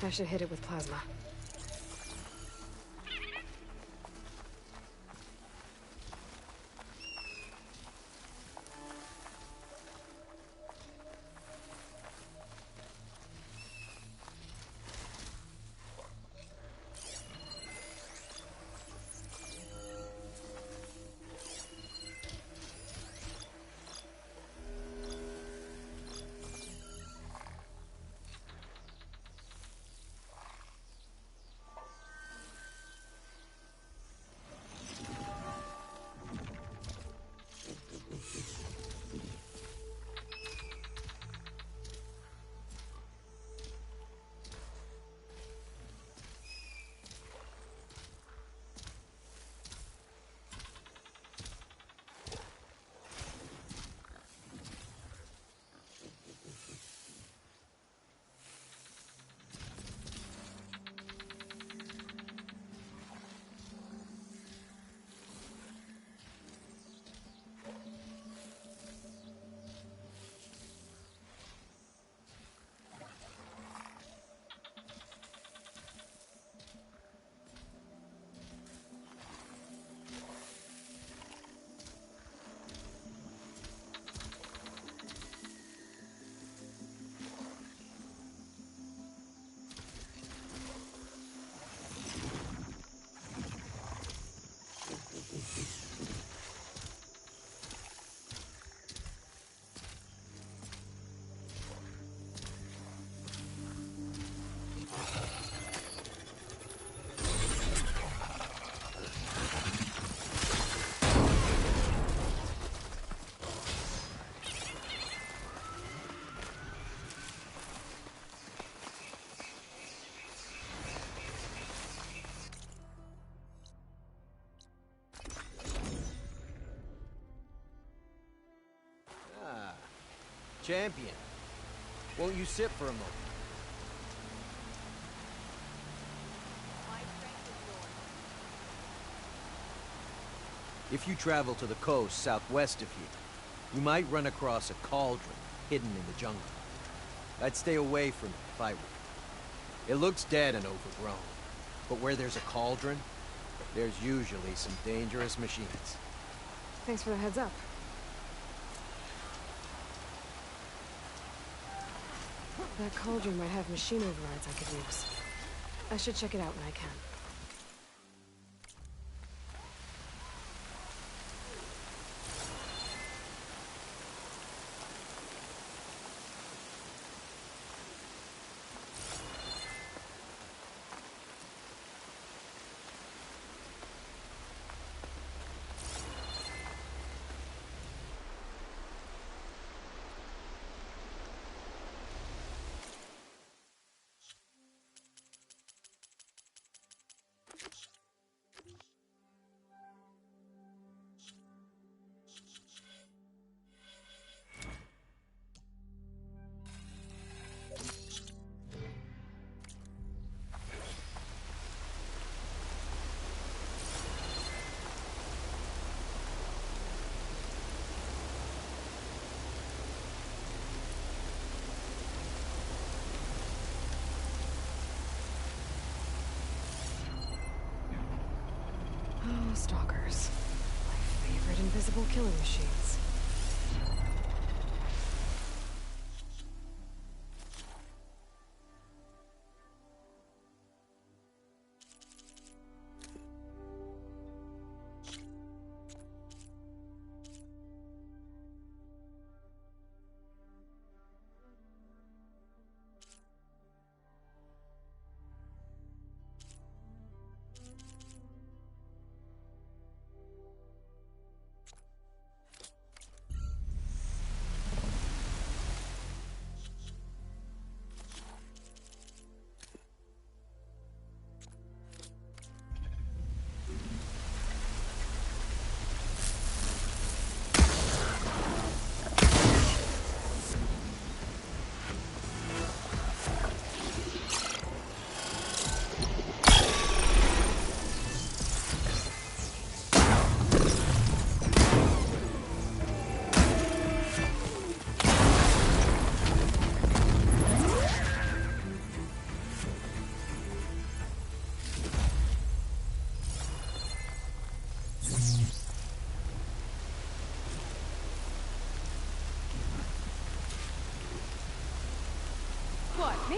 I should hit it with plasma. Champion, won't you sit for a moment? If you travel to the coast southwest of here, you might run across a cauldron hidden in the jungle. I'd stay away from it if I were you. It looks dead and overgrown, but where there's a cauldron, there's usually some dangerous machines. Thanks for the heads up. That cauldron might have machine overrides I could use. I should check it out when I can. Oh, stalkers. My favorite invisible killing machines. Me?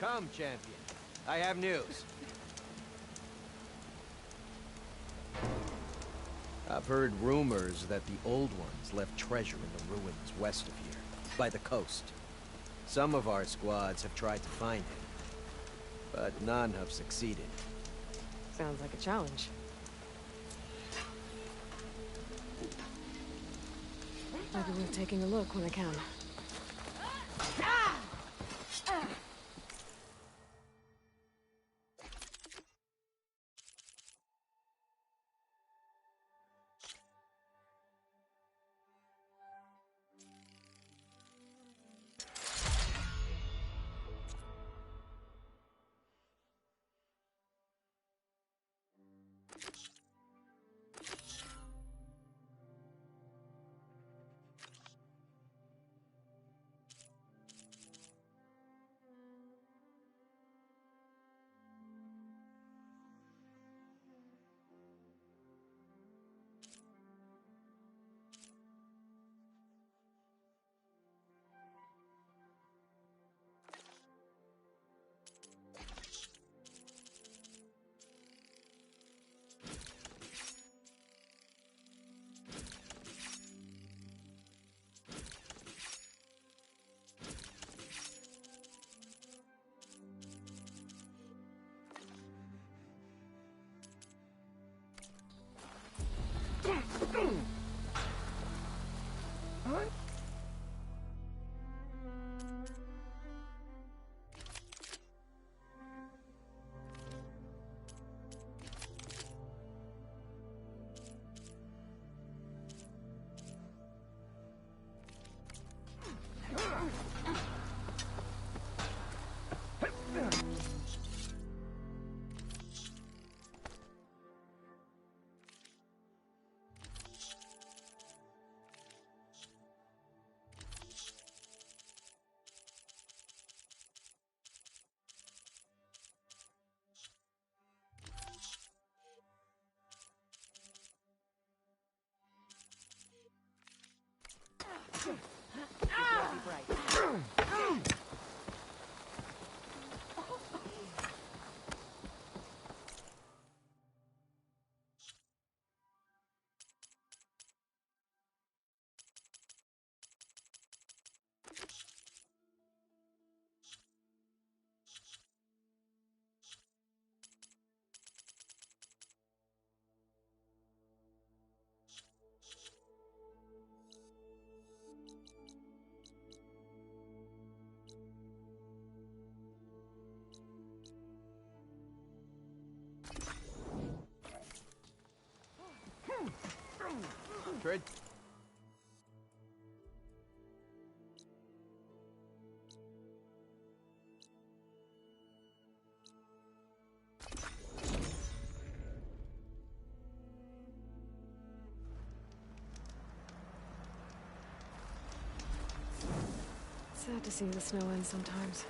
Come, champion. I have news. I've heard rumors that the Old Ones left treasure in the ruins west of here, by the coast. Some of our squads have tried to find it, but none have succeeded. Sounds like a challenge. Maybe worth taking a look when I can. Tread Sad to see the snow end sometimes.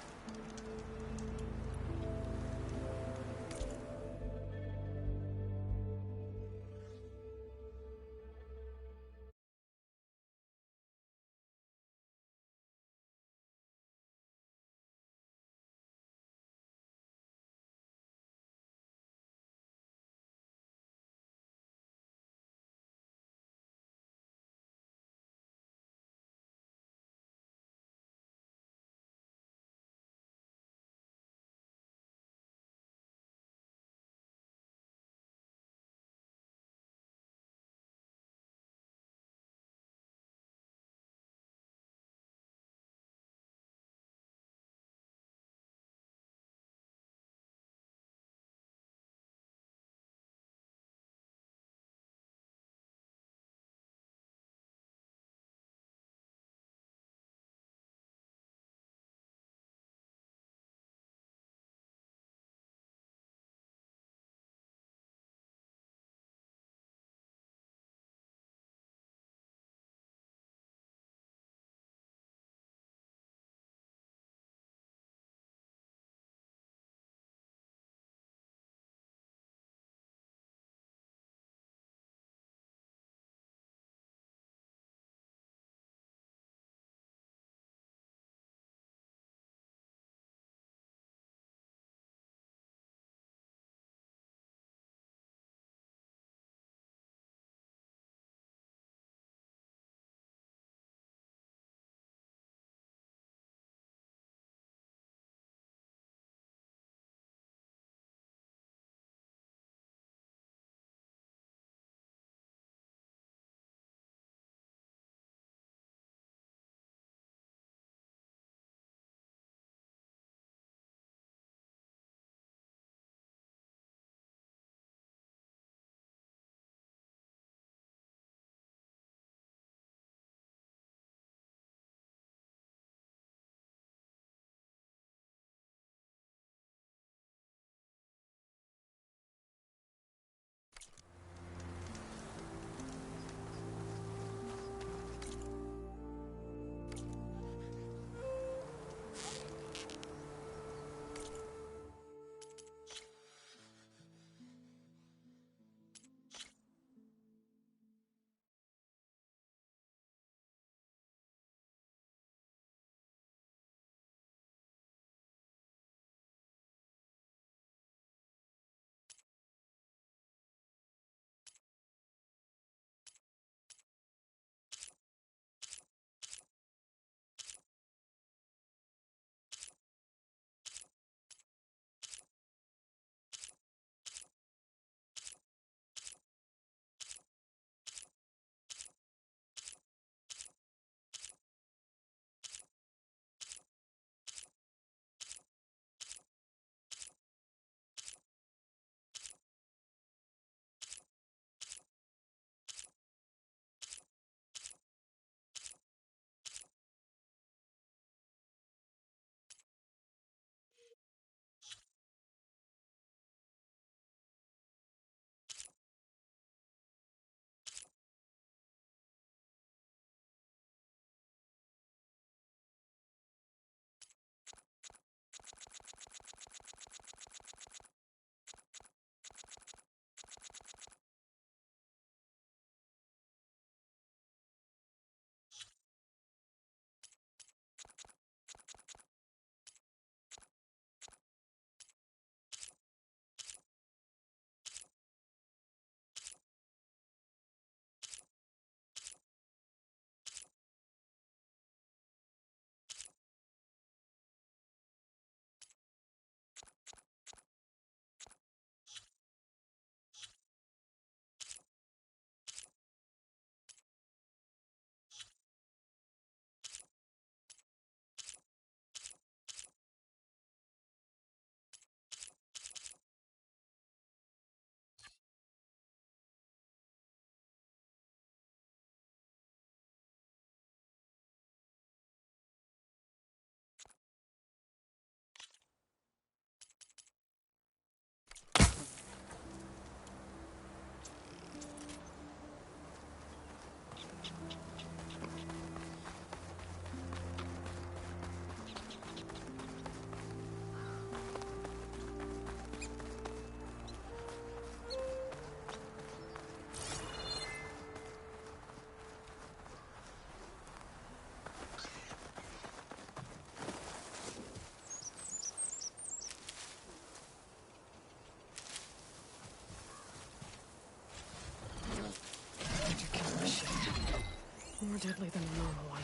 deadly than a normal one.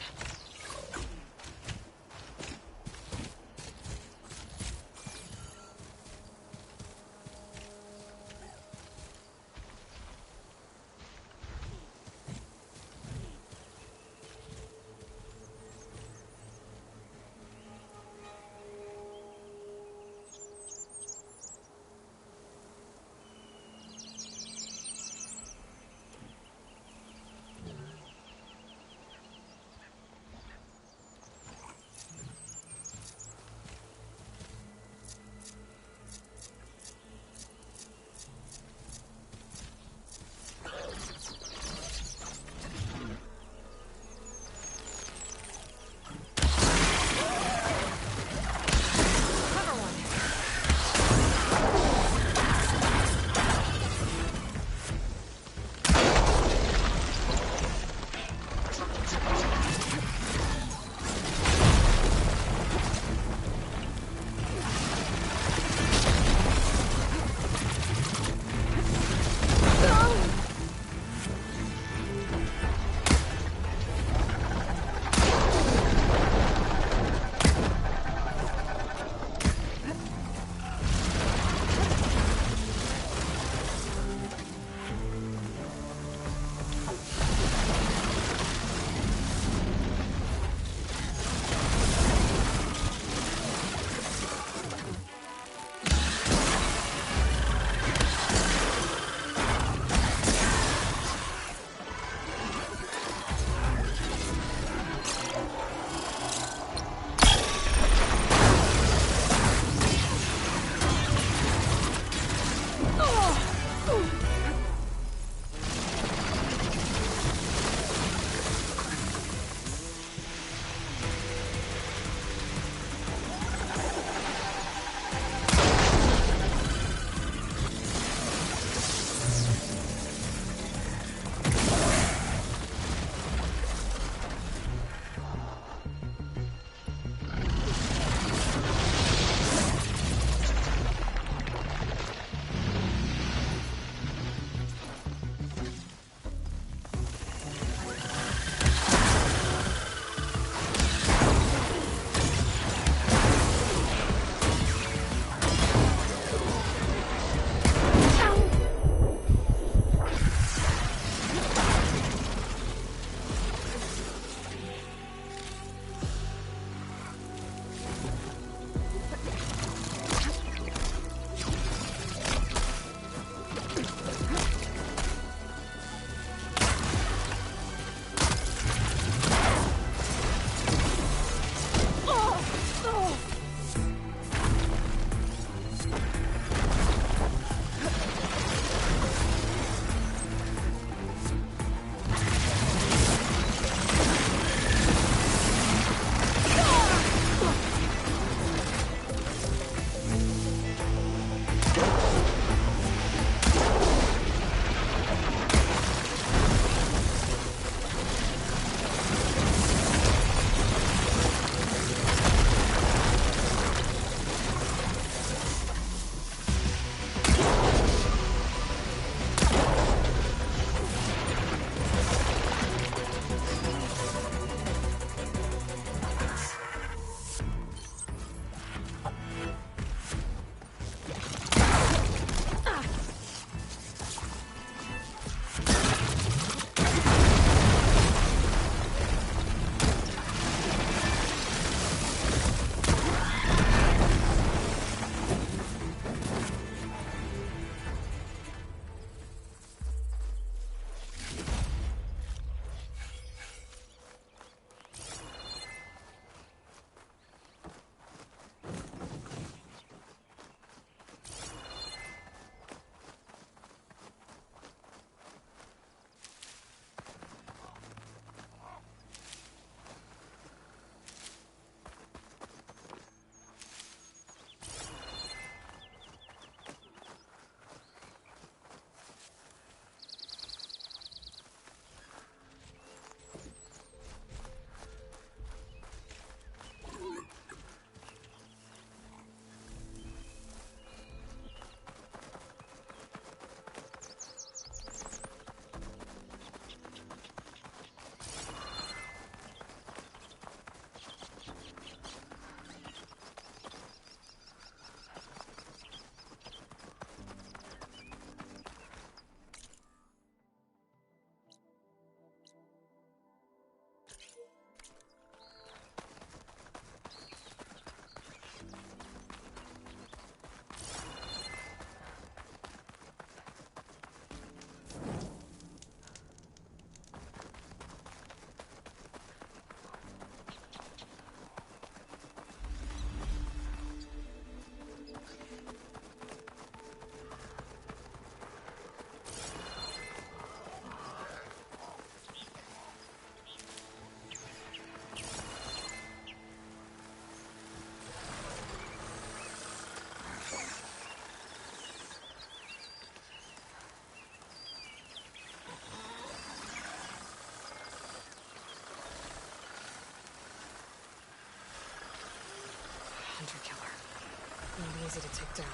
Won't be easy to take down.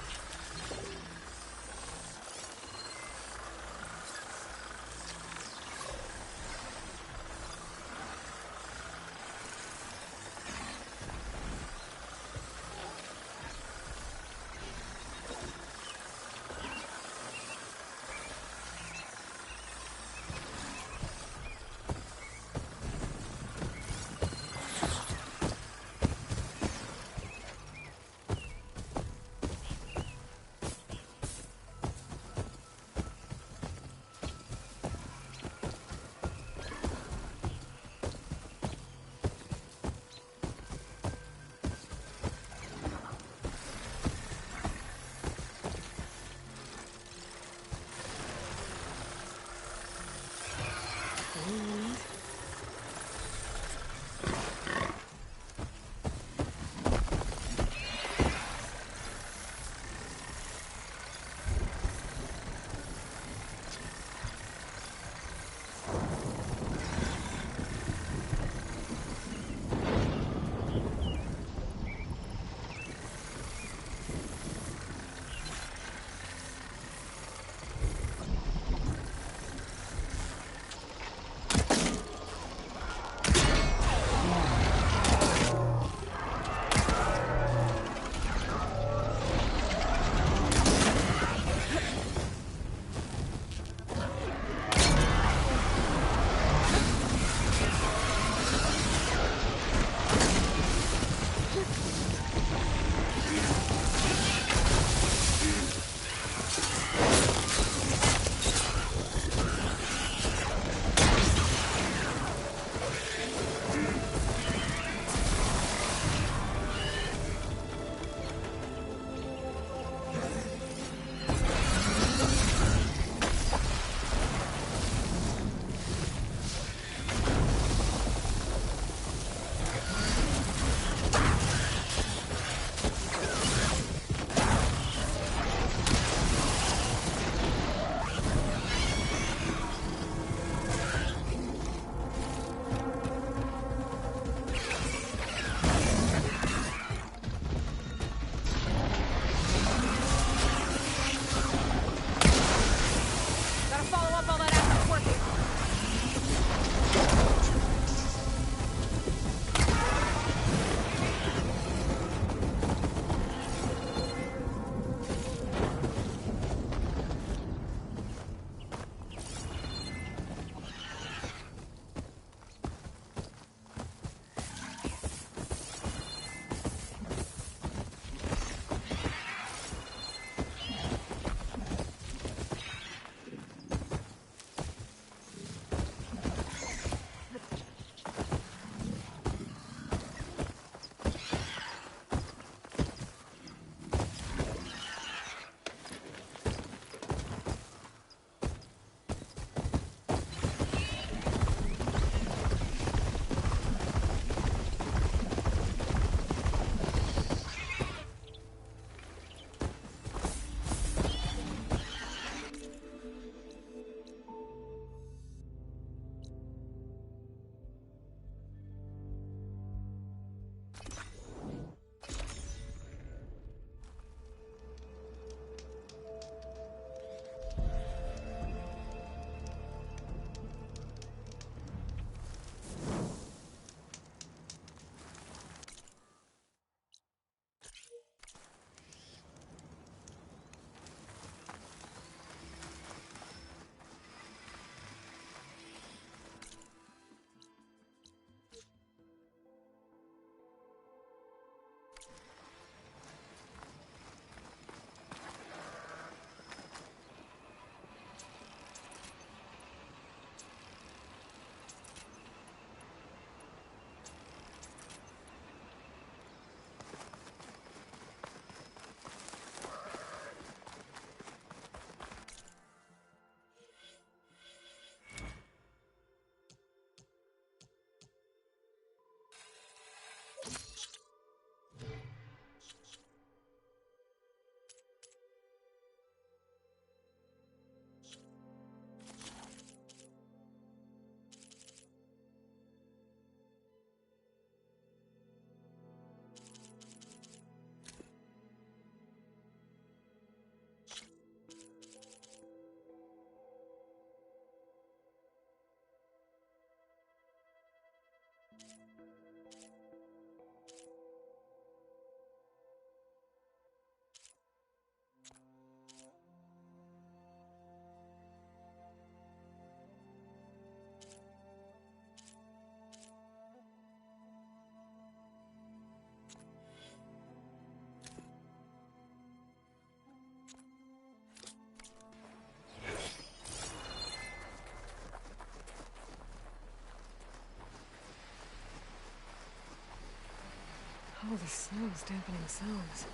Snow's dampening sounds.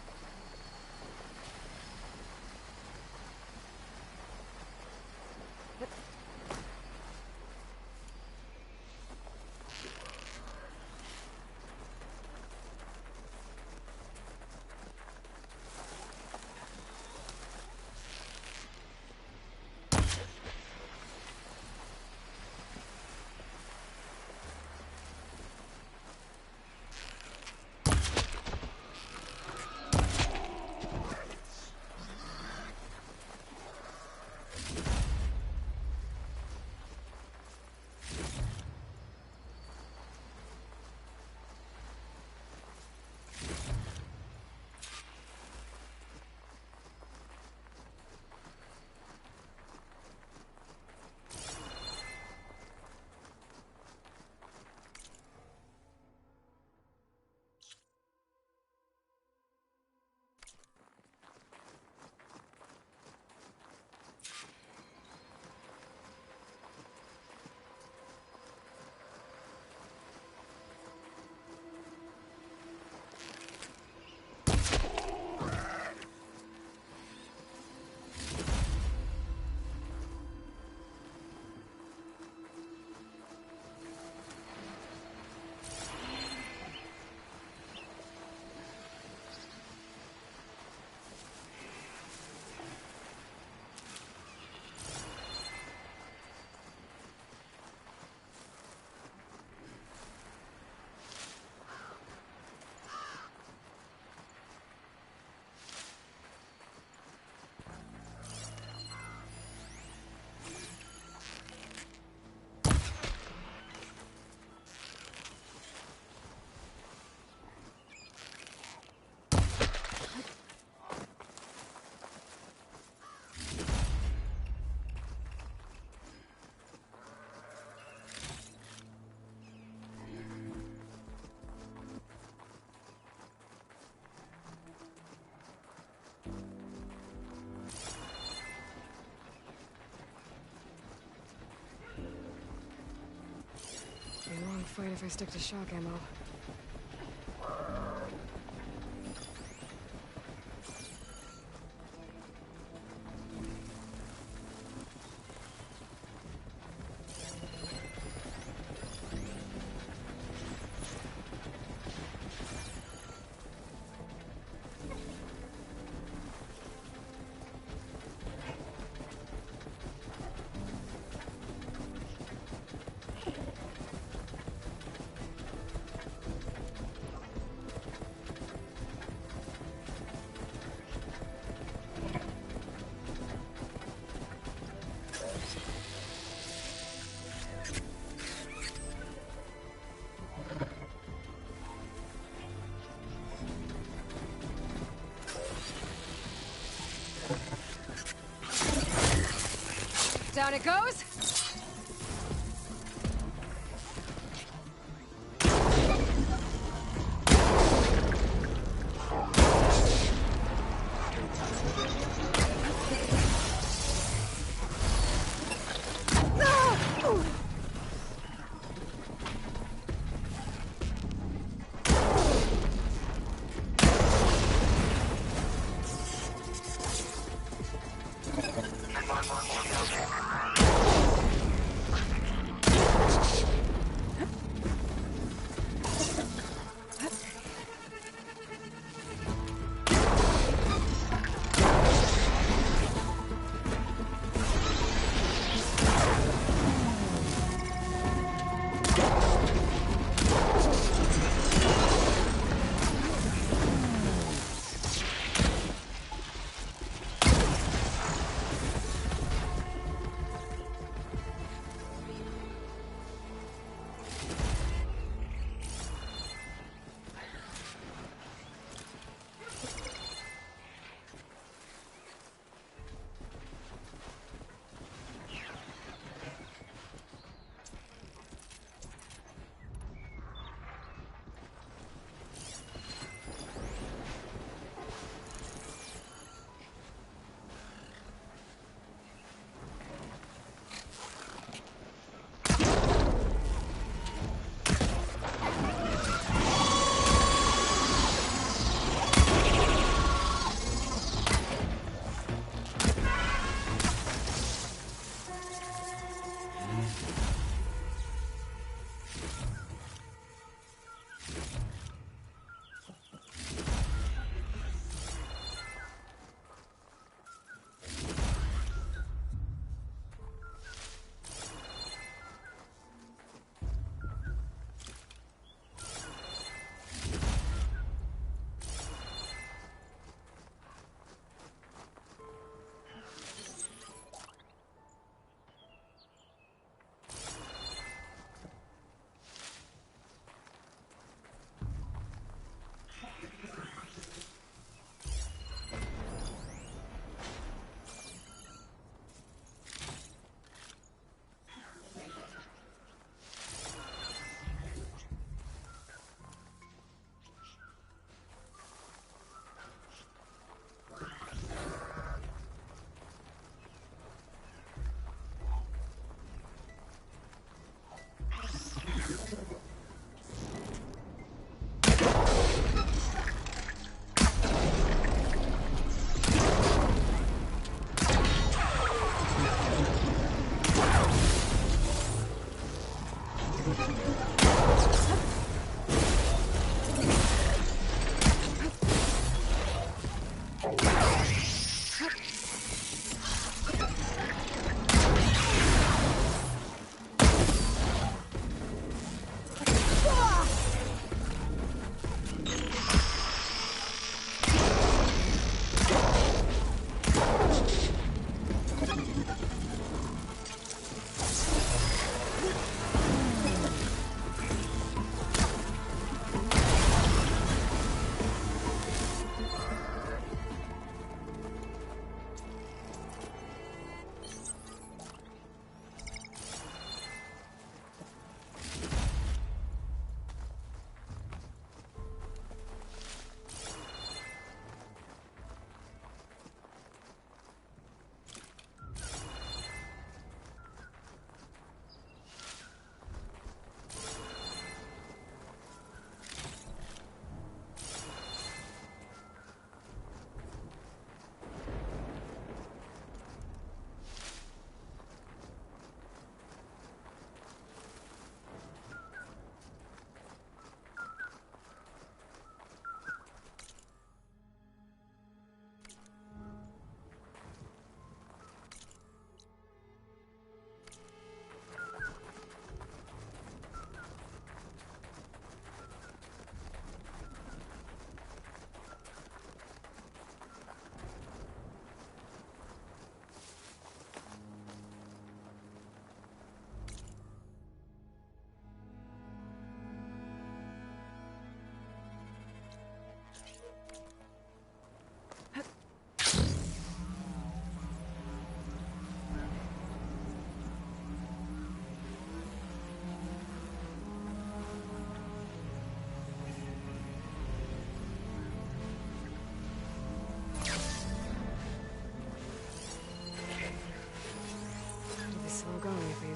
Be a long fight if I stick to shock ammo. Down it goes!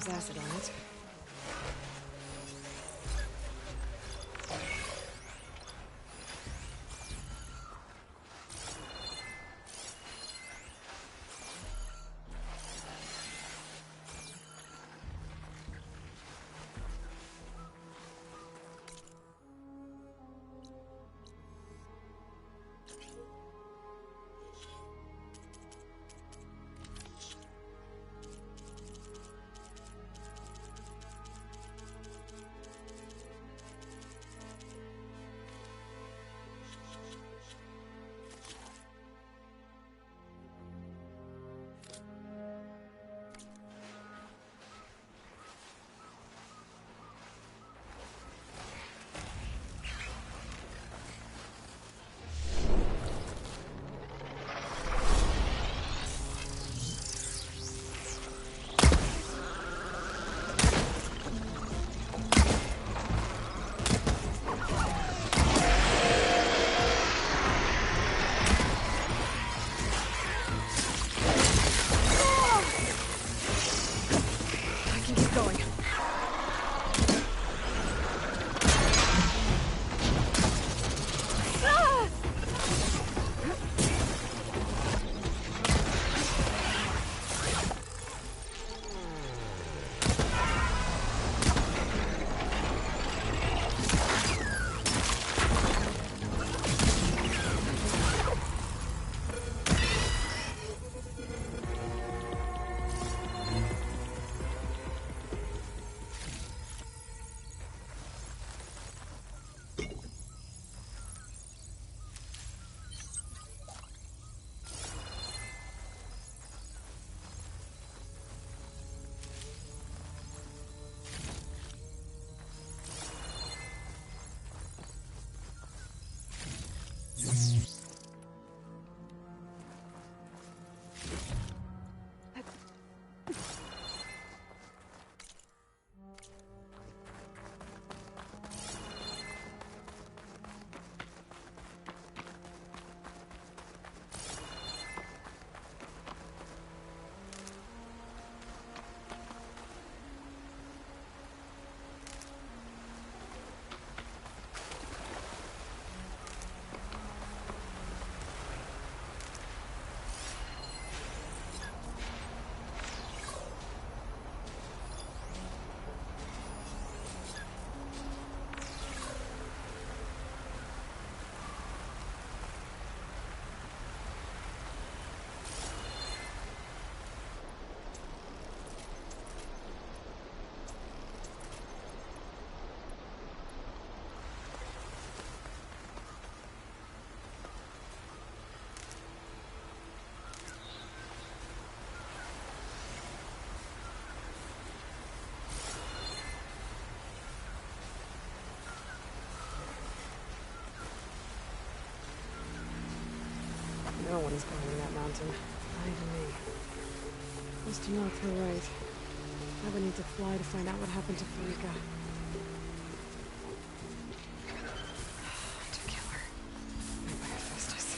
has acid on it. No one's climbing that mountain. Not even me. Close to North Hill right. I would need to fly to find out what happened to Farika. To kill her. Right by Hephaestus.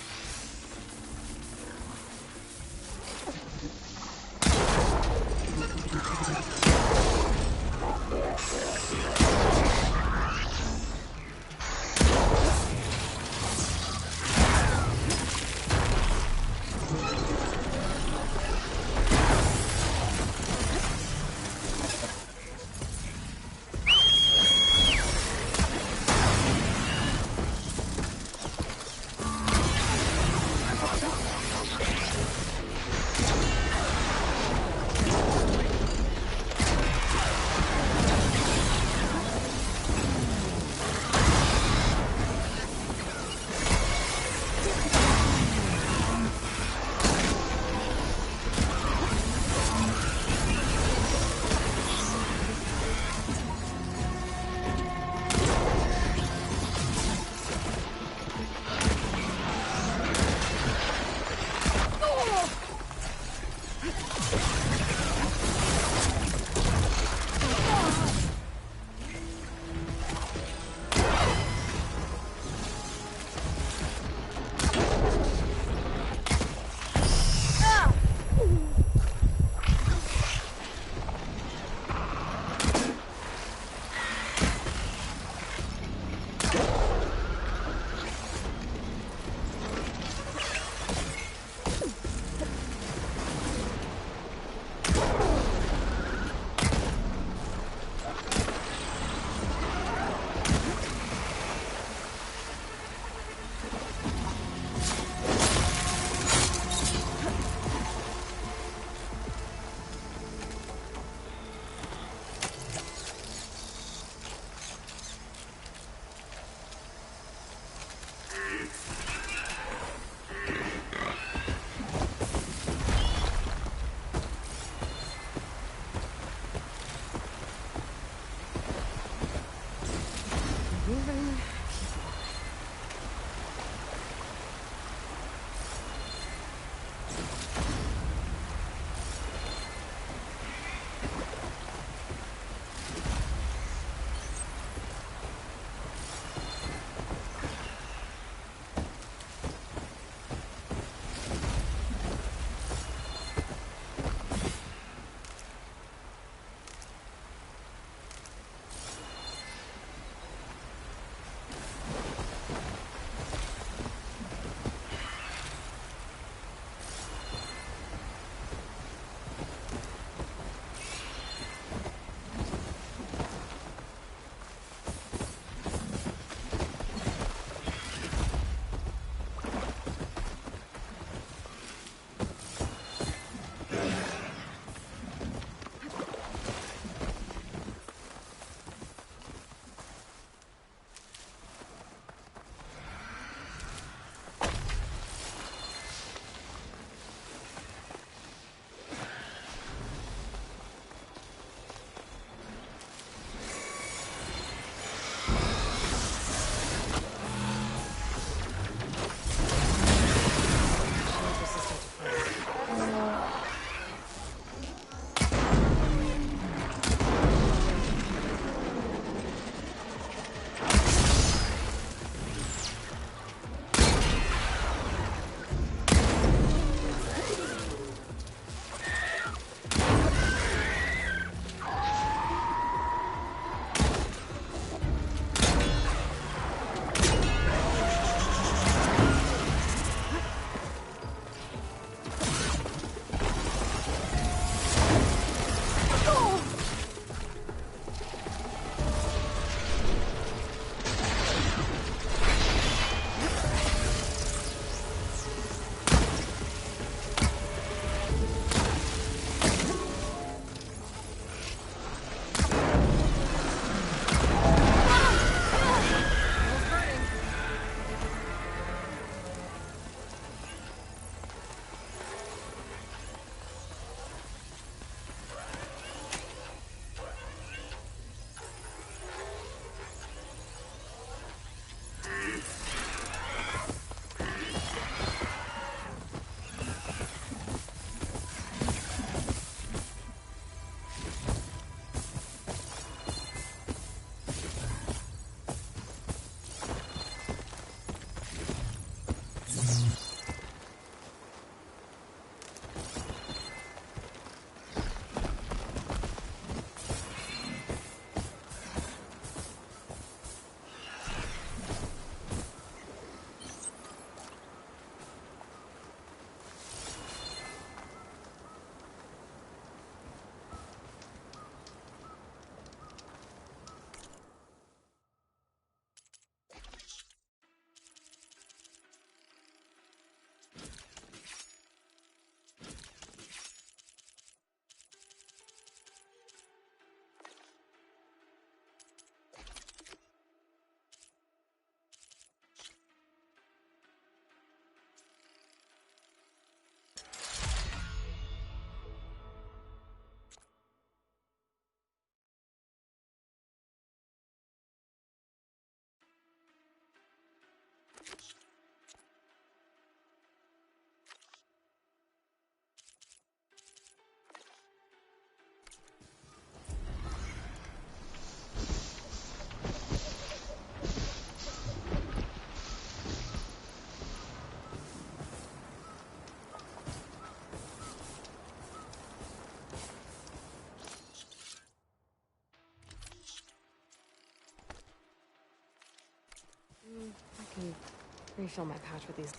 Refill my pouch with these.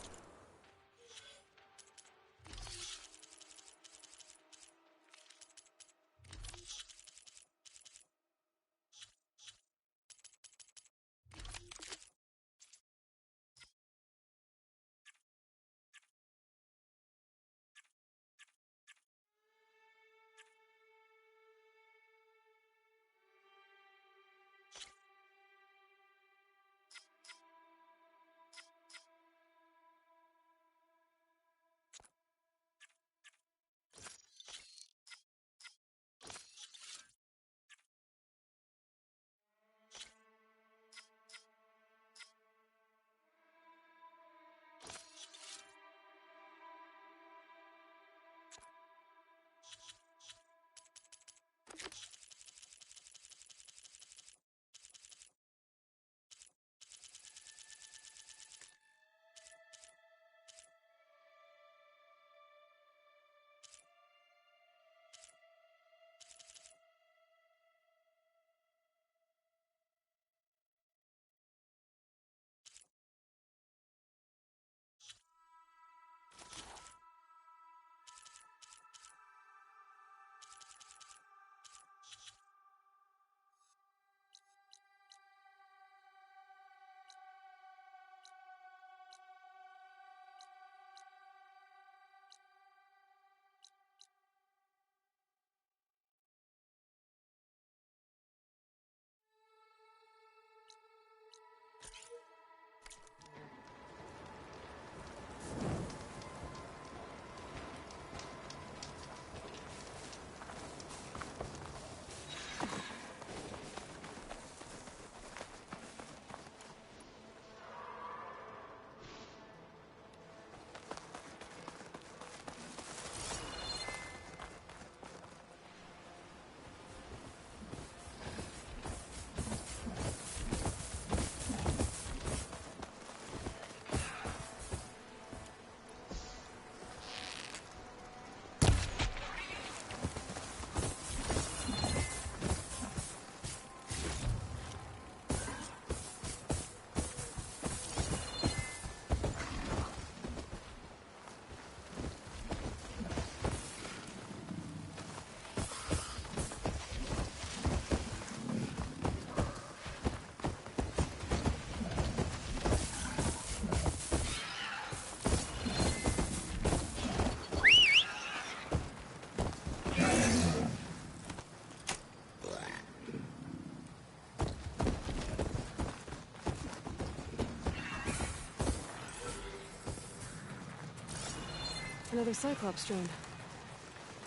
Another Cyclops drone.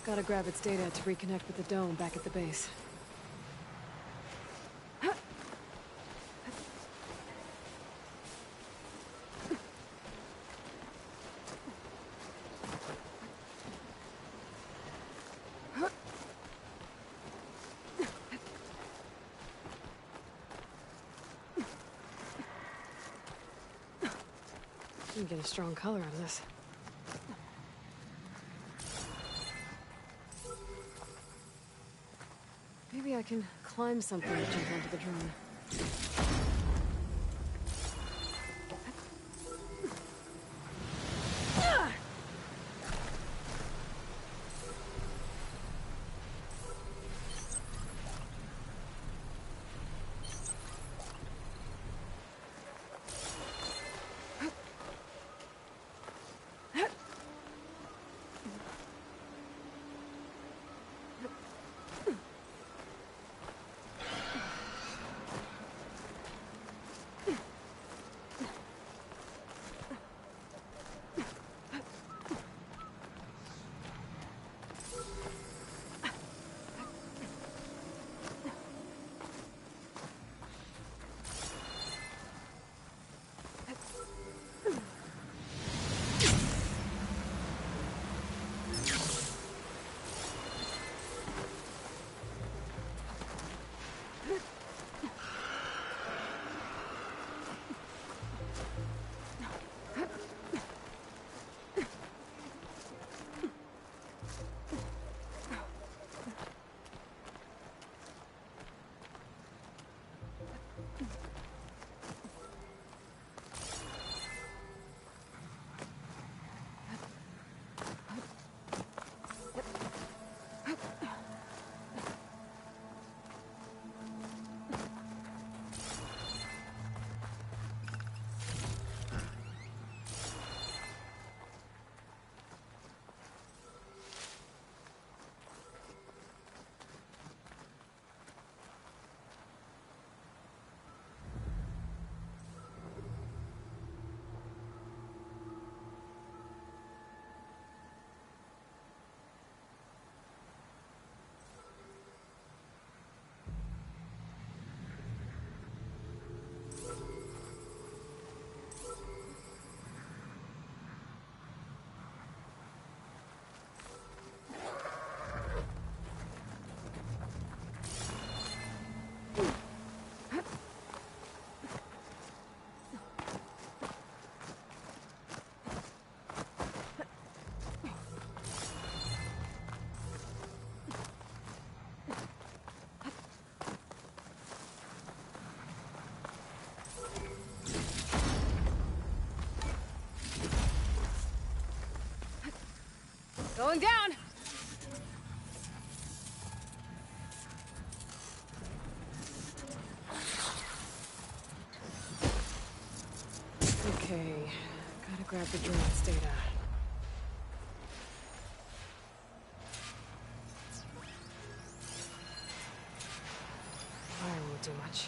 Gotta grab its data to reconnect with the dome back at the base. You can get a strong color out of this. Maybe I can climb something and jump onto the drone. Going down! Okay, gotta grab the drone's data. Fire won't do much.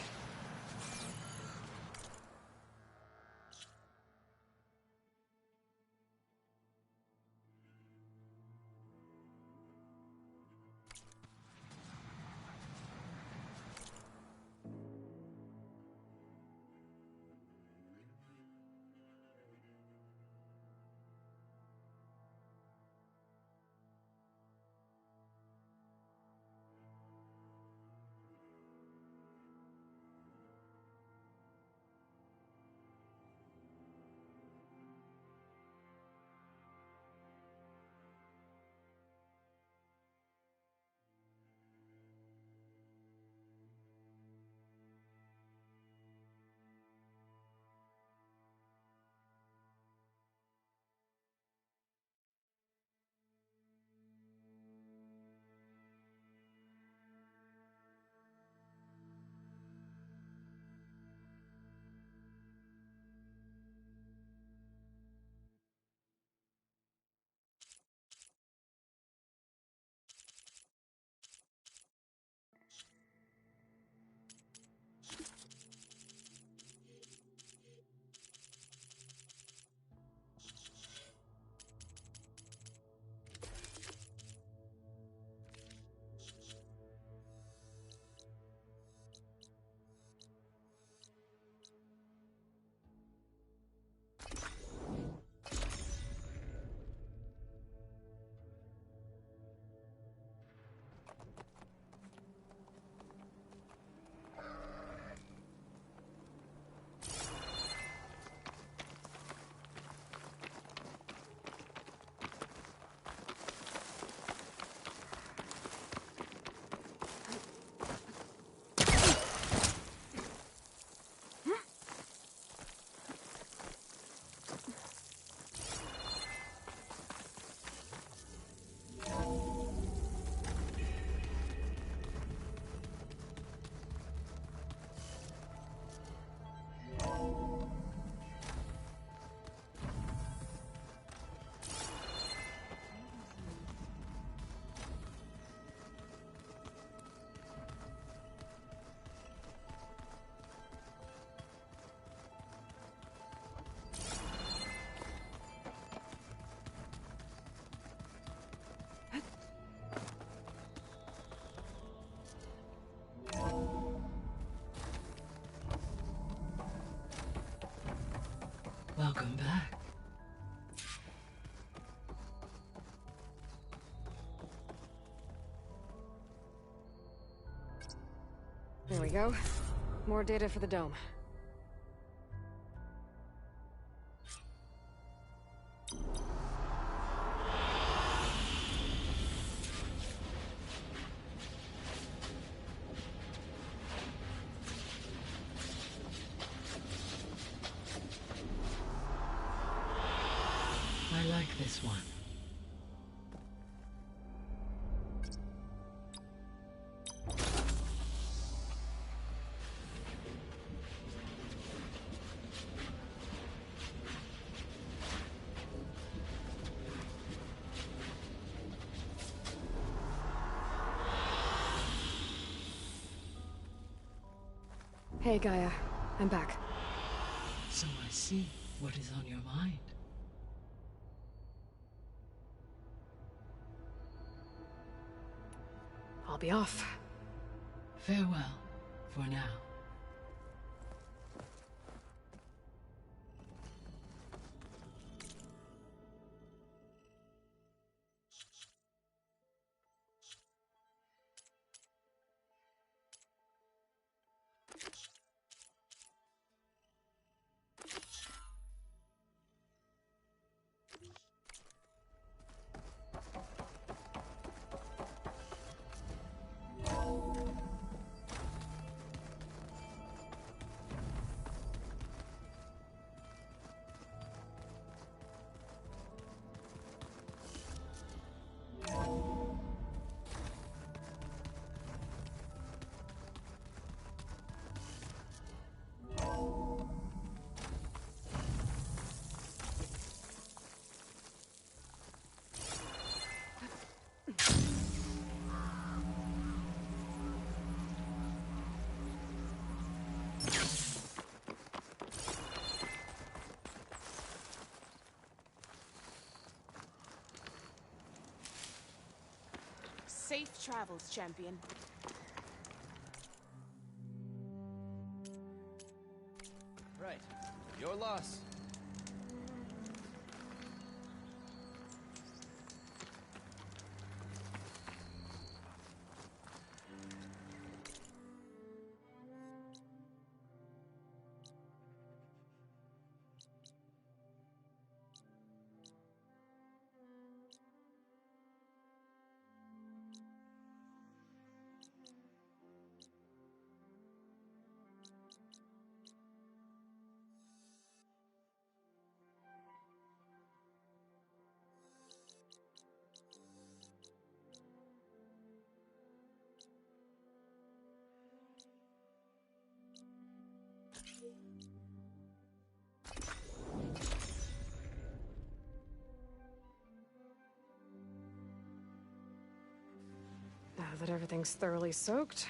Welcome back. There we go. More data for the dome. I like this one. Hey, Gaia. I'm back. So I see what is on your mind. I'll be off. Farewell, for now. Safe travels, champion. Right. Your loss. Now that everything's thoroughly soaked.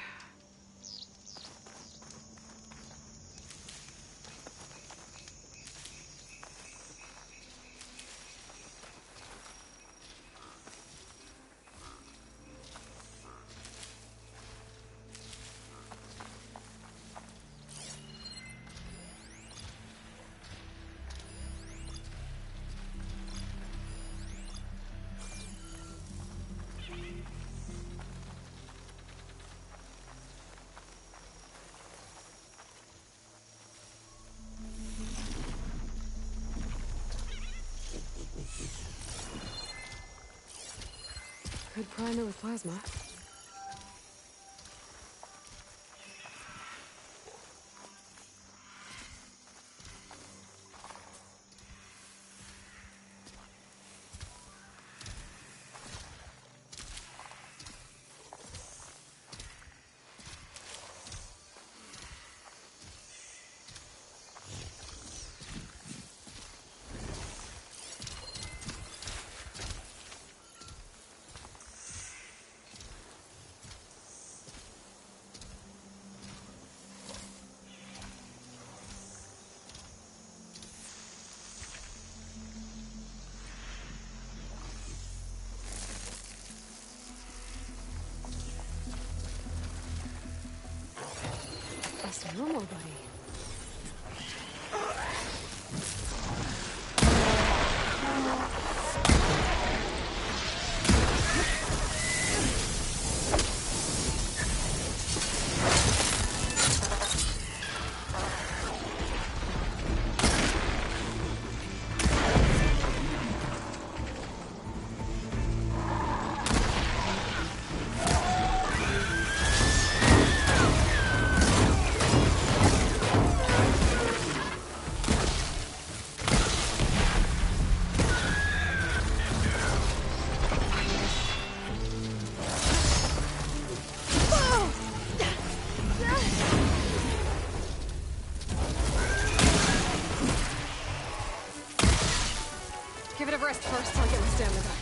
Could prime it with plasma. That's normal, buddy. Give it a rest first, I'll get the stamina back.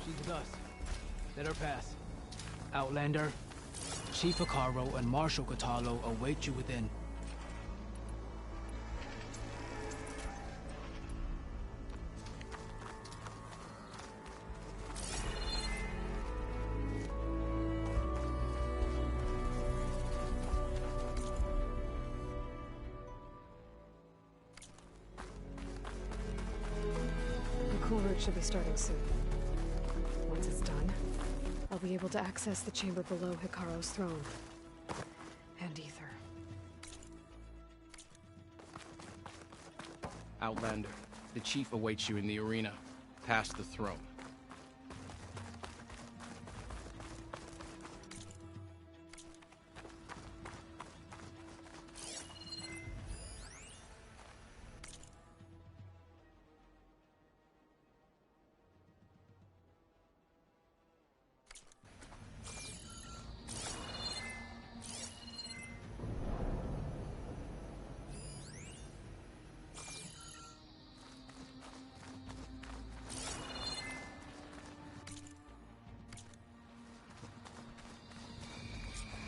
She's with us. Let her pass. Outlander, Chief Hekarro and Marshal Kotallo await you within. should be starting soon. Once it's done, I'll be able to access the chamber below Hikaru's throne. And Ether. Outlander, the chief awaits you in the arena, past the throne.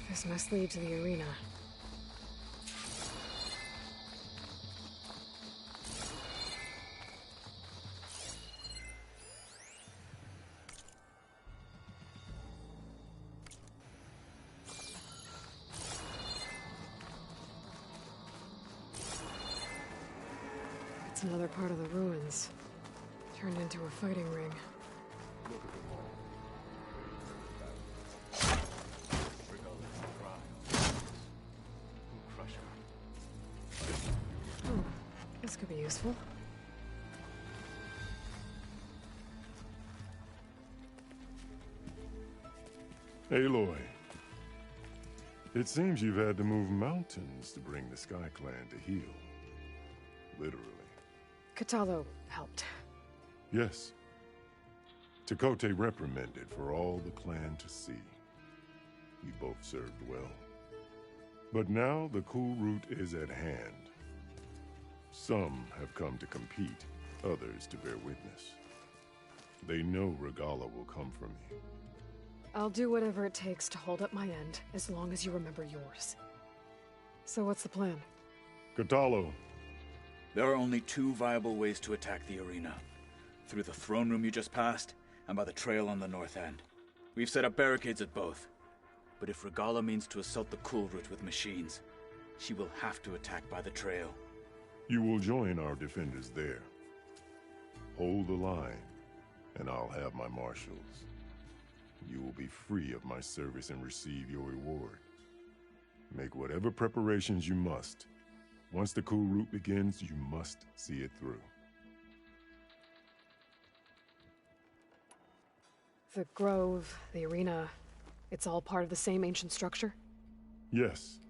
This must lead to the arena. It's another part of the ruins, turned into a fighting ring. Oh, this could be useful. Aloy, it seems you've had to move mountains to bring the Sky Clan to heel. Literally. Kotallo helped. Yes. Tekote reprimanded for all the clan to see. We both served well. But now the cool route is at hand. Some have come to compete, others to bear witness. They know Regalla will come for me. I'll do whatever it takes to hold up my end, as long as you remember yours. So what's the plan? Kotallo. There are only two viable ways to attack the arena. Through the throne room you just passed, and by the trail on the north end. We've set up barricades at both. But if Regalla means to assault the cool route with machines, she will have to attack by the trail. You will join our defenders there. Hold the line, and I'll have my marshals. You will be free of my service and receive your reward. Make whatever preparations you must. Once the cool route begins, you must see it through. The grove, the arena, it's all part of the same ancient structure? Yes.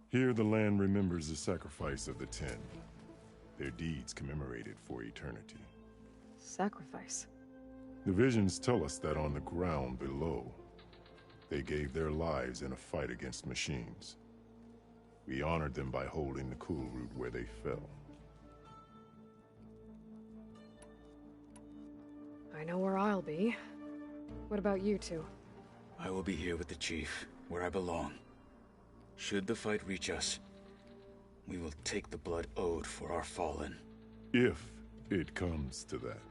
Here the land remembers the sacrifice of the Ten. Their deeds commemorated for eternity. Sacrifice? The visions tell us that on the ground below, they gave their lives in a fight against machines. We honored them by holding the cool route where they fell. I know where I'll be. What about you two? I will be here with the chief, where I belong. Should the fight reach us, we will take the blood owed for our fallen. If it comes to that,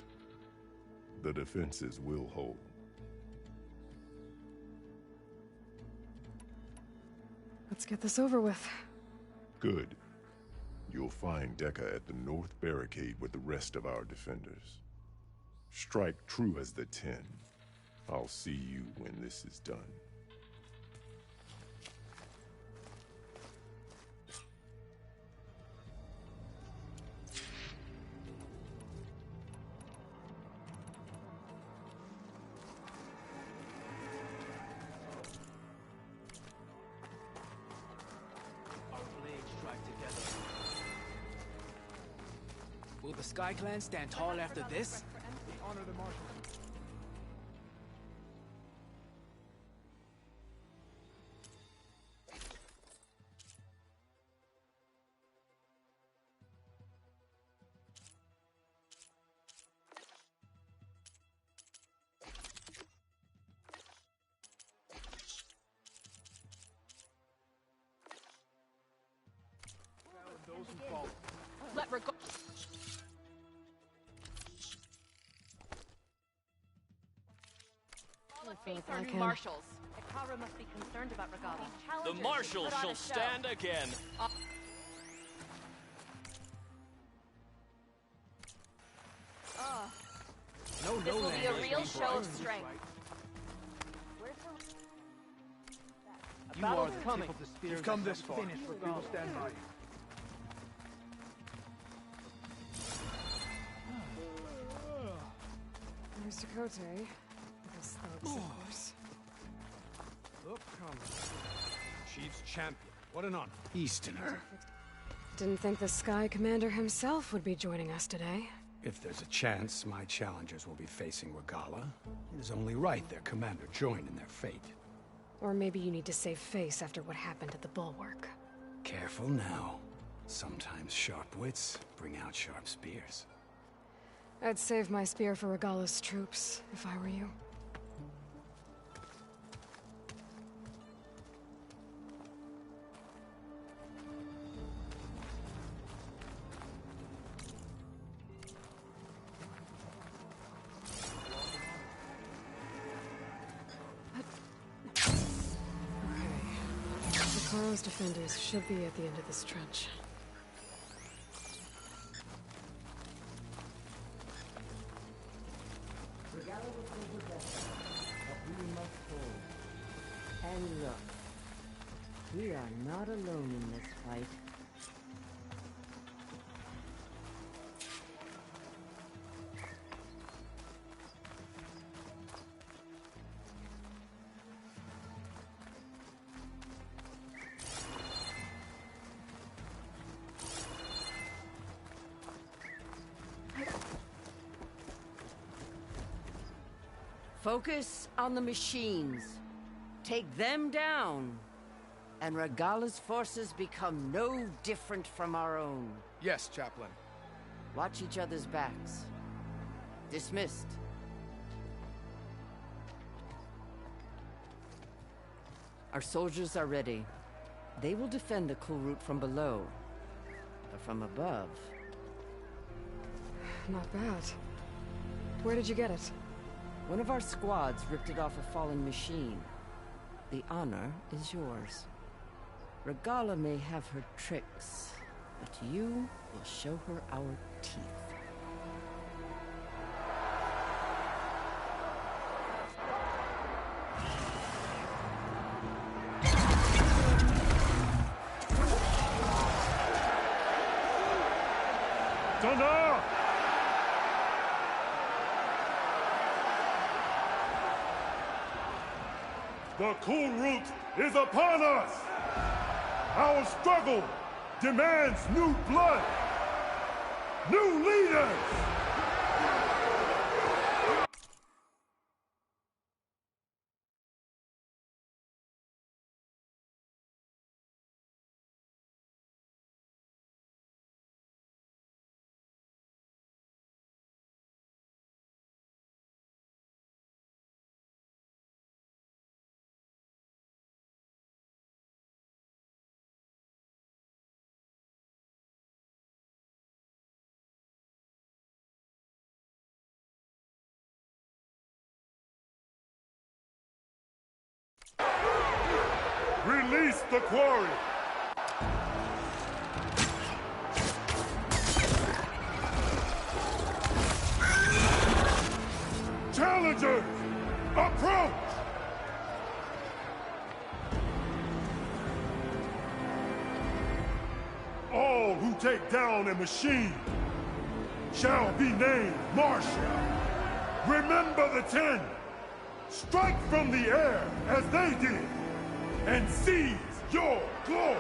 the defenses will hold. Let's get this over with. Good. You'll find Dekka at the north barricade with the rest of our defenders. Strike true as the Ten. I'll see you when this is done. Our blades strike together. Will the Sky Clan stand tall after this? Honor the marshal. Those who fall. Let Regalla. Face our new marshals. Hikaru must be concerned about Regalla. The marshals shall stand again. This will be a real show of strength. You are the tip of the spear. You've come this far. We will stand by you. There's Chakotay. With his thugs, of course. Look, come. Chief's champion. What an honor. Easterner. Didn't think the Sky Commander himself would be joining us today. If there's a chance my challengers will be facing Regalla, it is only right their commander join in their fate. Or maybe you need to save face after what happened at the Bulwark. Careful now. Sometimes sharp wits bring out sharp spears. I'd save my spear for Regalla's troops, if I were you. Zafaro's defenders should be at the end of this trench. Regalla will do her best, but we must hold. And look, we are not alone in this fight. Focus on the machines. Take them down. And Regalla's forces become no different from our own. Yes, Chaplain. Watch each other's backs. Dismissed. Our soldiers are ready. They will defend the Kulrut from below. But from above... Not bad. Where did you get it? One of our squads ripped it off a fallen machine. The honor is yours. Regalla may have her tricks, but you will show her our teeth. Thunder! The Kulrut is upon us! Our struggle demands new blood! New leaders! Release the quarry! Challengers, approach! All who take down a machine shall be named Marshal. Remember the 10! Strike from the air as they did! And seize your glory!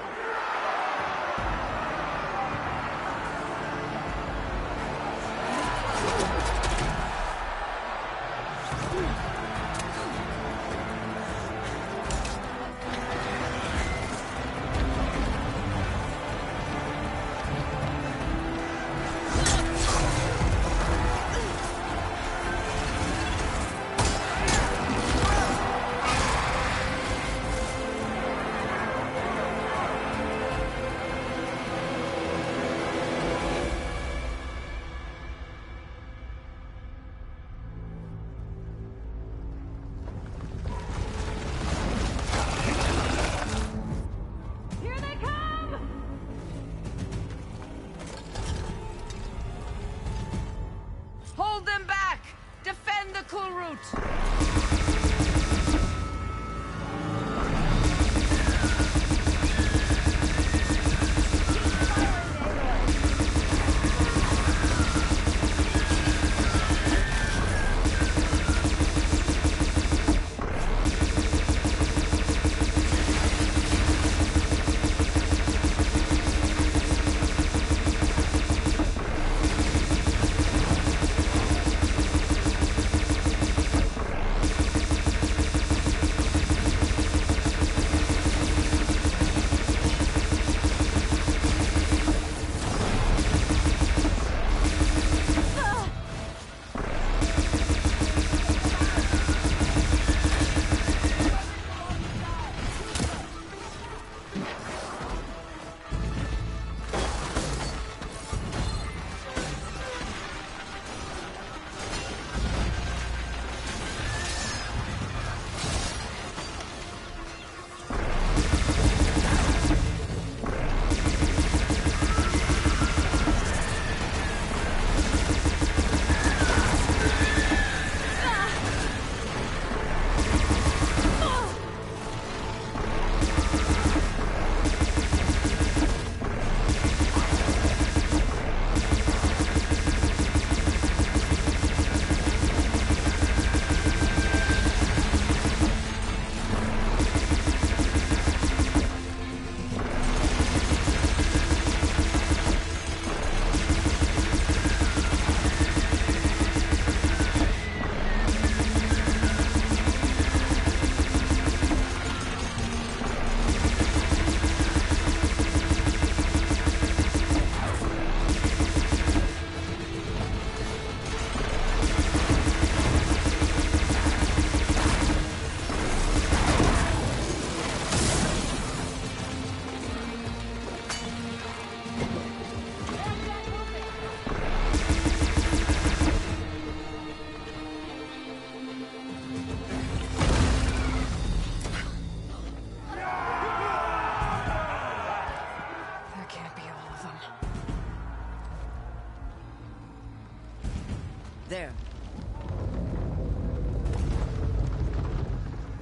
There.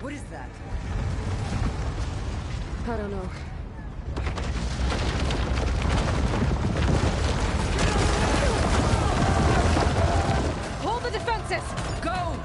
What is that? I don't know. Hold the defenses! Go!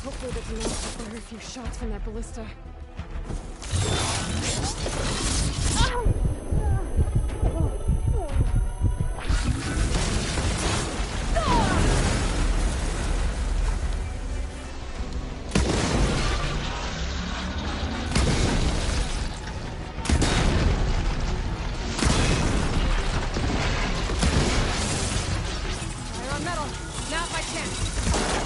Hopefully they can manage to fire a few shots from that ballista. Fire on metal. Now if I can.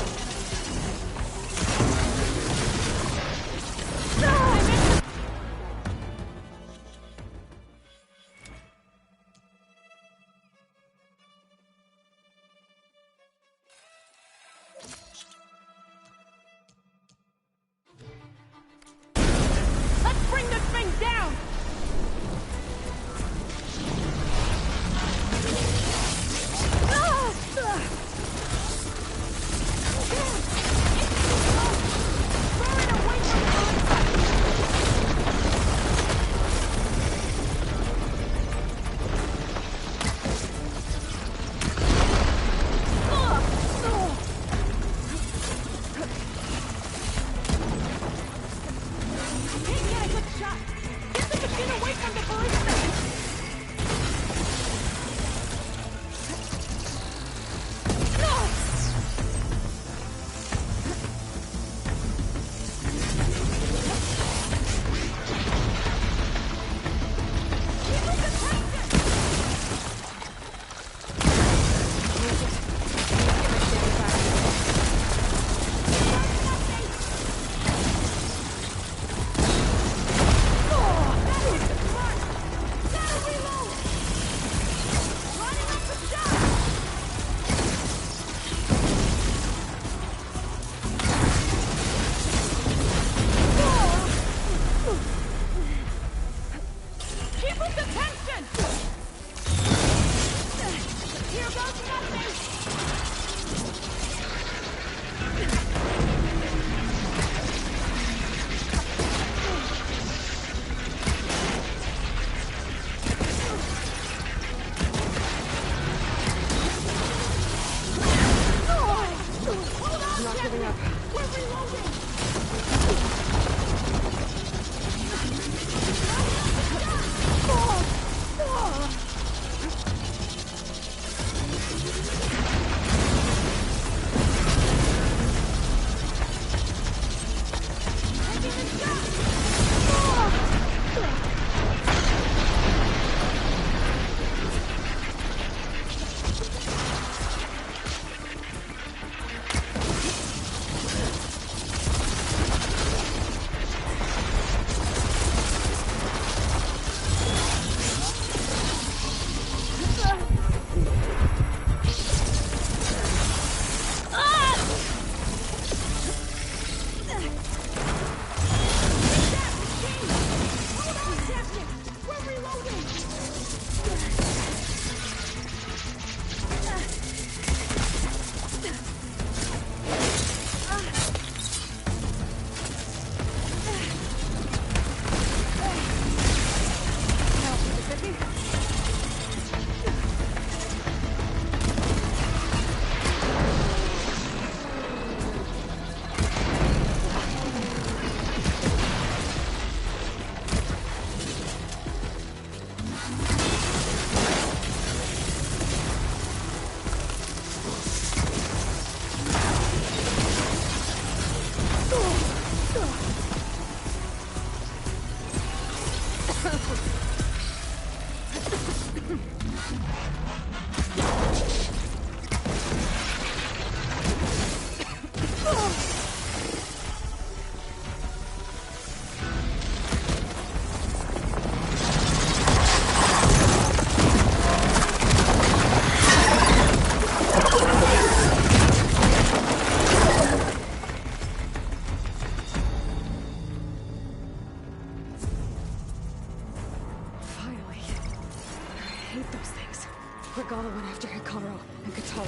Regalla went after Hikaru and Kotallo.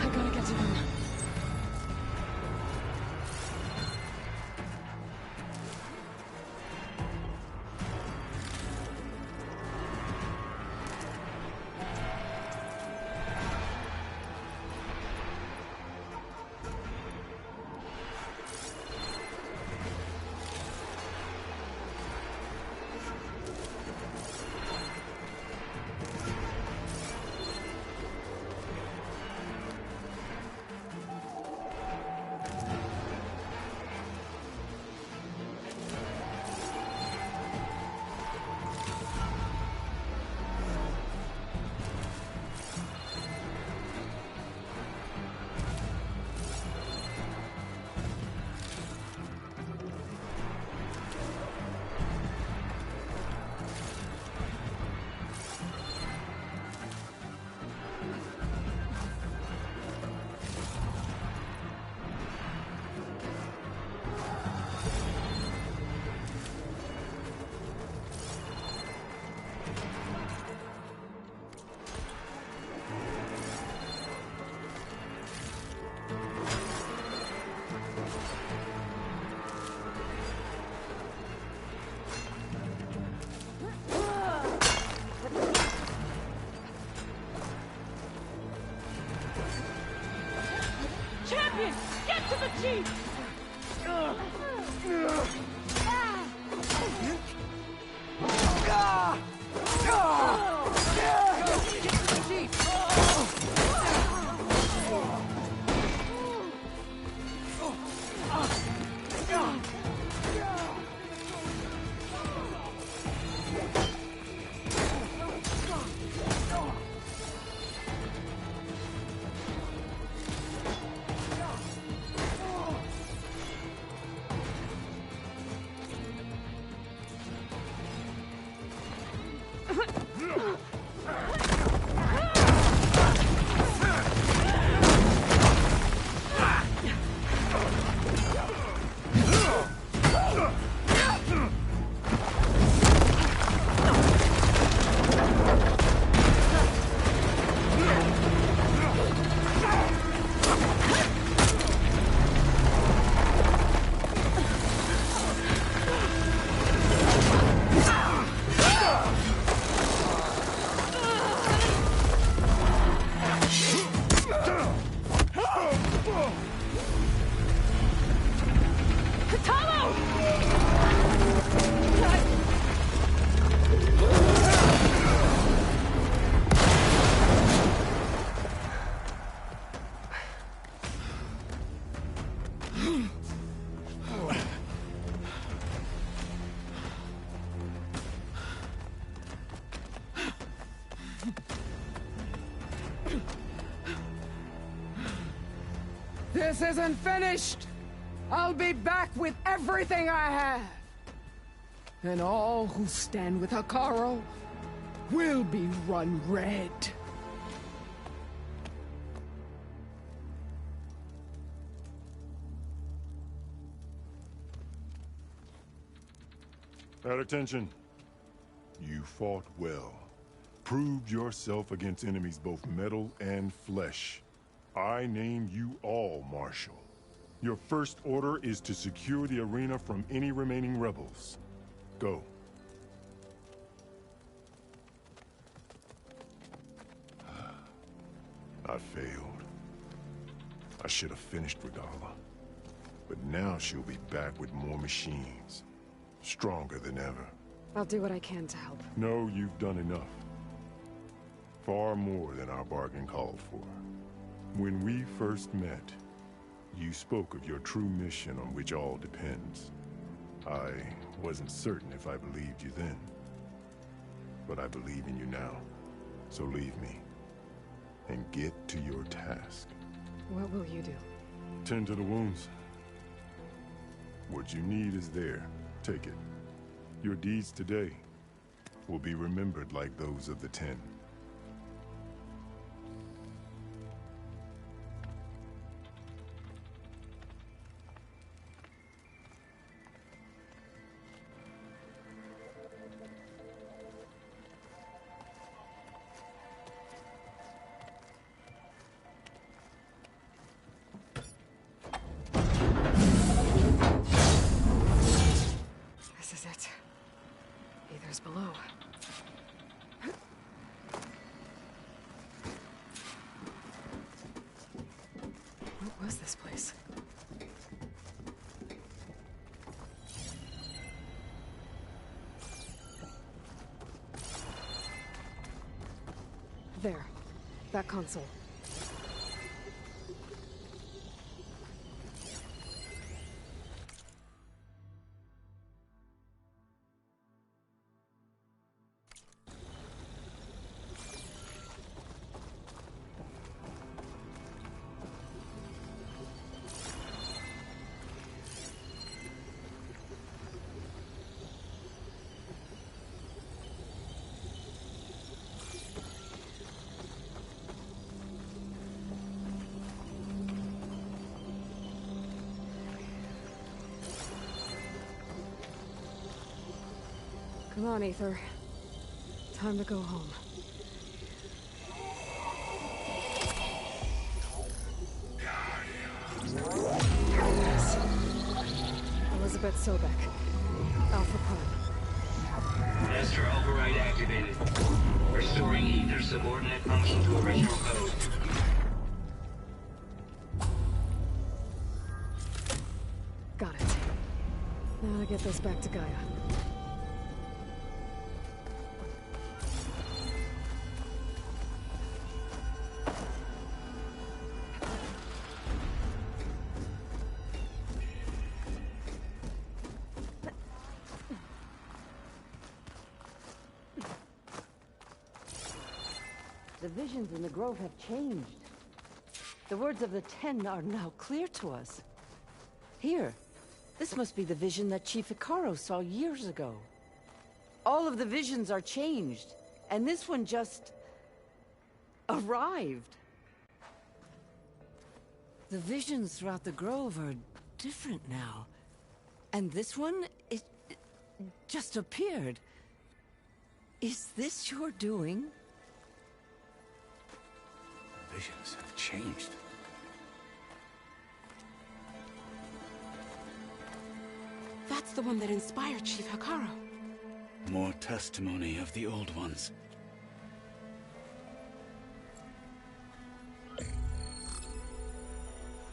I gotta get to them. Champion! Get to the chief! This isn't finished! I'll be back with everything I have! And all who stand with Hikaru will be run red. At attention. You fought well. Proved yourself against enemies both metal and flesh. I name you all Marshal. Your first order is to secure the arena from any remaining rebels. Go. I failed. I should have finished Regalla. But now she'll be back with more machines. Stronger than ever. I'll do what I can to help. No, you've done enough. Far more than our bargain called for. When we first met, you spoke of your true mission on which all depends. I wasn't certain if I believed you then. but I believe in you now. So leave me, and get to your task. What will you do? Tend to the wounds. What you need is there. Take it. Your deeds today will be remembered like those of the 10. This is it. Aether's below. What was this place? There. That console. Come on, Aether. Time to go home. Yes. Elizabeth Sobek. Alpha Prime. Master override activated. Restoring Aether's subordinate function to original code. Got it. Now to get this back to Gaia. The visions in the Grove have changed. The words of the 10 are now clear to us. Here, this must be the vision that Chief Hekarro saw years ago. All of the visions are changed, and this one just arrived. The visions throughout the Grove are different now. And this one, it just appeared. Is this your doing? Visions have changed. That's the one that inspired Chief Hekarro. More testimony of the old ones.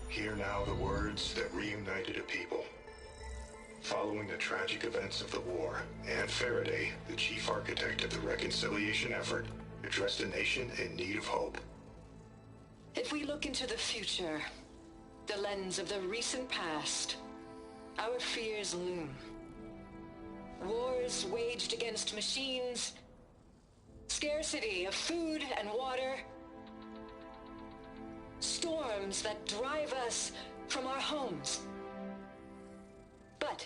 Hear now the words that reunited a people. Following the tragic events of the war, Anne Faraday, the chief architect of the reconciliation effort, addressed a nation in need of hope. If we look into the future, the lens of the recent past, our fears loom. Wars waged against machines, scarcity of food and water, storms that drive us from our homes. But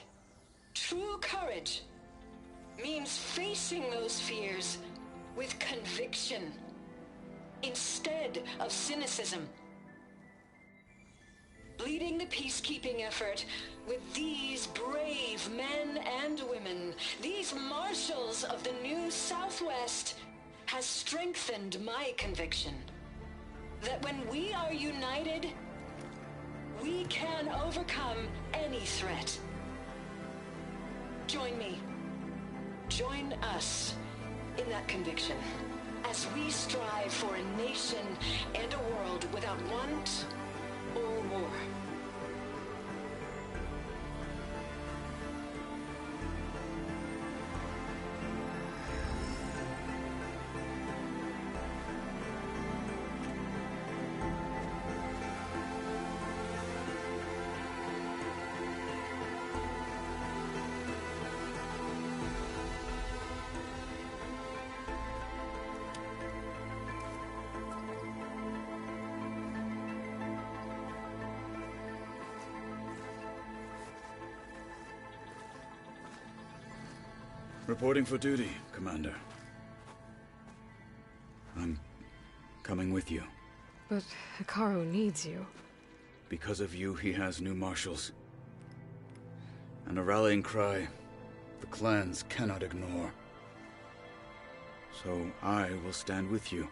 true courage means facing those fears with conviction instead of cynicism. Leading the peacekeeping effort with these brave men and women, these marshals of the new Southwest, has strengthened my conviction that when we are united, we can overcome any threat. Join me. Join us in that conviction as we strive for a nation and a world without want or war. Reporting for duty, Commander. I'm coming with you. But Hekarro needs you. Because of you, he has new marshals. And a rallying cry the clans cannot ignore. So I will stand with you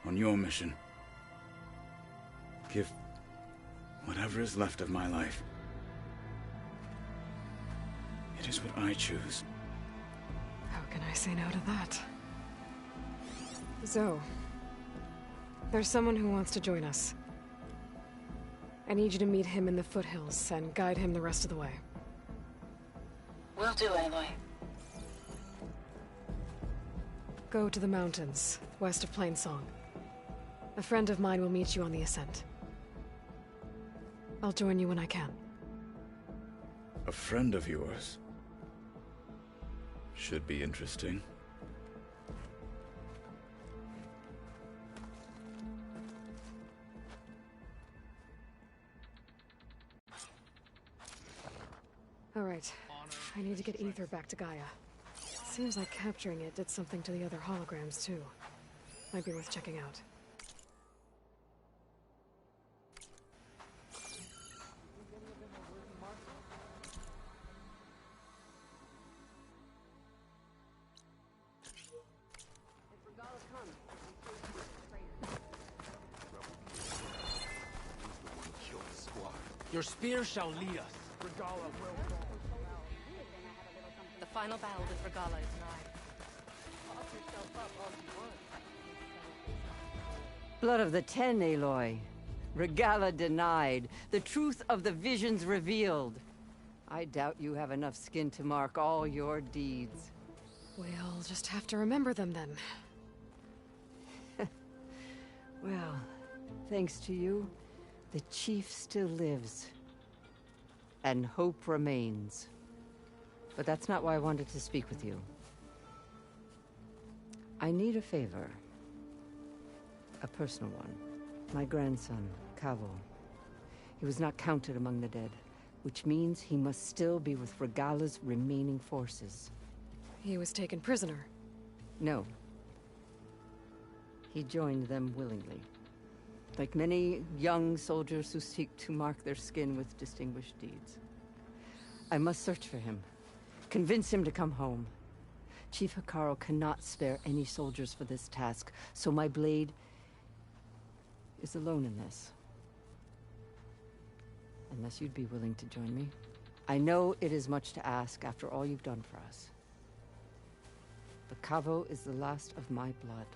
on your mission. Give whatever is left of my life. It is what I choose. How can I say no to that? Zoe, there's someone who wants to join us. I need you to meet him in the foothills and guide him the rest of the way. Will do, Aloy. Go to the mountains, west of Plainsong. A friend of mine will meet you on the ascent. I'll join you when I can. A friend of yours? Should be interesting. All right. I need to get Ether back to Gaia. Seems like capturing it did something to the other holograms, too. Might be worth checking out. Your spear shall lead us. Regalla will. The final battle with Regalla is nigh. Pop yourself up all you want. Blood of the Ten, Aloy. Regalla denied. The truth of the visions revealed. I doubt you have enough skin to mark all your deeds. We'll just have to remember them then. Well, thanks to you, the Chief still lives. And hope remains. But that's not why I wanted to speak with you. I need a favor. A personal one. My grandson, Kavo. He was not counted among the dead, which means he must still be with Regalla's remaining forces. He was taken prisoner? No. He joined them willingly. Like many young soldiers who seek to mark their skin with distinguished deeds. I must search for him. Convince him to come home. Chief Hekarro cannot spare any soldiers for this task, so my blade is alone in this. Unless you'd be willing to join me. I know it is much to ask after all you've done for us. But Kavo is the last of my blood.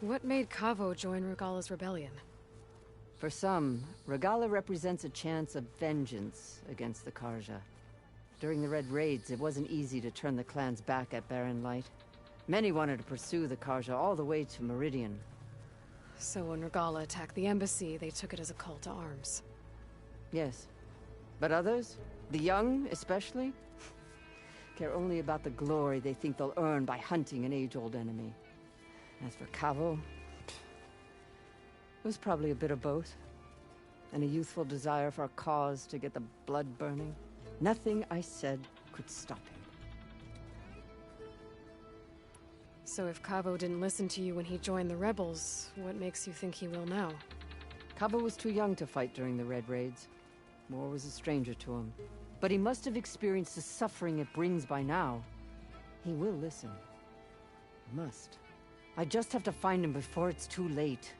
What made Kavo join Regalla's rebellion? For some, Regalla represents a chance of vengeance against the Carja. During the Red Raids, it wasn't easy to turn the clans back at Barren Light. Many wanted to pursue the Carja all the way to Meridian. So when Regalla attacked the embassy, they took it as a call to arms. Yes. But others, the young especially, care only about the glory they think they'll earn by hunting an age-old enemy. As for Kavo, it was probably a bit of both. And a youthful desire for a cause to get the blood burning. Nothing I said could stop him. So if Kavo didn't listen to you when he joined the rebels, what makes you think he will now? Kavo was too young to fight during the Red Raids. War was a stranger to him. But he must have experienced the suffering it brings by now. He will listen. He must. I just have to find him before it's too late.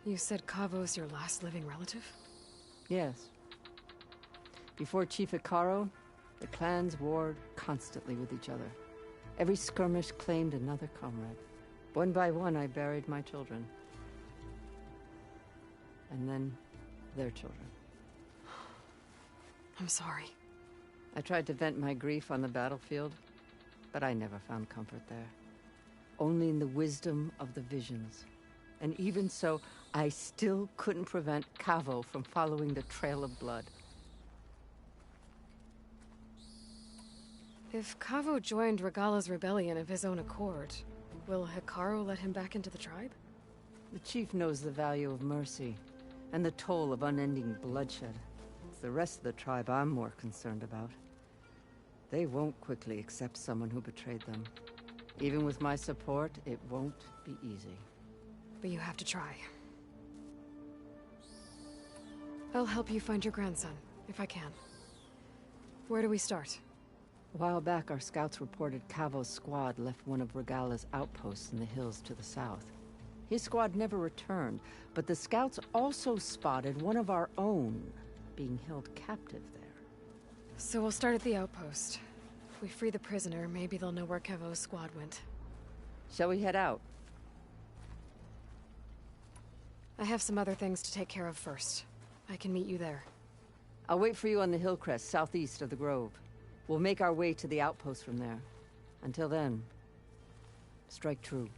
You said Kavo's your last living relative? Yes. Before Chief Hekarro, the clans warred constantly with each other. Every skirmish claimed another comrade. One by one, I buried my children. And then, their children. I'm sorry. I tried to vent my grief on the battlefield, but I never found comfort there. Only in the wisdom of the visions. And even so, I still couldn't prevent Kavo from following the trail of blood. If Kavo joined Regalla's rebellion of his own accord, will Hekarro let him back into the tribe? The chief knows the value of mercy, and the toll of unending bloodshed. It's the rest of the tribe I'm more concerned about. They won't quickly accept someone who betrayed them. Even with my support, it won't be easy. But you have to try. I'll help you find your grandson, if I can. Where do we start? A while back, our scouts reported Cavo's squad left one of Regala's outposts in the hills to the south. His squad never returned, but the scouts also spotted one of our own being held captive there. So we'll start at the outpost. If we free the prisoner, maybe they'll know where Cavo's squad went. Shall we head out? I have some other things to take care of first. I can meet you there. I'll wait for you on the hill crest southeast of the grove. We'll make our way to the outpost from there. Until then, strike true.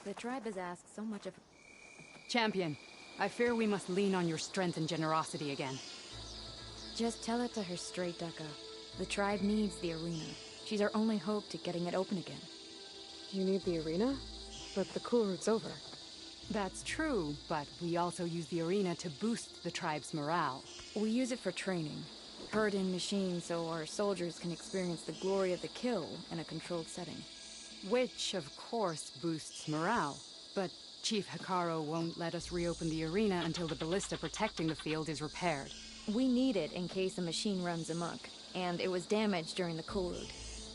The tribe has asked so much of... Champion, I fear we must lean on your strength and generosity again. Just tell it to her straight, Ducka. The tribe needs the arena. She's our only hope to getting it open again. You need the arena? But the cool route's over. That's true, but we also use the arena to boost the tribe's morale. We use it for training. Herd in machines so our soldiers can experience the glory of the kill in a controlled setting. Which, of course, boosts morale. But Chief Hekarro won't let us reopen the arena until the ballista protecting the field is repaired. We need it in case a machine runs amok, and it was damaged during the cool route.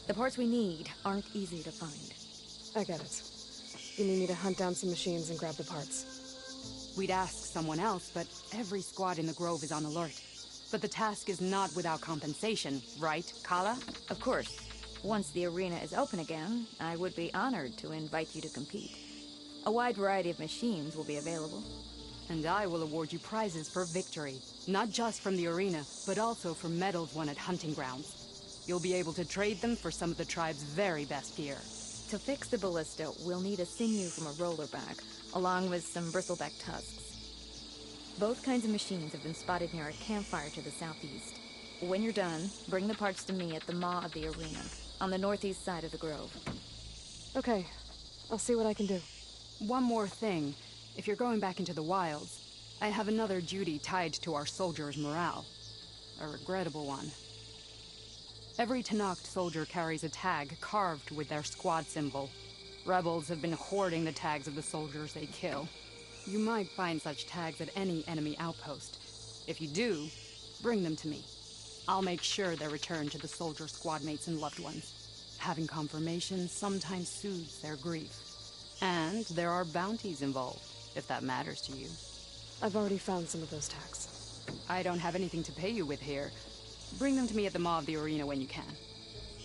The parts we need aren't easy to find. I get it. You need me to hunt down some machines and grab the parts. We'd ask someone else, but every squad in the Grove is on alert. But the task is not without compensation, right, Kala? Of course. Once the arena is open again, I would be honored to invite you to compete. A wide variety of machines will be available. And I will award you prizes for victory. Not just from the arena, but also for medals won at hunting grounds. You'll be able to trade them for some of the tribe's very best gear. To fix the ballista, we'll need a sinew from a rollerback, along with some bristleback tusks. Both kinds of machines have been spotted near a campfire to the southeast. When you're done, bring the parts to me at the maw of the arena, on the northeast side of the grove. Okay. I'll see what I can do. One more thing. If you're going back into the wilds, I have another duty tied to our soldiers' morale. A regrettable one. Every Tenakth soldier carries a tag carved with their squad symbol. Rebels have been hoarding the tags of the soldiers they kill. You might find such tags at any enemy outpost. If you do, bring them to me. I'll make sure they're returned to the soldier squad mates and loved ones. Having confirmation sometimes soothes their grief. And there are bounties involved, if that matters to you. I've already found some of those tags. I don't have anything to pay you with here. Bring them to me at the maw of the arena when you can.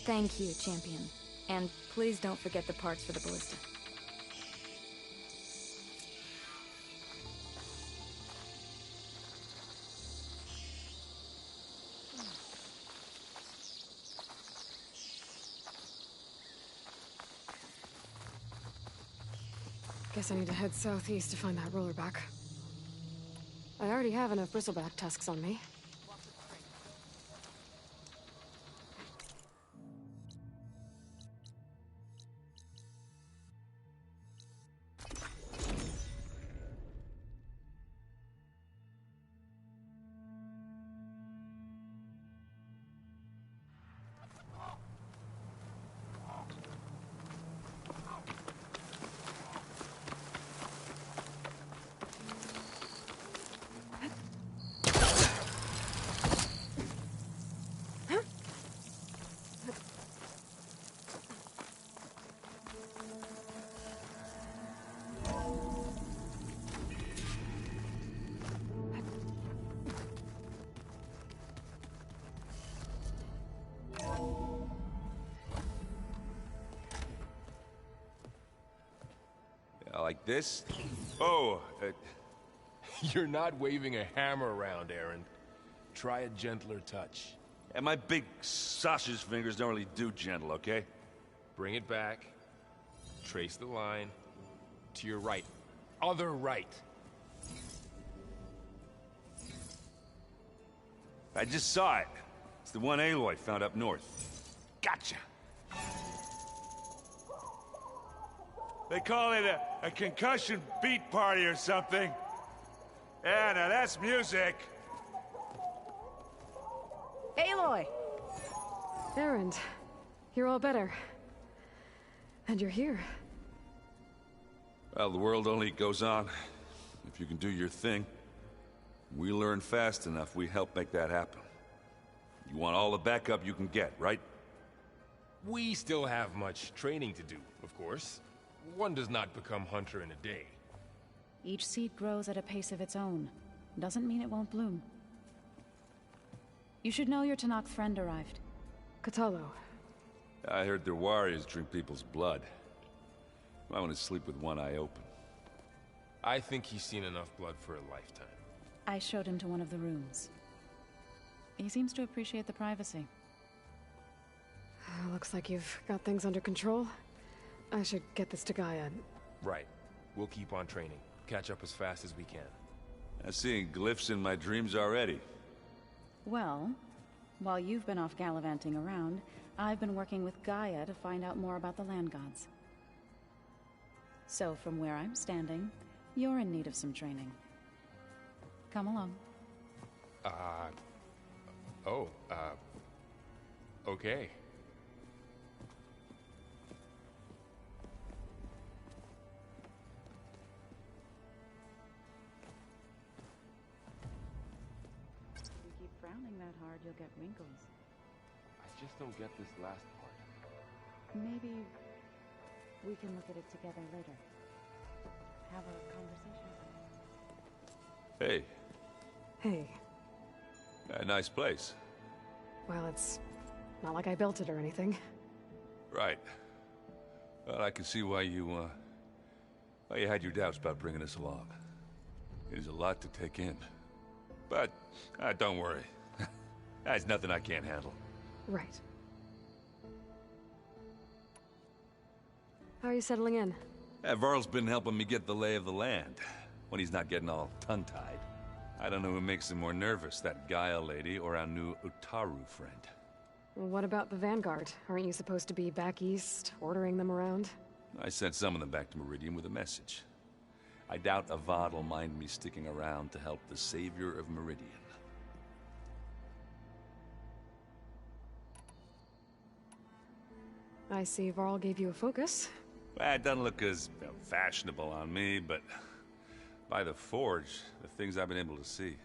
Thank you, Champion. And please don't forget the parts for the ballista. Guess I need to head southeast to find that rollerback. I already have enough bristleback tusks on me. Like this? Oh, you're not waving a hammer around, Erend. Try a gentler touch. And my big sausage fingers don't really do gentle, okay? Bring it back. Trace the line. To your right. Other right. I just saw it. It's the one Aloy found up north. Gotcha! They call it a concussion beat party or something. Yeah, now that's music. Aloy! Erend, you're all better. And you're here. Well, the world only goes on if you can do your thing. We learn fast enough, we help make that happen. You want all the backup you can get, right? We still have much training to do, of course. One does not become hunter in a day. Each seed grows at a pace of its own. Doesn't mean it won't bloom. You should know your Tenakth friend arrived. Kotallo. I heard their warriors drink people's blood. I want to sleep with one eye open. I think he's seen enough blood for a lifetime. I showed him to one of the rooms. He seems to appreciate the privacy. Looks like you've got things under control. I should get this to Gaia. Right. We'll keep on training. Catch up as fast as we can. I'm seeing glyphs in my dreams already. Well, while you've been off gallivanting around, I've been working with Gaia to find out more about the land gods. So from where I'm standing, you're in need of some training. Come along. Okay. If you keep frowning that hard, you'll get wrinkles. I just don't get this last part. Maybe we can look at it together later. Have a conversation. Hey. Hey. A nice place. Well, it's not like I built it or anything. Right. Well, I can see why you had your doubts about bringing us along. It is a lot to take in. But, don't worry. That's nothing I can't handle. Right. How are you settling in? Varl's been helping me get the lay of the land, when he's not getting all tongue-tied. I don't know who makes him more nervous, that Gaia lady or our new Utaru friend. Well, what about the Vanguard? Aren't you supposed to be back east, ordering them around? I sent some of them back to Meridian with a message. I doubt Avad will mind me sticking around to help the savior of Meridian. I see Varl gave you a focus. Well, it doesn't look as fashionable on me, but by the Forge, the things I've been able to see.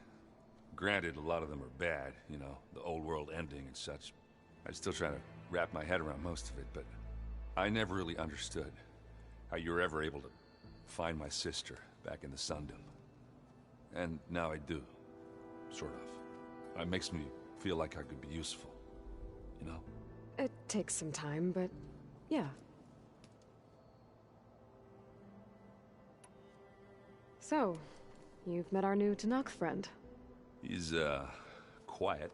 Granted, a lot of them are bad, you know, the old world ending and such. I'm still trying to wrap my head around most of it, but I never really understood how you were ever able to find my sister back in the Sundom. And now I do, sort of. It makes me feel like I could be useful, you know? It takes some time, but yeah. So, you've met our new Tenakth friend. He's, quiet.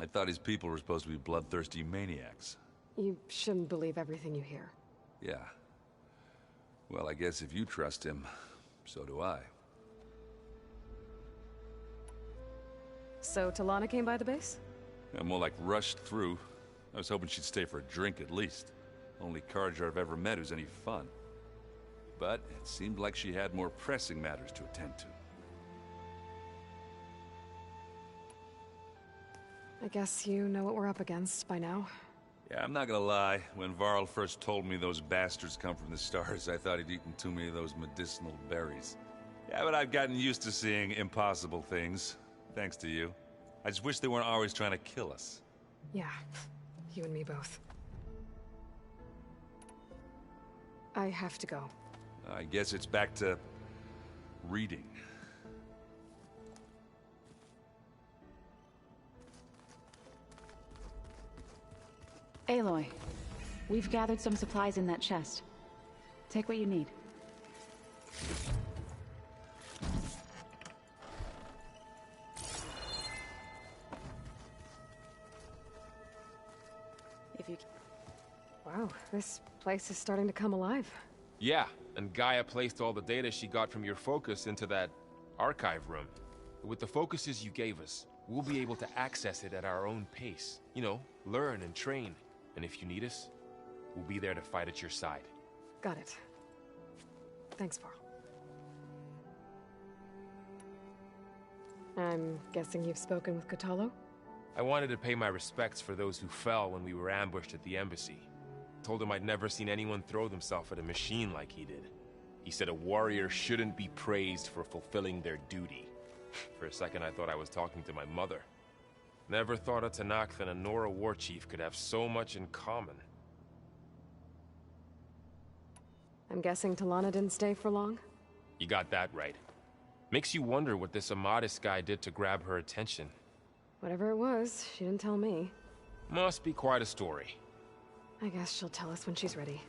I thought his people were supposed to be bloodthirsty maniacs. You shouldn't believe everything you hear. Yeah. Well, I guess if you trust him, so do I. So, Talana came by the base? I'm more like rushed through. I was hoping she'd stay for a drink at least. Only Carja I've ever met who's any fun. But it seemed like she had more pressing matters to attend to. I guess you know what we're up against by now. Yeah, I'm not gonna lie. When Varl first told me those bastards come from the stars, I thought he'd eaten too many of those medicinal berries. Yeah, but I've gotten used to seeing impossible things. Thanks to you. I just wish they weren't always trying to kill us. Yeah, you and me both. I have to go. I guess it's back to reading. Aloy, we've gathered some supplies in that chest. Take what you need. If you... Wow, this place is starting to come alive. Yeah, and Gaia placed all the data she got from your focus into that archive room. With the focuses you gave us, we'll be able to access it at our own pace. You know, learn and train. And if you need us, we'll be there to fight at your side. Got it. Thanks, Varl. I'm guessing you've spoken with Kotallo? I wanted to pay my respects for those who fell when we were ambushed at the embassy. Told him I'd never seen anyone throw themselves at a machine like he did. He said a warrior shouldn't be praised for fulfilling their duty. For a second I thought I was talking to my mother. Never thought a Tenakth and a Nora war chief could have so much in common. I'm guessing T'Lana didn't stay for long? You got that right. Makes you wonder what this Amadis guy did to grab her attention. Whatever it was, she didn't tell me. Must be quite a story. I guess she'll tell us when she's ready.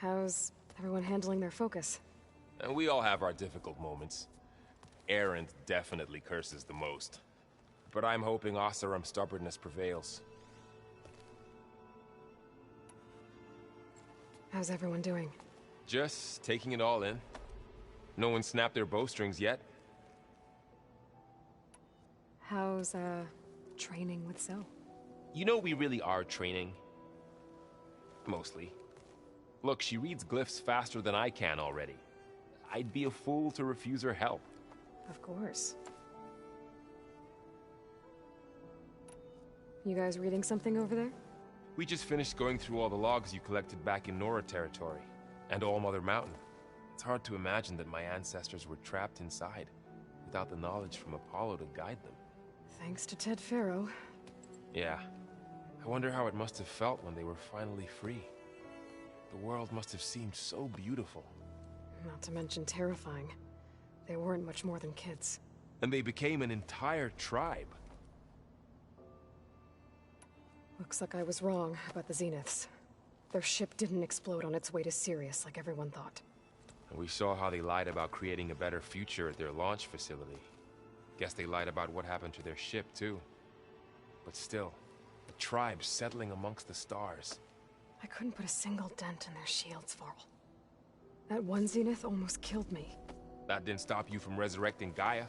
How's everyone handling their focus? And we all have our difficult moments. Erend definitely curses the most. But I'm hoping Oseram's stubbornness prevails. How's everyone doing? Just taking it all in. No one snapped their bowstrings yet. How's, training with Zoe? You know we really are training. Mostly. Look, she reads glyphs faster than I can already. I'd be a fool to refuse her help. Of course. You guys reading something over there? We just finished going through all the logs you collected back in Nora territory, and All Mother Mountain. It's hard to imagine that my ancestors were trapped inside, without the knowledge from Apollo to guide them. Thanks to Ted Faro. Yeah. I wonder how it must have felt when they were finally free. The world must have seemed so beautiful. Not to mention terrifying. They weren't much more than kids. And they became an entire tribe. Looks like I was wrong about the Zeniths. Their ship didn't explode on its way to Sirius like everyone thought. And we saw how they lied about creating a better future at their launch facility. Guess they lied about what happened to their ship, too. But still, the tribe settling amongst the stars. I couldn't put a single dent in their shields, Varl. That one Zenith almost killed me. That didn't stop you from resurrecting Gaia.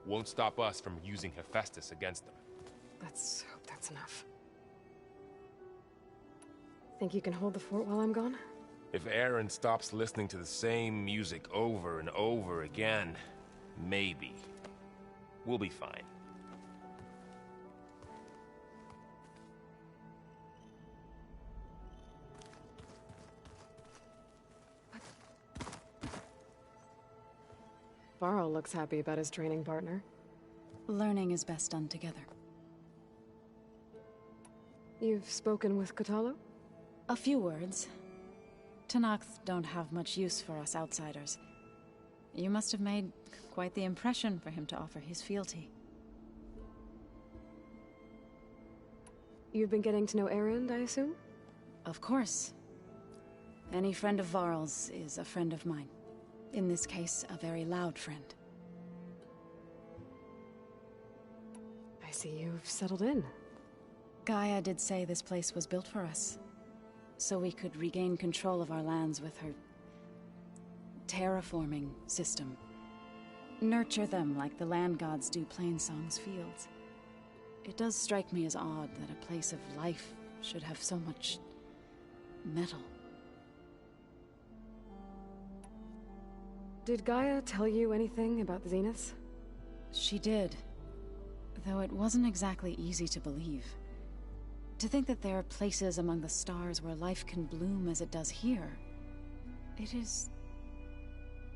Won't stop us from using Hephaestus against them. Let's hope that's enough. Think you can hold the fort while I'm gone? If Erend stops listening to the same music over and over again, maybe. We'll be fine. Varl looks happy about his training partner. Learning is best done together. You've spoken with Kotallo? A few words. Tenakth don't have much use for us outsiders. You must have made quite the impression for him to offer his fealty. You've been getting to know Erend, I assume? Of course. Any friend of Varl's is a friend of mine. In this case, a very loud friend. I see you've settled in. Gaia did say this place was built for us, so we could regain control of our lands with her terraforming system. Nurture them like the land gods do Plainsong's fields. It does strike me as odd that a place of life should have so much metal. Did Gaia tell you anything about the Zeniths? She did, though it wasn't exactly easy to believe. To think that there are places among the stars where life can bloom as it does here, it is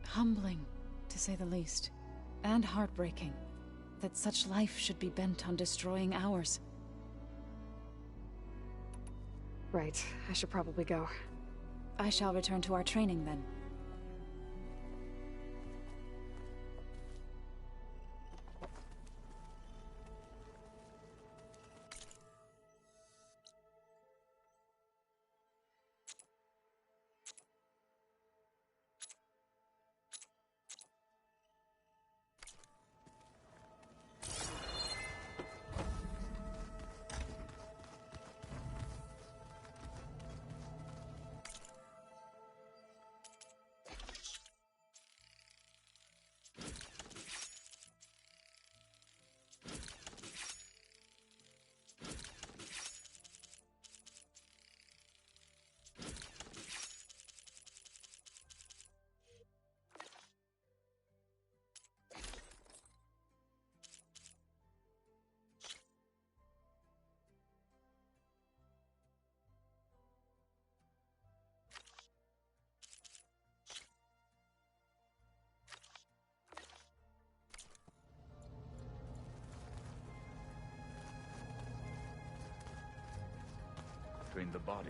humbling, to say the least, and heartbreaking that such life should be bent on destroying ours. Right, I should probably go. I shall return to our training then. Train the body.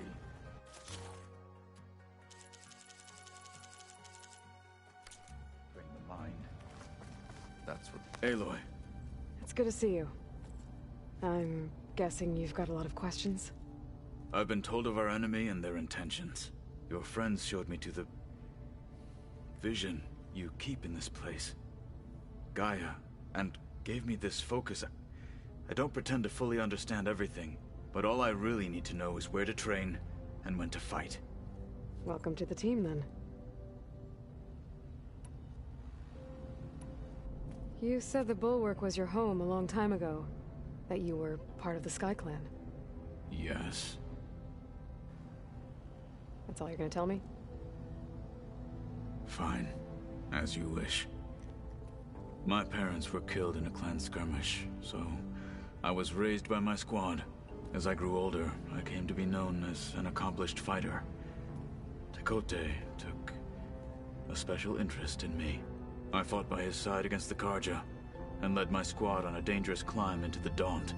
Train the mind. That's what... Aloy. It's good to see you. I'm guessing you've got a lot of questions? I've been told of our enemy and their intentions. Your friends showed me to the... vision you keep in this place. Gaia, and gave me this focus. I don't pretend to fully understand everything, but all I really need to know is where to train and when to fight. Welcome to the team, then. You said the Bulwark was your home a long time ago. That you were part of the Sky Clan. Yes. That's all you're gonna tell me? Fine. As you wish. My parents were killed in a clan skirmish, so I was raised by my squad. As I grew older, I came to be known as an accomplished fighter. Tekotteh took a special interest in me. I fought by his side against the Carja, and led my squad on a dangerous climb into the Daunt.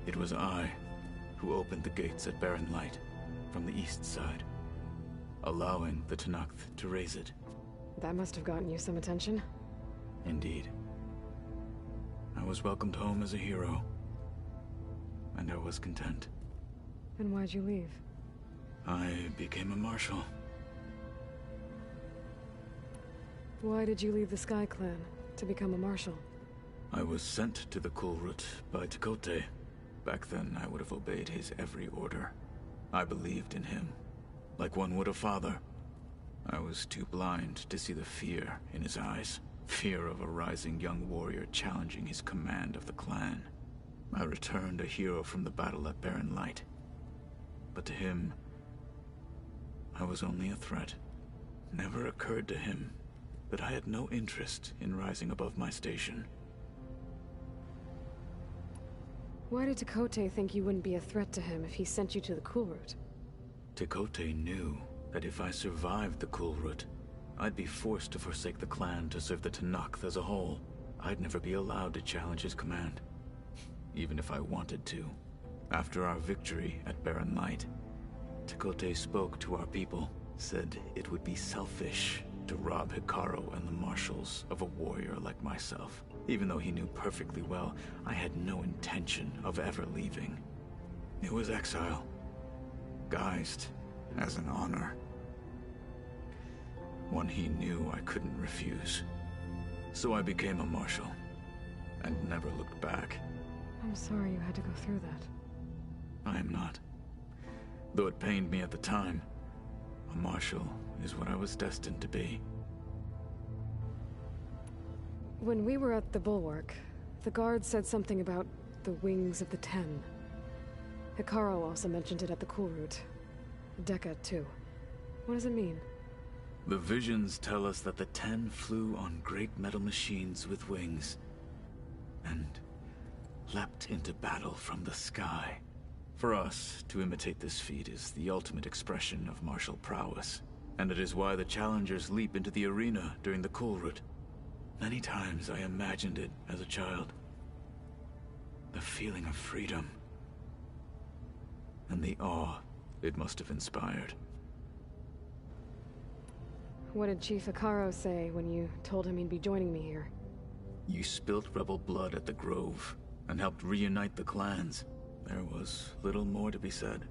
It was I who opened the gates at Barren Light from the east side, allowing the Tenakth to raise it. That must have gotten you some attention. Indeed. I was welcomed home as a hero, and I was content. And why'd you leave? I became a marshal. Why did you leave the Sky Clan to become a marshal? I was sent to the Kulrut by Tekotteh. Back then, I would have obeyed his every order. I believed in him, like one would a father. I was too blind to see the fear in his eyes. Fear of a rising young warrior challenging his command of the clan. I returned a hero from the battle at Barren Light. But to him, I was only a threat. Never occurred to him that I had no interest in rising above my station. Why did Tekotteh think you wouldn't be a threat to him if he sent you to the Kulrut? Tekotteh knew that if I survived the Kulrut, I'd be forced to forsake the clan to serve the Tenakth as a whole. I'd never be allowed to challenge his command, even if I wanted to. After our victory at Barren Light, Tekotteh spoke to our people, said it would be selfish to rob Hekarro and the Marshals of a warrior like myself, even though he knew perfectly well I had no intention of ever leaving. It was exile, guised as an honor. One he knew I couldn't refuse. So I became a Marshal, and never looked back. I'm sorry you had to go through that. I am not. Though it pained me at the time, a Marshal is what I was destined to be. When we were at the Bulwark, the guard said something about the Wings of the Ten. Hekarro also mentioned it at the Cool Route. Dekka, too. What does it mean? The visions tell us that the Ten flew on great metal machines with wings, and leapt into battle from the sky. For us, to imitate this feat is the ultimate expression of martial prowess, and it is why the challengers leap into the arena during the Cool Route. Many times I imagined it as a child. The feeling of freedom, and the awe it must have inspired. What did Chief Hekarro say when you told him he'd be joining me here? You spilt rebel blood at the Grove, and helped reunite the clans. There was little more to be said.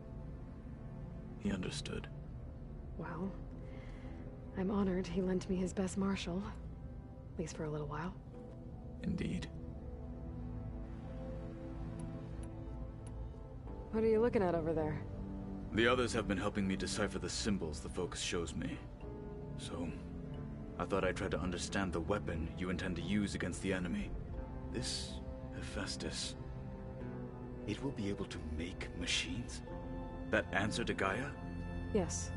He understood. Well, I'm honored he lent me his best marshal. At least for a little while. Indeed. What are you looking at over there? The others have been helping me decipher the symbols the Focus shows me. So, I thought I'd try to understand the weapon you intend to use against the enemy. This Hephaestus, it will be able to make machines? That answer to Gaia? Yes.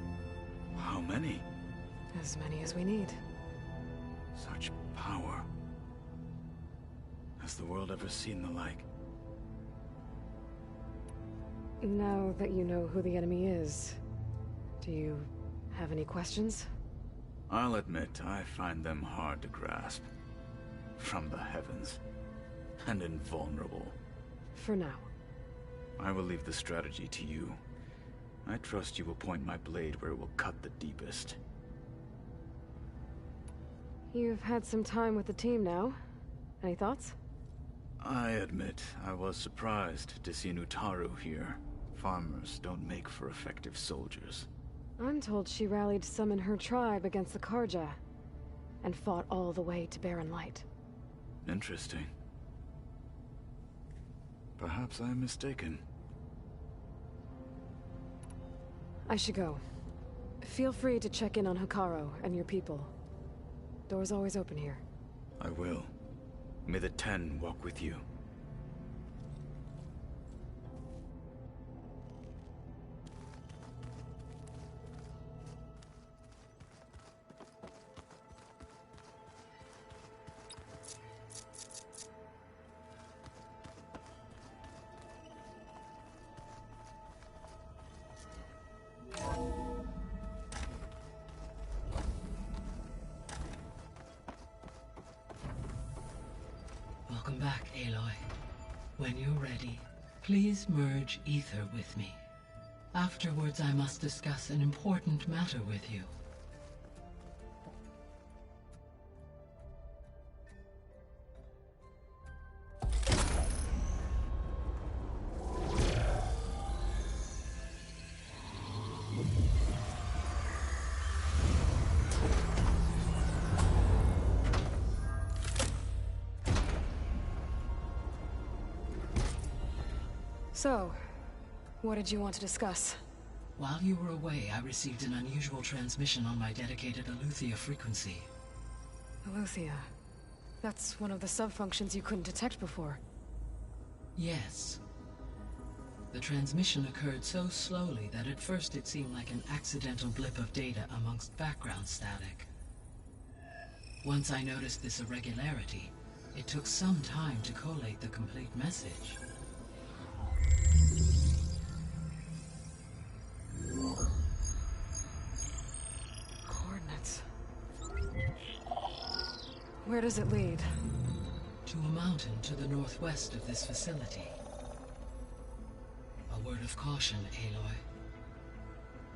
How many? As many as we need. Such power. Has the world ever seen the like? Now that you know who the enemy is, do you have any questions? I'll admit, I find them hard to grasp. From the heavens. And invulnerable. For now. I will leave the strategy to you. I trust you will point my blade where it will cut the deepest. You've had some time with the team now. Any thoughts? I admit, I was surprised to see Nutaru here. Farmers don't make for effective soldiers. I'm told she rallied some in her tribe against the Carja, and fought all the way to Barren Light. Interesting. Perhaps I'm mistaken. I should go. Feel free to check in on Hekarro and your people. Door's always open here. I will. May the Ten walk with you. Welcome back, Aloy. When you're ready, please merge Ether with me. Afterwards, I must discuss an important matter with you. So, what did you want to discuss? While you were away, I received an unusual transmission on my dedicated Eleuthia frequency. Eleuthia. That's one of the sub-functions you couldn't detect before. Yes. The transmission occurred so slowly that at first it seemed like an accidental blip of data amongst background static. Once I noticed this irregularity, it took some time to collate the complete message. Coordinates. Where does it lead? To a mountain to the northwest of this facility. A word of caution, Aloy.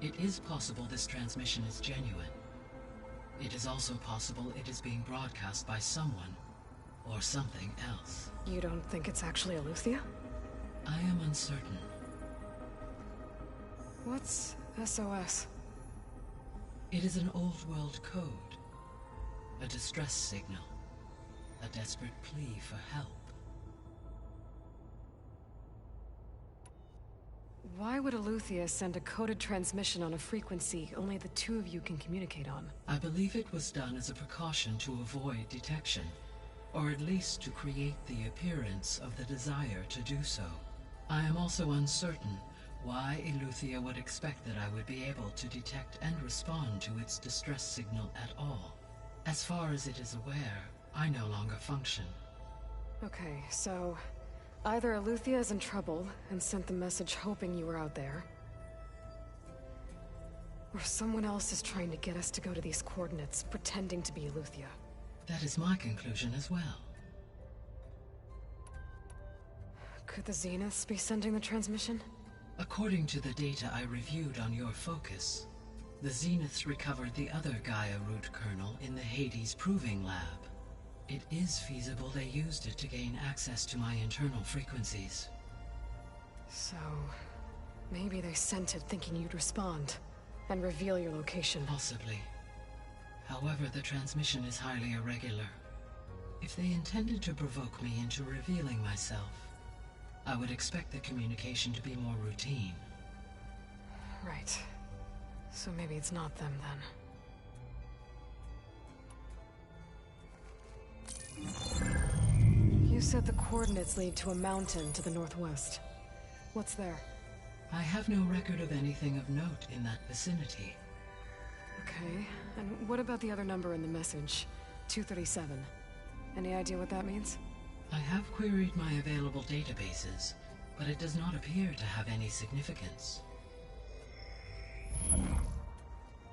It is possible this transmission is genuine. It is also possible it is being broadcast by someone, or something else. You don't think it's actually Eleuthia? I am uncertain. What's SOS? It is an old world code. A distress signal. A desperate plea for help. Why would Eleuthia send a coded transmission on a frequency only the two of you can communicate on? I believe it was done as a precaution to avoid detection, or at least to create the appearance of the desire to do so. I am also uncertain why Eleuthia would expect that I would be able to detect and respond to its distress signal at all. As far as it is aware, I no longer function. Okay, so either Eleuthia is in trouble and sent the message hoping you were out there, or someone else is trying to get us to go to these coordinates, pretending to be Eleuthia. That is my conclusion as well. Could the Zeniths be sending the transmission? According to the data I reviewed on your focus, the Zeniths recovered the other Gaia root kernel in the Hades Proving Lab. It is feasible they used it to gain access to my internal frequencies. So, maybe they sent it thinking you'd respond, and reveal your location. Possibly. However, the transmission is highly irregular. If they intended to provoke me into revealing myself, I would expect the communication to be more routine. Right. So maybe it's not them, then. You said the coordinates lead to a mountain to the northwest. What's there? I have no record of anything of note in that vicinity. Okay, and what about the other number in the message? 237. Any idea what that means? I have queried my available databases, but it does not appear to have any significance.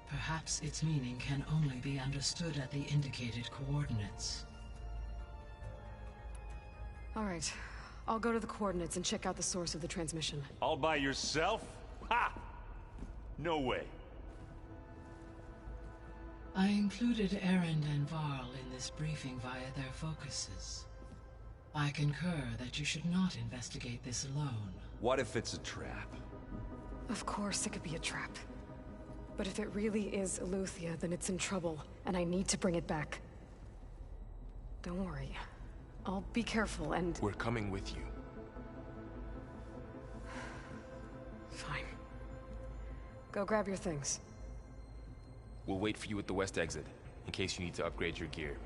Perhaps its meaning can only be understood at the indicated coordinates. All right. I'll go to the coordinates and check out the source of the transmission. All by yourself? Ha! No way. I included Erend and Varl in this briefing via their focuses. I concur that you should not investigate this alone. What if it's a trap? Of course it could be a trap. But if it really is Eleuthia, then it's in trouble, and I need to bring it back. Don't worry. I'll be careful and... We're coming with you. Fine. Go grab your things. We'll wait for you at the west exit, in case you need to upgrade your gear.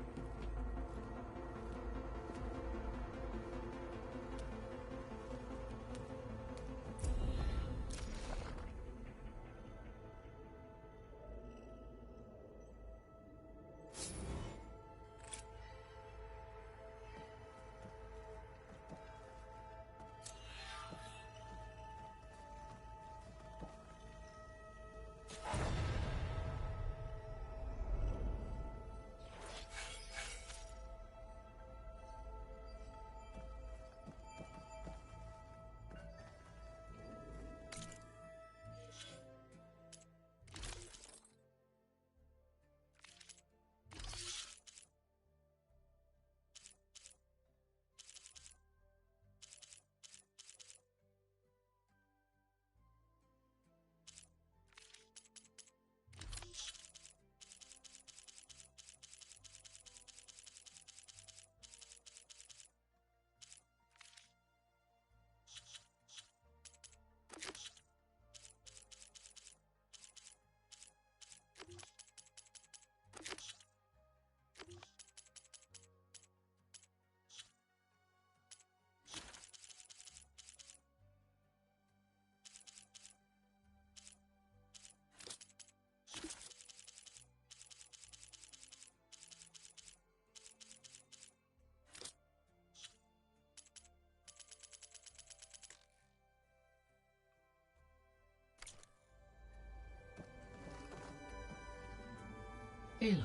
Aloy.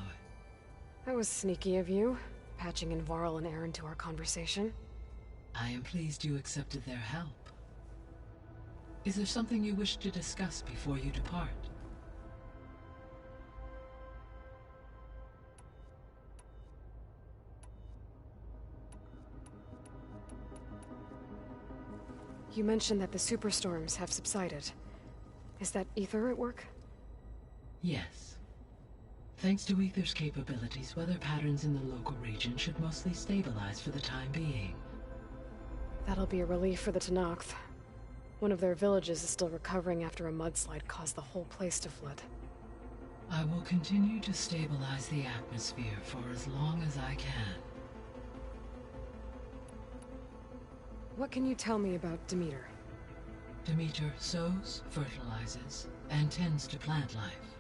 That was sneaky of you. patching in Varl and Aaron to our conversation. I am pleased you accepted their help. Is there something you wish to discuss before you depart? You mentioned that the superstorms have subsided. Is that Ether at work? Yes. Thanks to Ether's capabilities, weather patterns in the local region should mostly stabilize for the time being. That'll be a relief for the Tenakth. One of their villages is still recovering after a mudslide caused the whole place to flood. I will continue to stabilize the atmosphere for as long as I can. What can you tell me about Demeter? Demeter sows, fertilizes, and tends to plant life.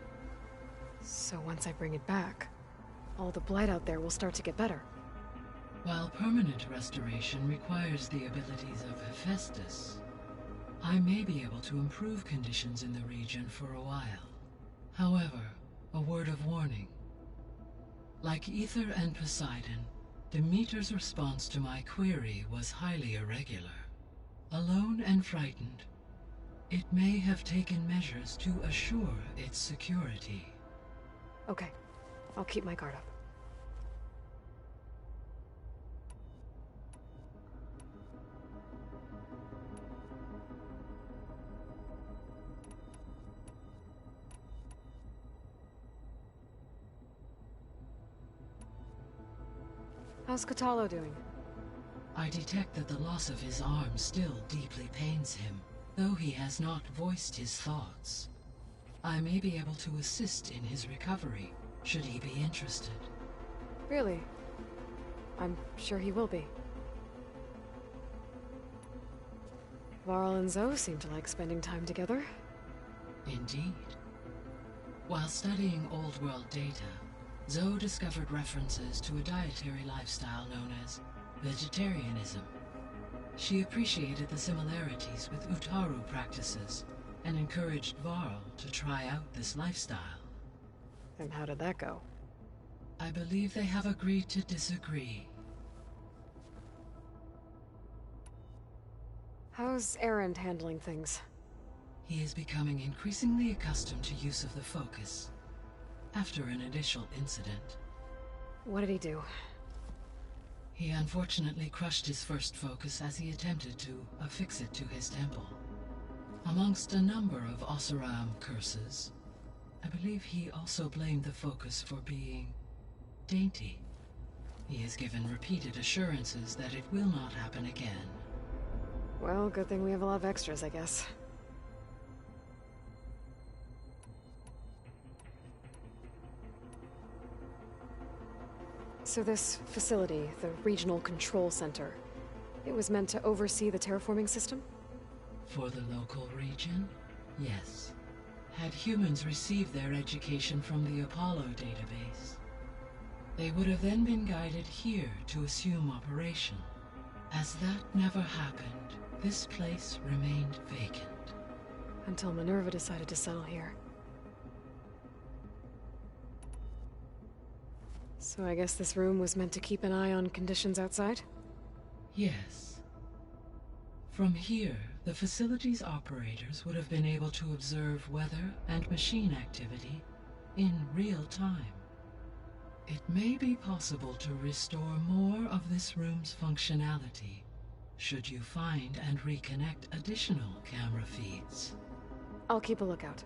So once I bring it back, all the blight out there will start to get better. While permanent restoration requires the abilities of Hephaestus, I may be able to improve conditions in the region for a while. However, a word of warning. Like Ether and Poseidon, Demeter's response to my query was highly irregular. Alone and frightened, it may have taken measures to assure its security. Okay, I'll keep my guard up. How's Kotallo doing? I detect that the loss of his arm still deeply pains him, though he has not voiced his thoughts. I may be able to assist in his recovery, should he be interested. Really? I'm sure he will be. Varl and Zoe seem to like spending time together. Indeed. While studying Old World data, Zoe discovered references to a dietary lifestyle known as vegetarianism. She appreciated the similarities with Utaru practices and encouraged Varl to try out this lifestyle. And how did that go? I believe they have agreed to disagree. How's Aaron handling things? He is becoming increasingly accustomed to use of the focus, after an initial incident. What did he do? He unfortunately crushed his first focus as he attempted to affix it to his temple. Amongst a number of Oseram curses, I believe he also blamed the focus for being dainty. He has given repeated assurances that it will not happen again. Well, good thing we have a lot of extras, I guess. So this facility, the Regional Control Center, it was meant to oversee the terraforming system? For the local region, yes. Had humans received their education from the Apollo database, they would have then been guided here to assume operation. As that never happened, this place remained vacant. Until Minerva decided to settle here. So I guess this room was meant to keep an eye on conditions outside? Yes. From here, the facility's operators would have been able to observe weather and machine activity in real time. It may be possible to restore more of this room's functionality, should you find and reconnect additional camera feeds. I'll keep a lookout.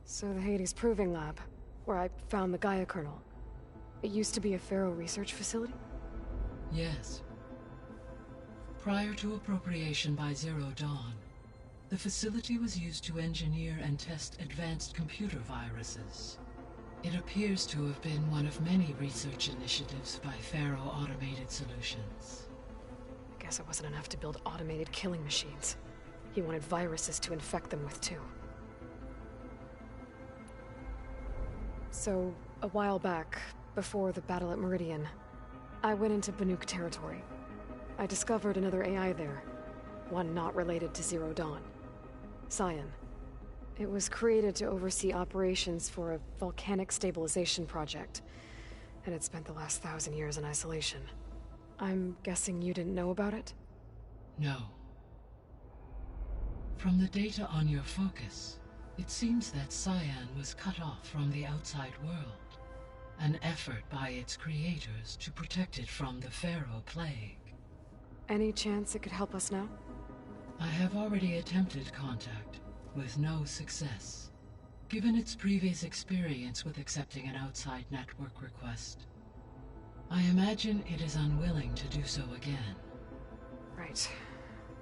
So the Hades Proving Lab, where I found the Gaia kernel, it used to be a Pharaoh research facility? Yes. Prior to appropriation by Zero Dawn, the facility was used to engineer and test advanced computer viruses. It appears to have been one of many research initiatives by Pharaoh Automated Solutions. I guess it wasn't enough to build automated killing machines. He wanted viruses to infect them with too. So, a while back, before the battle at Meridian, I went into Banuk territory. I discovered another AI there, one not related to Zero Dawn. Cyan. It was created to oversee operations for a volcanic stabilization project, and it spent the last 1,000 years in isolation. I'm guessing you didn't know about it? No. From the data on your focus, it seems that Cyan was cut off from the outside world, an effort by its creators to protect it from the Pharaoh Plague. Any chance it could help us now? I have already attempted contact, with no success. Given its previous experience with accepting an outside network request, I imagine it is unwilling to do so again. Right.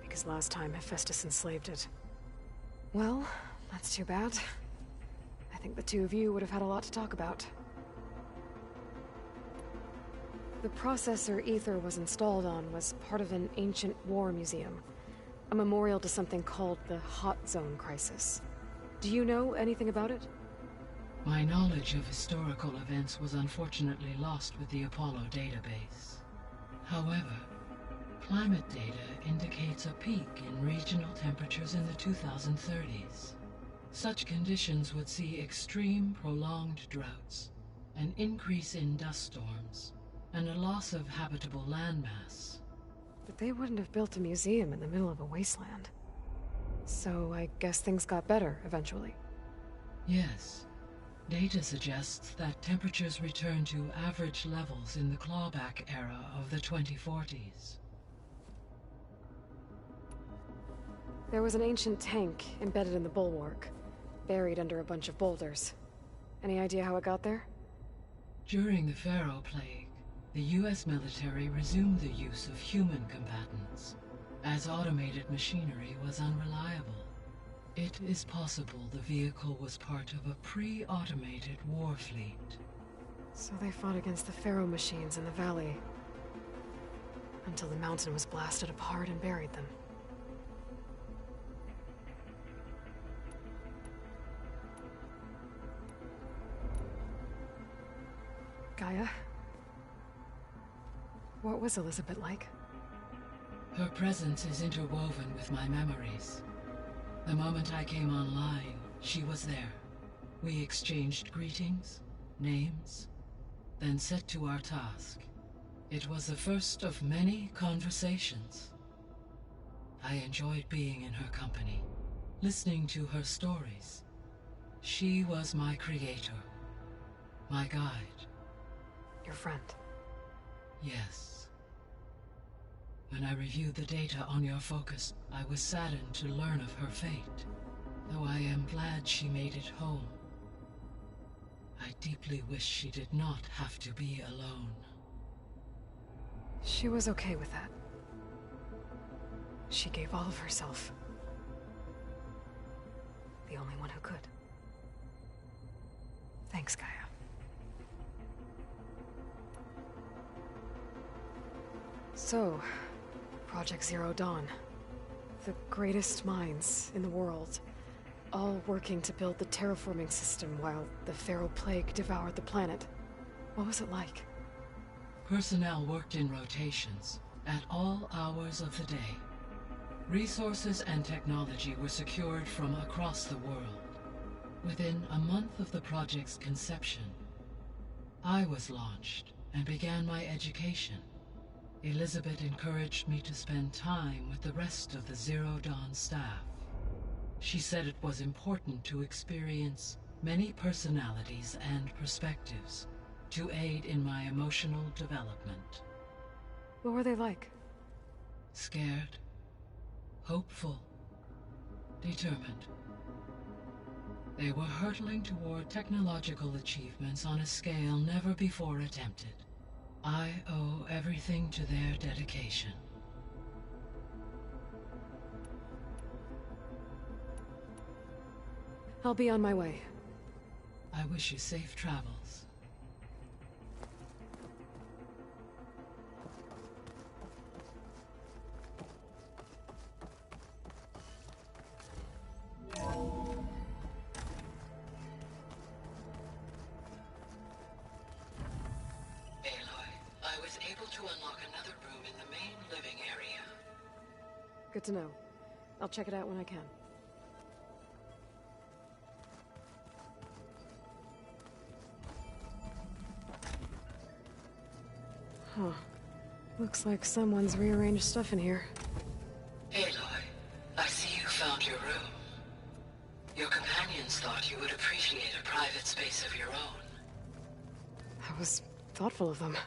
Because last time Hephaestus enslaved it. Well, that's too bad. I think the two of you would have had a lot to talk about. The processor Aether was installed on was part of an ancient war museum. A memorial to something called the Hot Zone Crisis. Do you know anything about it? My knowledge of historical events was unfortunately lost with the Apollo database. However, climate data indicates a peak in regional temperatures in the 2030s. Such conditions would see extreme, prolonged droughts, an increase in dust storms, and a loss of habitable landmass. But they wouldn't have built a museum in the middle of a wasteland. So I guess things got better eventually. Yes. Data suggests that temperatures returned to average levels in the clawback era of the 2040s. There was an ancient tank embedded in the bulwark, buried under a bunch of boulders. Any idea how it got there? During the Pharaoh Plague, the US military resumed the use of human combatants, as automated machinery was unreliable. It is possible the vehicle was part of a pre-automated war fleet. So they fought against the Pharaoh machines in the valley, until the mountain was blasted apart and buried them. Gaia? What was Elizabeth like? Her presence is interwoven with my memories. The moment I came online, she was there. We exchanged greetings, names, then set to our task. It was the first of many conversations. I enjoyed being in her company, listening to her stories. She was my creator, my guide. Your friend? Yes. When I reviewed the data on your focus, I was saddened to learn of her fate, though I am glad she made it home. I deeply wish she did not have to be alone. She was okay with that. She gave all of herself. The only one who could. Thanks, Gaia. So, Project Zero Dawn. The greatest minds in the world, all working to build the terraforming system while the Pharaoh Plague devoured the planet. What was it like? Personnel worked in rotations, at all hours of the day. Resources and technology were secured from across the world. Within a month of the project's conception, I was launched and began my education. Elizabeth encouraged me to spend time with the rest of the Zero Dawn staff. She said it was important to experience many personalities and perspectives to aid in my emotional development. What were they like? Scared, hopeful, determined. They were hurtling toward technological achievements on a scale never before attempted. I owe everything to their dedication. I'll be on my way. I wish you safe travels. Good to know. I'll check it out when I can. Huh. Looks like someone's rearranged stuff in here. Aloy, I see you found your room. Your companions thought you would appreciate a private space of your own. That was thoughtful of them.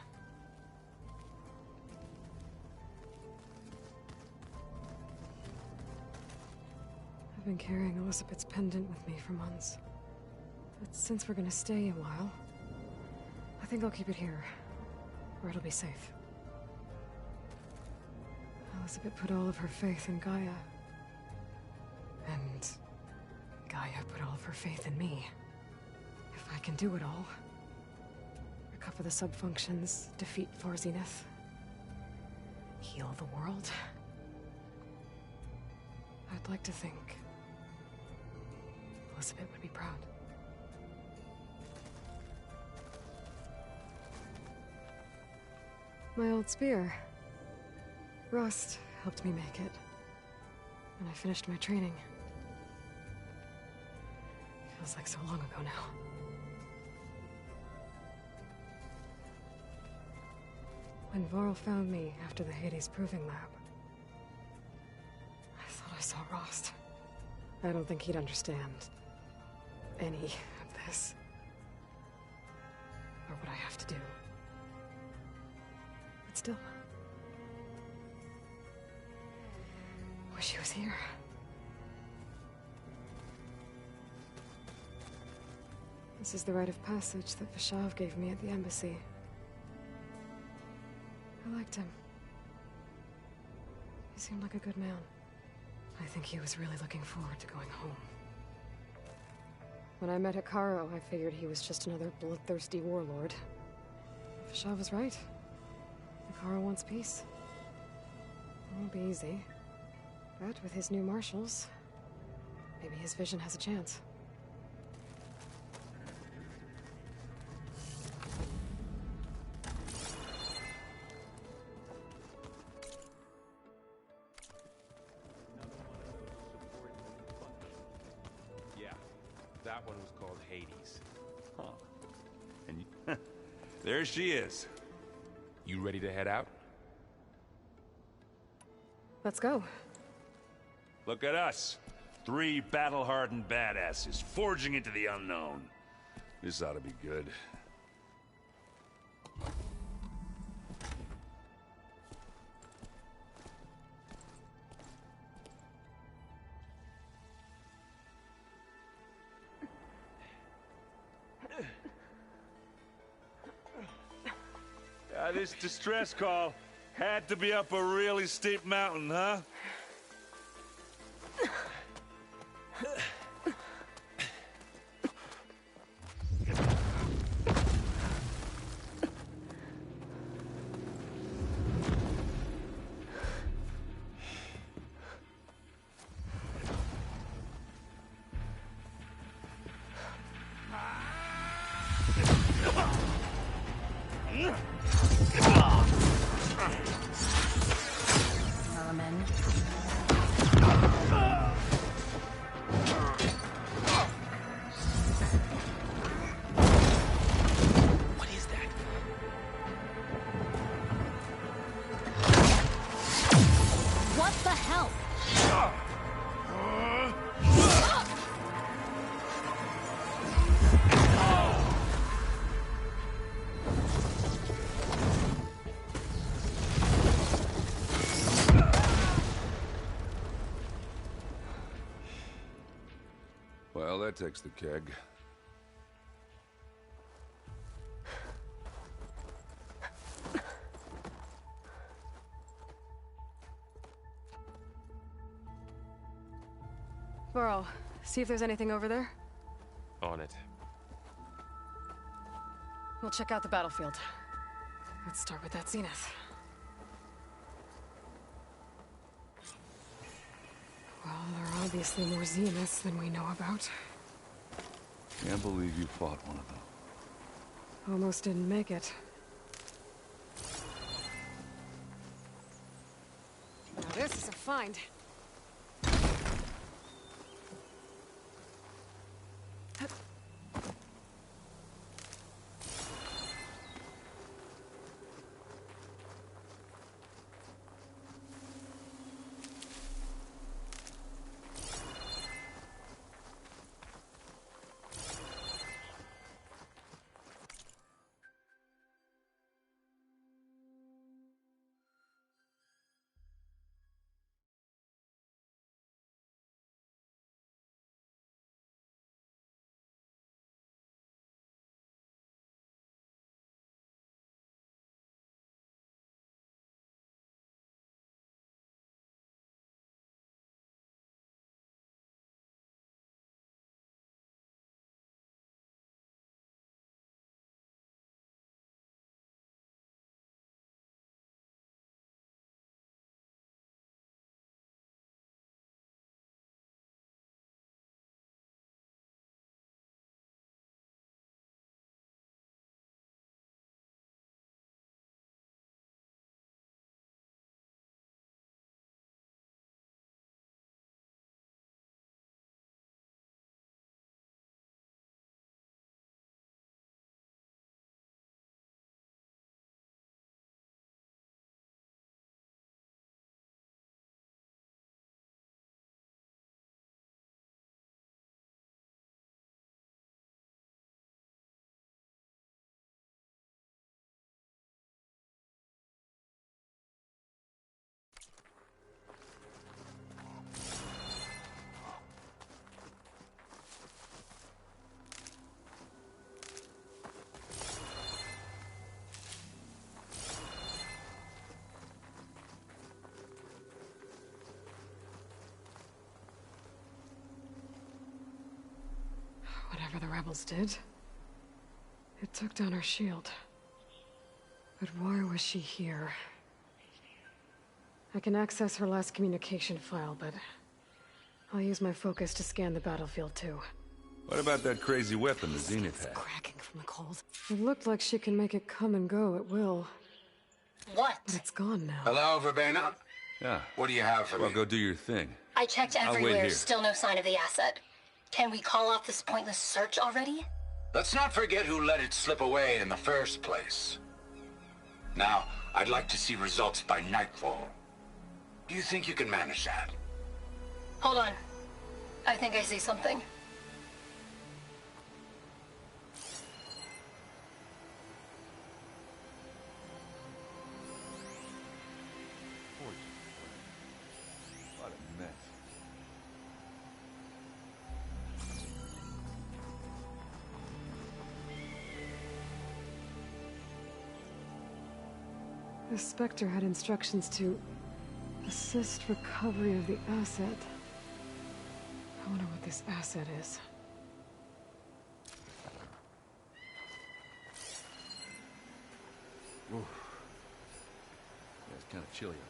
I've been carrying Elizabeth's pendant with me for months. But since we're gonna stay a while, I think I'll keep it here, where it'll be safe. Elizabeth put all of her faith in Gaia. And Gaia put all of her faith in me. If I can do it all, recover the sub-functions, defeat Thor Zenith, heal the world, I'd like to think Elizabeth would be proud. My old spear. Rust helped me make it when I finished my training. Feels like so long ago now. When Varl found me after the Hades Proving Lab, I thought I saw Rost. I don't think he'd understand any of this, or what I have to do. But still, wish he was here. This is the rite of passage that Vashav gave me at the embassy. I liked him. He seemed like a good man. I think he was really looking forward to going home. When I met Hekarro, I figured he was just another bloodthirsty warlord. Vashav was right. Hekarro wants peace. It won't be easy. But with his new marshals, maybe his vision has a chance. Yeah, that one was called Hades. Huh. And there she is. You ready to head out? Let's go. Look at us. 3 battle-hardened badasses forging into the unknown. This ought to be good. This distress call had to be up a really steep mountain, huh? Well, that takes the keg. Varl, see if there's anything over there. On it. We'll check out the battlefield. Let's start with that Zenith. Well, there are obviously more Zeniths than we know about. Can't believe you fought one of them. Almost didn't make it. Now this is a find. Whatever the rebels did, it took down her shield. But why was she here? I can access her last communication file, but I'll use my focus to scan the battlefield too. What about that crazy weapon the Zenith had? Cracking from the cold. It looked like she can make it come and go at will. What? But it's gone now. Hello, Verbena? Yeah. What do you have for me? Well, go do your thing. I checked I'll wait everywhere, here. still no sign of the asset. Can we call off this pointless search already? Let's not forget who let it slip away in the first place. Now, I'd like to see results by nightfall. Do you think you can manage that? Hold on. I think I see something. What a mess. The Spectre had instructions to assist recovery of the asset. I wonder what this asset is. Oof. Yeah, it's kind of chilly up here.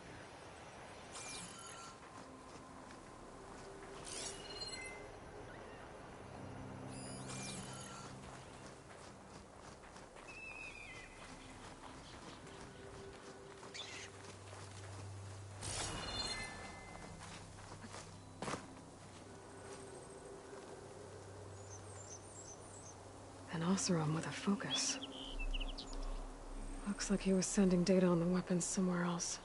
An Oseram with a focus. Looks like he was sending data on the weapons somewhere else.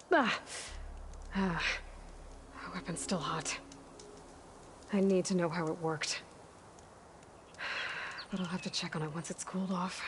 The weapon's still hot. I need to know how it worked. But I'll have to check on it once it's cooled off.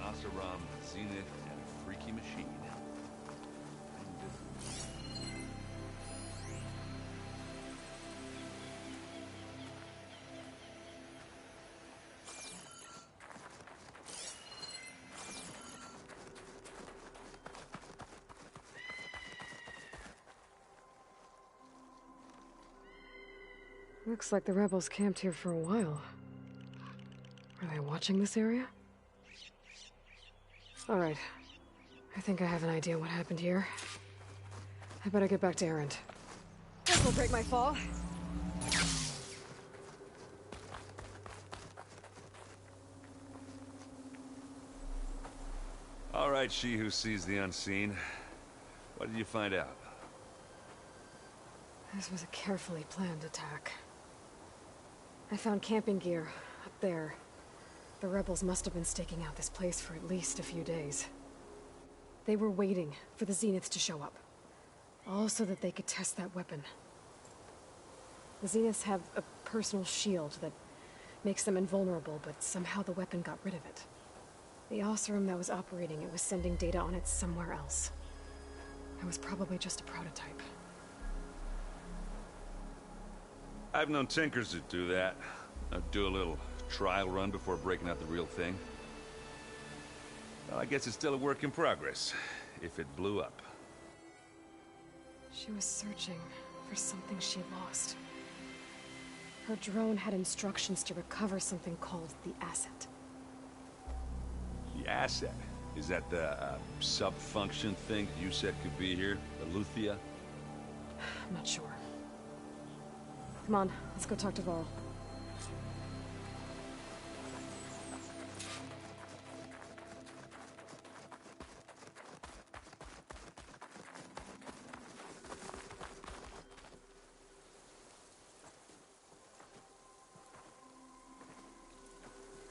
Oseram, Zenith, and Freaky Machine. Looks like the rebels camped here for a while. Are they watching this area? Alright. I think I have an idea what happened here. I better get back to Erend. This will break my fall. All right, she who sees the unseen. What did you find out? This was a carefully planned attack. I found camping gear up there. The rebels must have been staking out this place for at least a few days. They were waiting for the Zeniths to show up. All so that they could test that weapon. The Zeniths have a personal shield that makes them invulnerable, but somehow the weapon got rid of it. The Oseram that was operating it was sending data on it somewhere else. It was probably just a prototype. I've known tinkers that do that. Do a little trial run before breaking out the real thing. Well, I guess it's still a work in progress, if it blew up. She was searching for something she lost. Her drone had instructions to recover something called the Asset. The Asset? Is that the sub-function thing you said could be here? The Luthia? I'm not sure. Come on, let's go talk to Varl.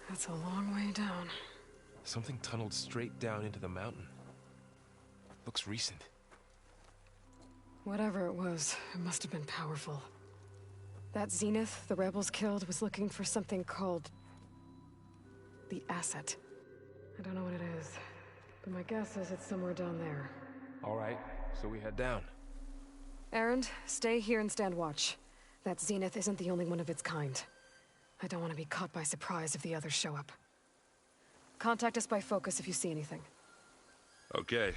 That's a long way down. Something tunneled straight down into the mountain. Looks recent. Whatever it was, it must have been powerful. That Zenith the rebels killed was looking for something called the Asset. I don't know what it is, but my guess is it's somewhere down there. All right, so we head down. Erend, stay here and stand watch. That Zenith isn't the only one of its kind. I don't want to be caught by surprise if the others show up. Contact us by focus if you see anything. Okay.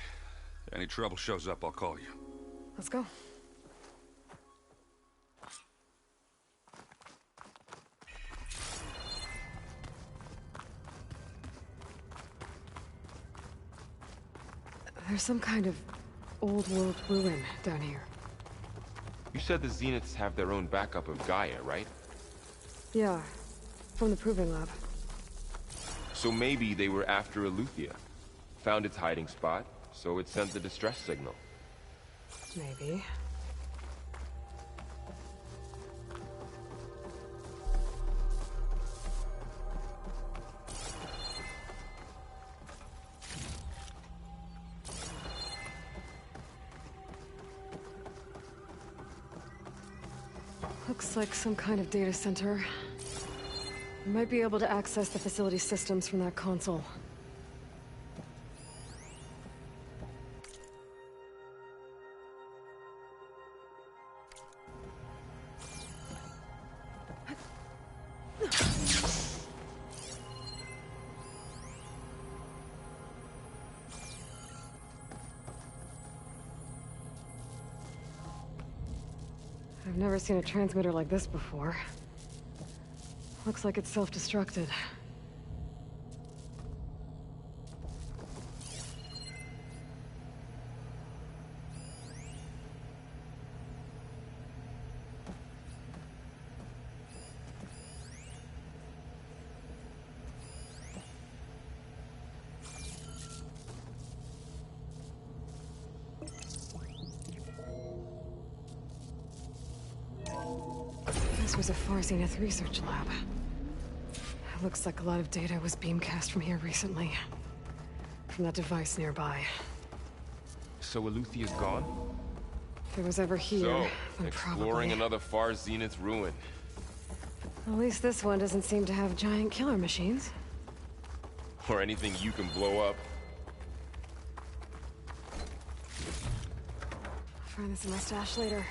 Any trouble shows up, I'll call you. Let's go. There's some kind of old-world ruin down here. You said the Zeniths have their own backup of Gaia, right? Yeah, from the Proving Lab. So maybe they were after Eleuthia. Found its hiding spot, so it sent the distress signal. Maybe. Looks like some kind of data center. We might be able to access the facility systems from that console. I've never seen a transmitter like this before. Looks like it's self-destructed. This was a Far Zenith research lab. It looks like a lot of data was beamcast from here recently. From that device nearby. So Eleuthia's gone? If it was ever here, So, then exploring probably. another Far Zenith ruin. At least this one doesn't seem to have giant killer machines. Or anything you can blow up. I'll find this in my stash later.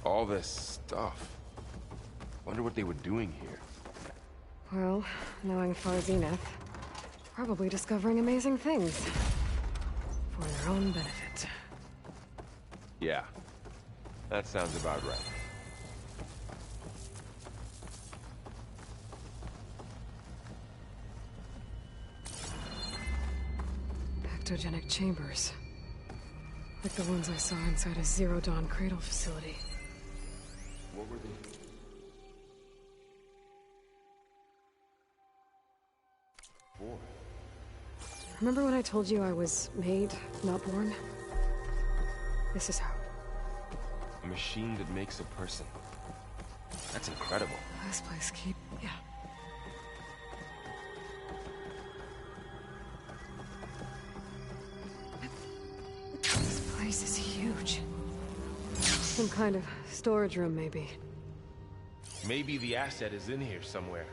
All this stuff. Wonder what they were doing here. Well, knowing Far Zenith, probably discovering amazing things. For their own benefit. Yeah. That sounds about right. Ectogenic chambers. Like the ones I saw inside a Zero Dawn cradle facility. What were they? For? Remember when I told you I was made, not born? This is how. A machine that makes a person. That's incredible. This place yeah. This place is huge. Some kind of storage room, maybe. Maybe the asset is in here somewhere.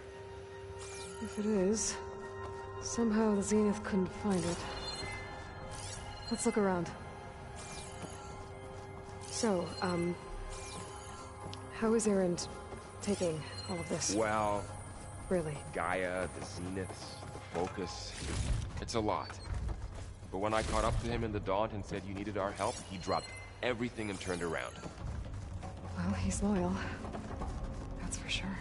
If it is, somehow the Zenith couldn't find it. Let's look around. So, how is Erend taking all of this? Well... Really? Gaia, the Zeniths, the Focus... It's a lot. But when I caught up to him in the Daunt and said you needed our help, he dropped everything and turned around. Well, he's loyal. That's for sure.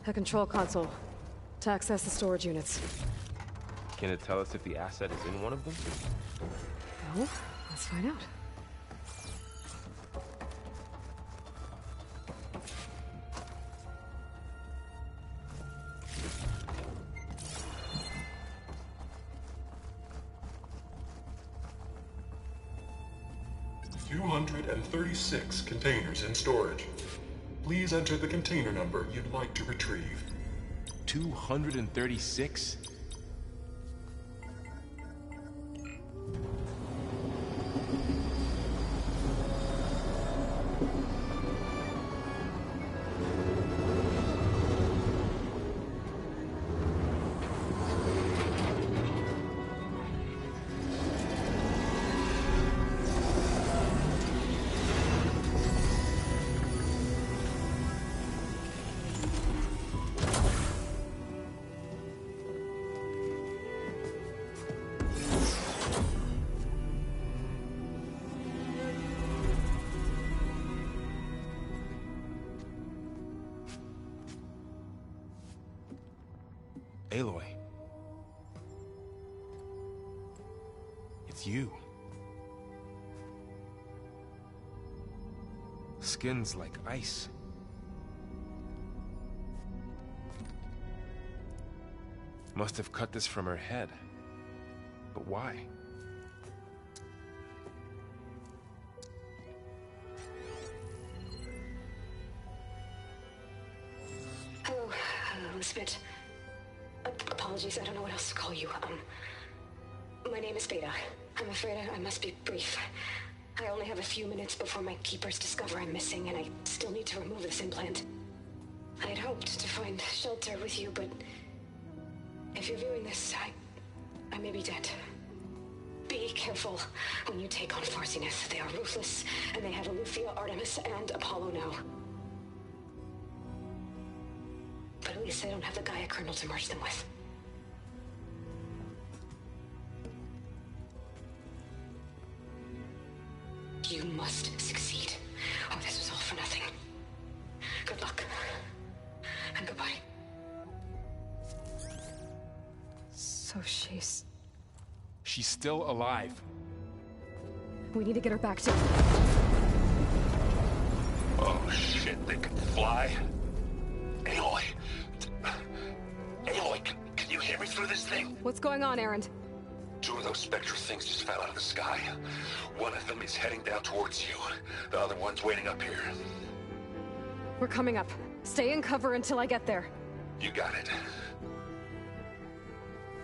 A control console to access the storage units. Can it tell us if the asset is in one of them? Well, let's find out. $236 containers in storage. Please enter the container number you'd like to retrieve. 236? Aloy. It's you. Skin's like ice. Must have cut this from her head. But why? Hello, Elizabeth. Apologies, I don't know what else to call you. My name is Beta. I'm afraid I must be brief. I only have a few minutes before my keepers discover I'm missing, and I still need to remove this implant. I had hoped to find shelter with you, but if you're viewing this, I may be dead. Be careful when you take on Far Zenith. They are ruthless, and they have Aletheia, Artemis, and Apollo now. But at least they don't have the Gaia kernel to merge them with. You must succeed, or this was all for nothing. Good luck. And goodbye. So she's still alive. We need to get her back to... Oh shit, they can fly? Aloy! Aloy, can you hear me through this thing? What's going on, Erend? Two of those Spectre things just fell out of the sky. One of them is heading down towards you. The other one's waiting up here. We're coming up. Stay in cover until I get there. You got it.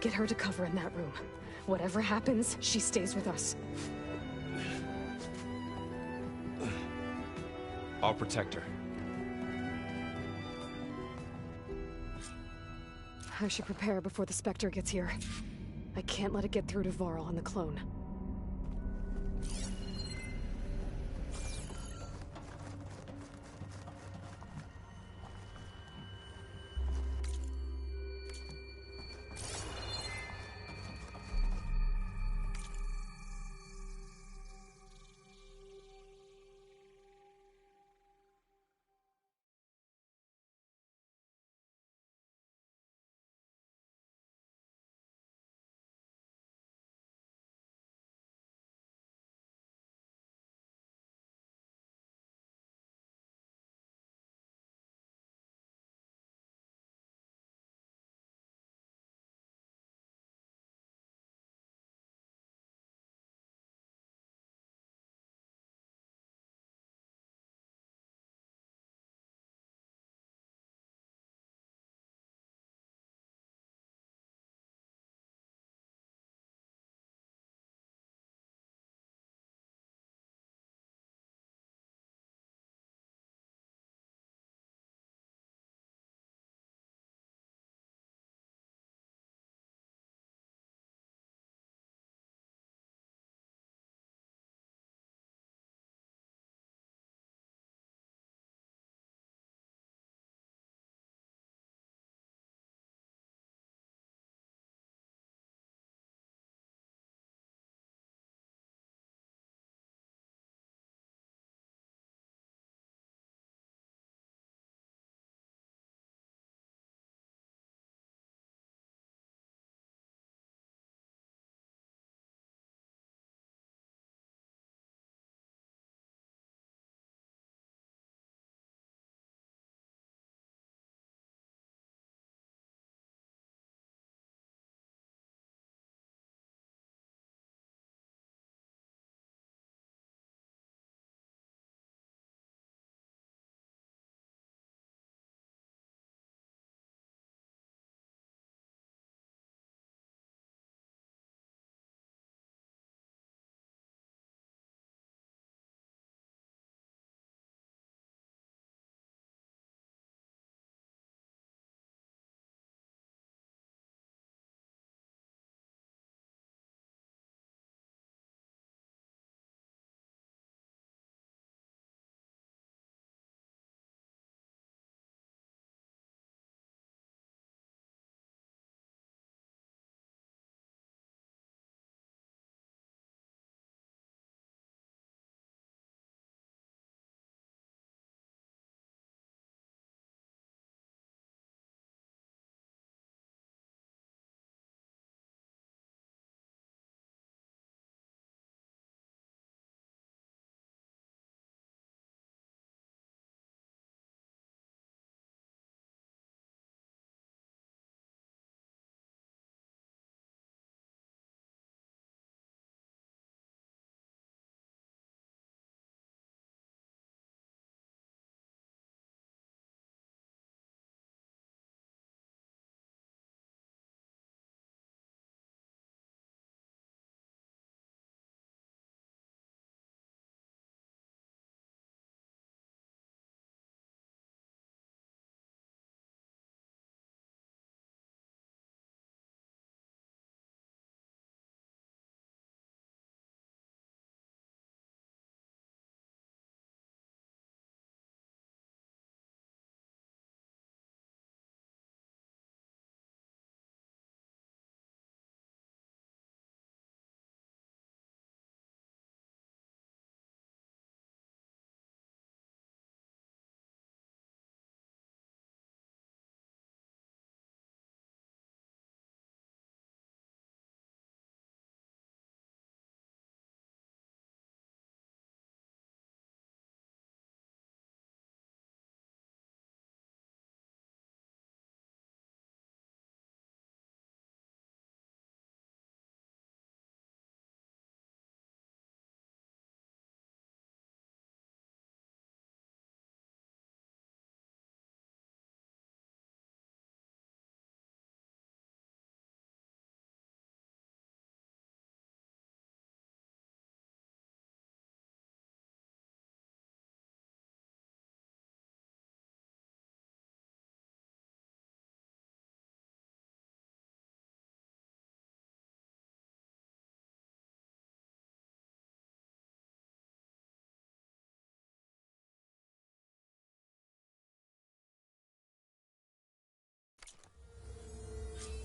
Get her to cover in that room. Whatever happens, she stays with us. I'll protect her. I should prepare before the Spectre gets here. I can't let it get through to Varl and the clone.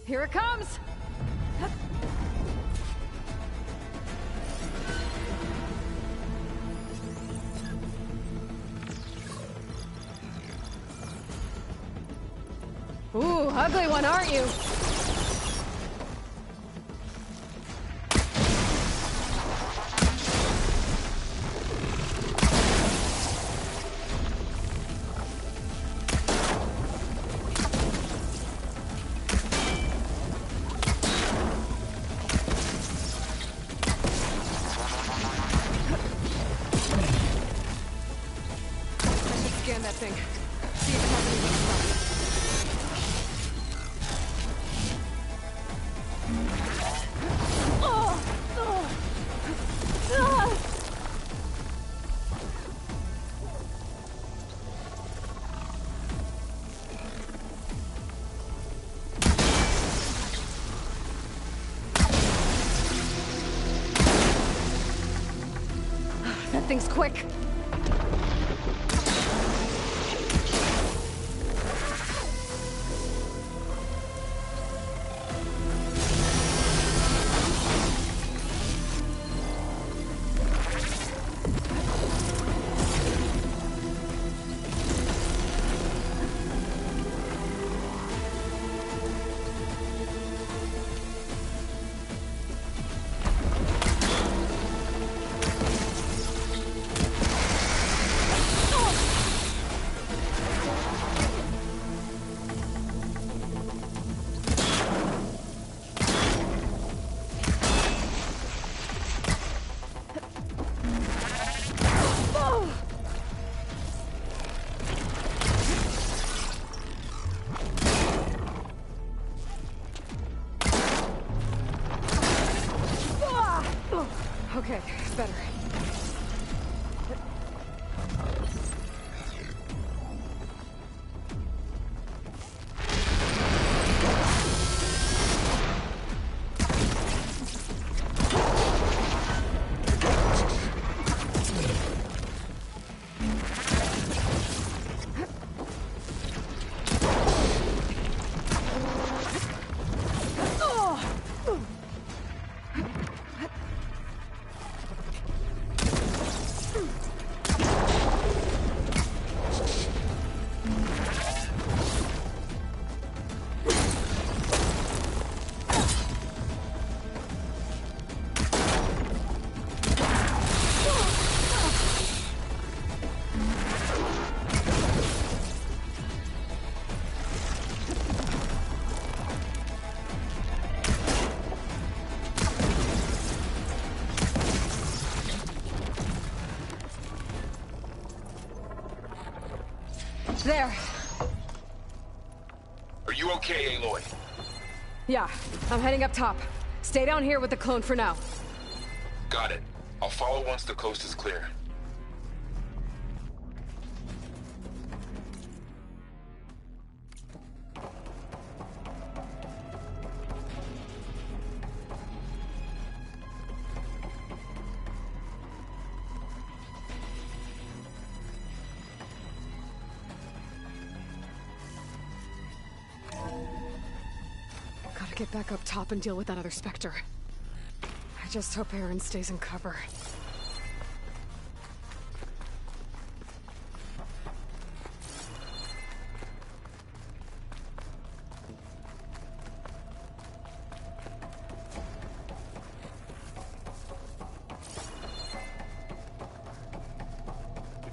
Here it comes! Ooh, ugly one, aren't you? Scan that thing. See if it has anything to That thing's quick. Okay, it's better. There. Are you okay, Aloy? Yeah, I'm heading up top. Stay down here with the clone for now. Got it. I'll follow once the coast is clear. Gotta get back up top and deal with that other Spectre. I just hope Aaron stays in cover.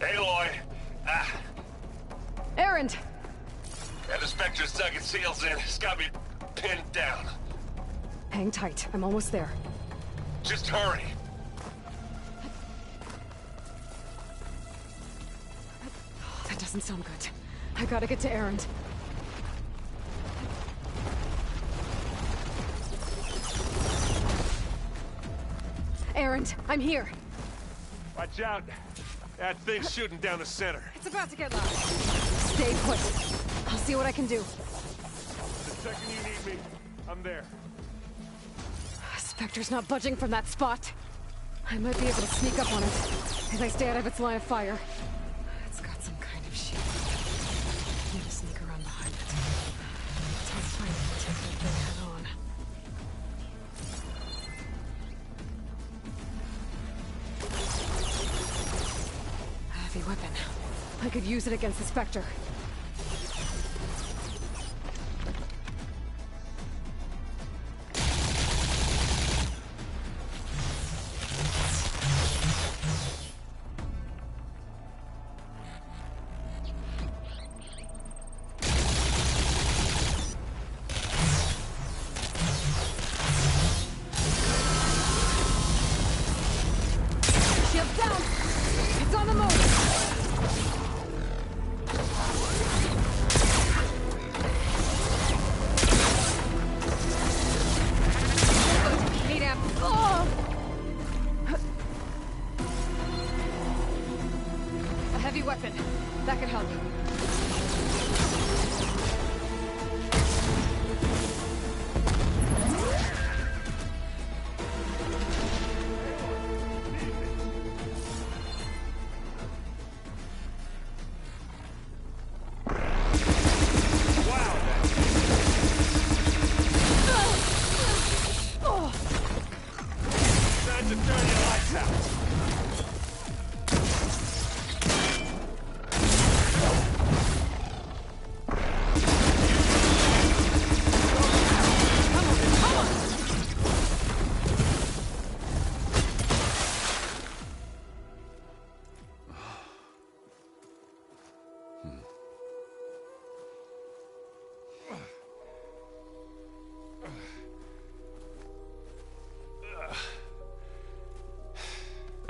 Aloy! Aaron! Yeah, the Spectre's dug its heels in. It's got me pinned down. Hang tight. I'm almost there. Just hurry. That doesn't sound good. I gotta get to Aaron. Aaron, I'm here. Watch out. That thing's shooting down the center. It's about to get loud. Stay put. I'll see what I can do. The second you need me, I'm there. Spectre's not budging from that spot. I might be able to sneak up on it if I stay out of its line of fire. It's got some kind of shield. I need to sneak around behind it. It's hard to find it. Take the hell weapon. I could use it against the Spectre.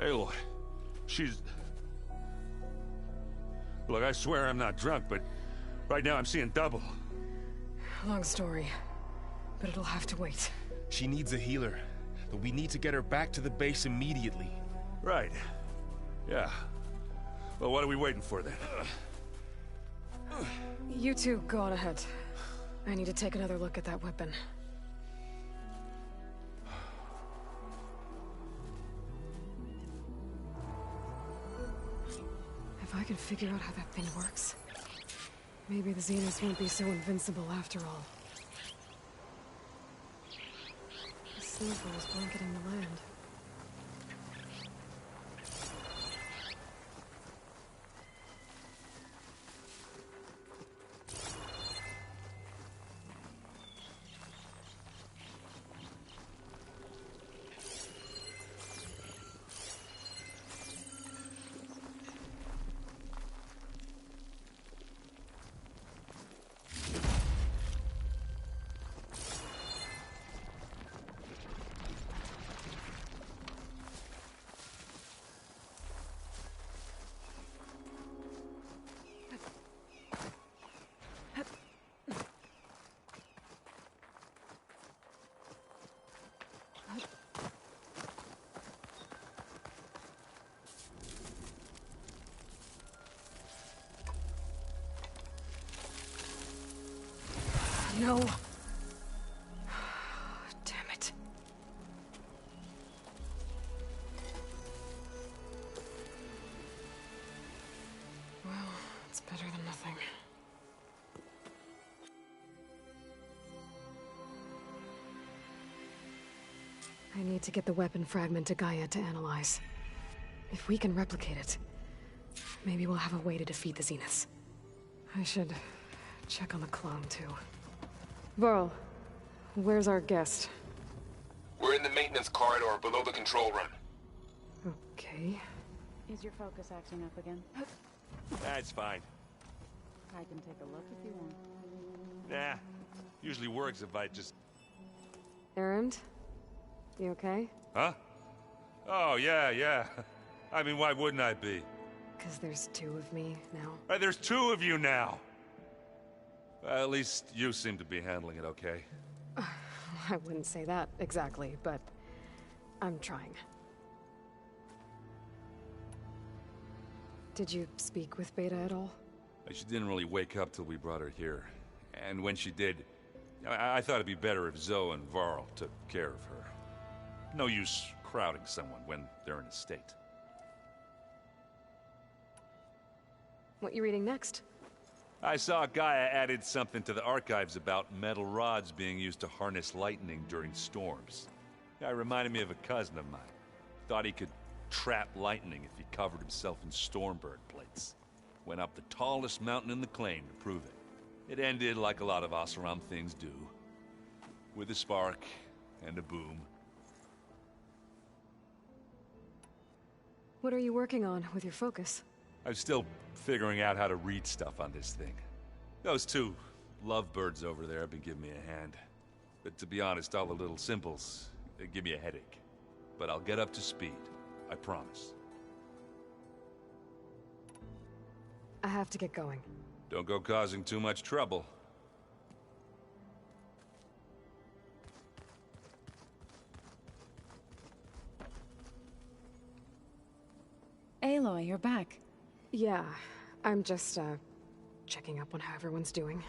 Aloy, she's... Look, I swear I'm not drunk, but right now I'm seeing double. Long story, but it'll have to wait. She needs a healer, but we need to get her back to the base immediately. Right. Yeah. Well, what are we waiting for then? You two go on ahead. I need to take another look at that weapon. If I can figure out how that thing works, maybe the Zeniths won't be so invincible after all. The snowfall is blanketing the land. No. Damn it. Well, it's better than nothing. I need to get the weapon fragment to Gaia to analyze. If we can replicate it, maybe we'll have a way to defeat the Zeniths. I should check on the clone, too. Varl, where's our guest? We're in the maintenance corridor below the control room. Okay. Is your focus acting up again? That's fine. I can take a look if you want. Nah. Usually works if I just... Erend? You okay? Huh? Oh, yeah. I mean, why wouldn't I be? 'Cause there's two of me now. Right, there's two of you now! Well, at least you seem to be handling it okay. I wouldn't say that exactly, but I'm trying. Did you speak with Beta at all? She didn't really wake up till we brought her here. And when she did, I thought it'd be better if Zoe and Varl took care of her. No use crowding someone when they're in a state. What you reading next? I saw Gaia added something to the archives about metal rods being used to harness lightning during storms. Guy reminded me of a cousin of mine. Thought he could trap lightning if he covered himself in Stormbird plates. evidence. Went up the tallest mountain in the claim to prove it. It ended like a lot of Oseram things do. With a spark and a boom. What are you working on with your focus? I'm still figuring out how to read stuff on this thing. Those two lovebirds over there have been giving me a hand. But to be honest, all the little symbols, they give me a headache. But I'll get up to speed. I promise. I have to get going. Don't go causing too much trouble. Aloy, you're back. Yeah, I'm just, checking up on how everyone's doing.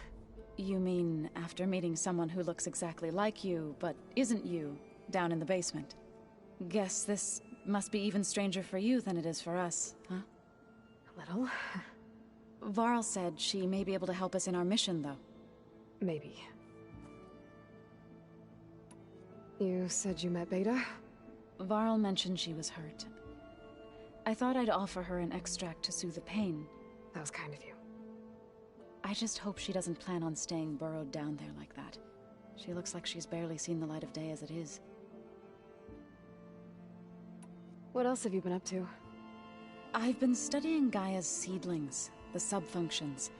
You mean after meeting someone who looks exactly like you, but isn't you, down in the basement? Guess this must be even stranger for you than it is for us, huh? A little. Varl said she may be able to help us in our mission, though. Maybe. You said you met Beta? Varl mentioned she was hurt. I thought I'd offer her an extract to soothe the pain. That was kind of you. I just hope she doesn't plan on staying burrowed down there like that. She looks like she's barely seen the light of day as it is. What else have you been up to? I've been studying Gaia's seedlings, the subfunctions.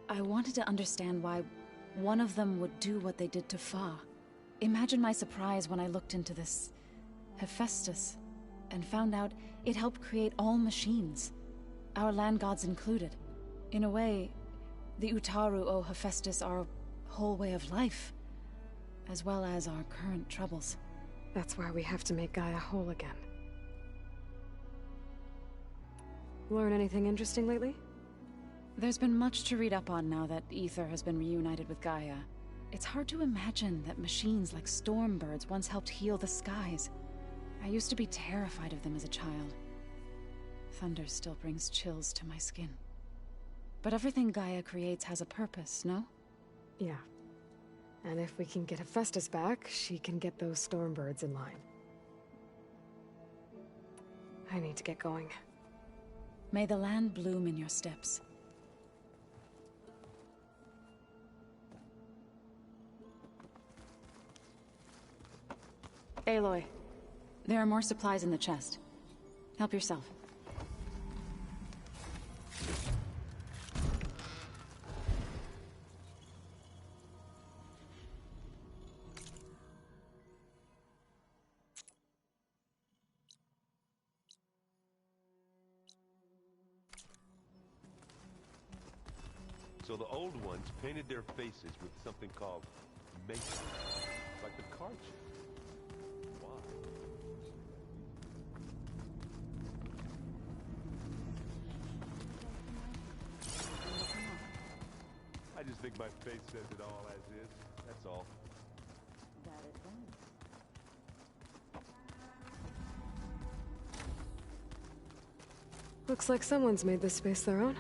I wanted to understand why one of them would do what they did to Fa. Imagine my surprise when I looked into this Hephaestus and found out it helped create all machines, our land gods included. In a way, the Utaru owe Hephaestus our whole way of life, as well as our current troubles. That's why we have to make Gaia whole again. Learn anything interesting lately? There's been much to read up on now that Aether has been reunited with Gaia. It's hard to imagine that machines like Stormbirds once helped heal the skies. I used to be terrified of them as a child. Thunder still brings chills to my skin. But everything Gaia creates has a purpose, no? Yeah. And if we can get Hephaestus back, she can get those Stormbirds in line. I need to get going. May the land bloom in your steps. Aloy, there are more supplies in the chest. Help yourself. So the old ones painted their faces with something called makeup, like the card chip. Why? I just think my face says it all as is. That's all. That it does. Looks like someone's made this space their own.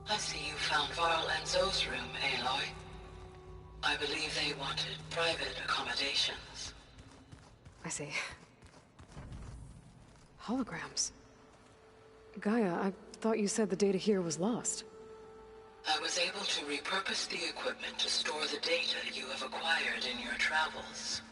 I see you found Varl and Zoe's room, Aloy. I believe they wanted private accommodations. I see. Holograms. Gaia, I thought you said the data here was lost. I was able to repurpose the equipment to store the data you have acquired in your travels.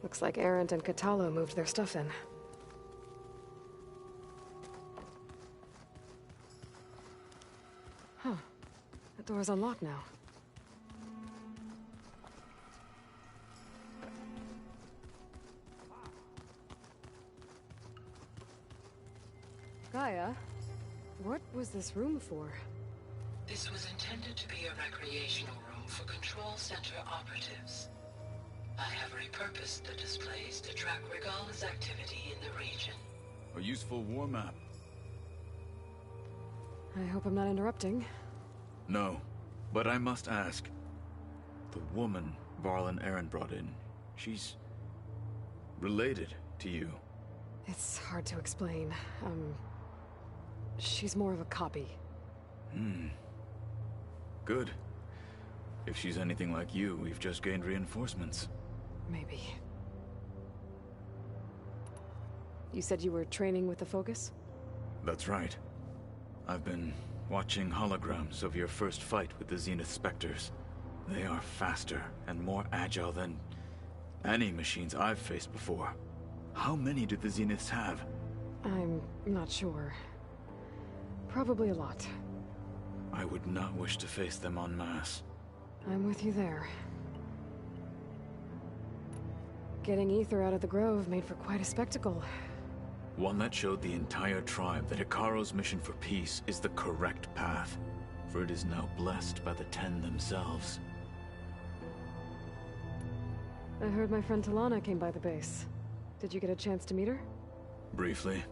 Looks like Erend and Kotallo moved their stuff in. Huh. That door's unlocked now. Gaia, what was this room for? This was intended to be a recreational room for Control Center operatives. I have repurposed the displays to track Regalla's activity in the region. A useful war map. I hope I'm not interrupting. No, but I must ask. The woman Varl and Erend brought in, she's related to you. It's hard to explain. She's more of a copy. Good. If she's anything like you, we've just gained reinforcements. Maybe. You said you were training with the Focus? That's right. I've been watching holograms of your first fight with the Zenith Spectres. They are faster and more agile than any machines I've faced before. How many do the Zeniths have? I'm not sure. Probably a lot. I would not wish to face them en masse. I'm with you there. Getting Ether out of the Grove made for quite a spectacle. One that showed the entire tribe that Hekarro's mission for peace is the correct path, for it is now blessed by the Ten themselves. I heard my friend Talana came by the base. Did you get a chance to meet her? Briefly.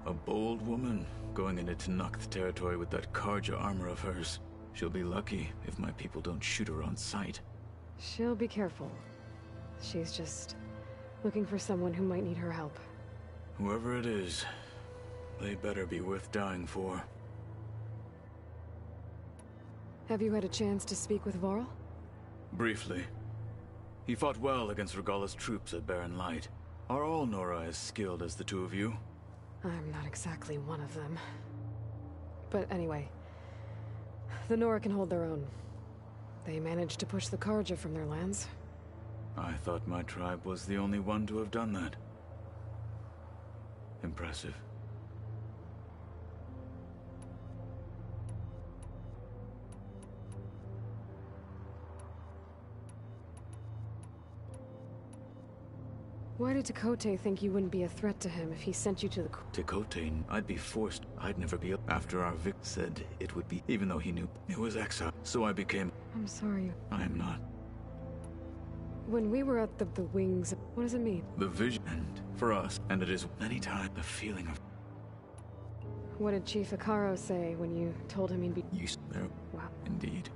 A bold woman going into Tenakth territory with that Carja armor of hers. She'll be lucky if my people don't shoot her on sight. She'll be careful. She's just looking for someone who might need her help. Whoever it is, they better be worth dying for. Have you had a chance to speak with Varl? Briefly. He fought well against Regalla's troops at Barren Light. Are all Nora as skilled as the two of you? I'm not exactly one of them. But anyway, the Nora can hold their own. They managed to push the Carja from their lands. I thought my tribe was the only one to have done that. Impressive. Why did Tekotteh think you wouldn't be a threat to him if he sent you to the... Tekotteh, I'd be forced. I'd never be up after our Vic said it would be, even though he knew it was exile. So I became... I'm sorry. I am not. When we were at the wings, what does it mean? The vision, and for us, and it is many times the feeling of... What did Chief Hekarro say when you told him he'd be... You there? Wow. Indeed.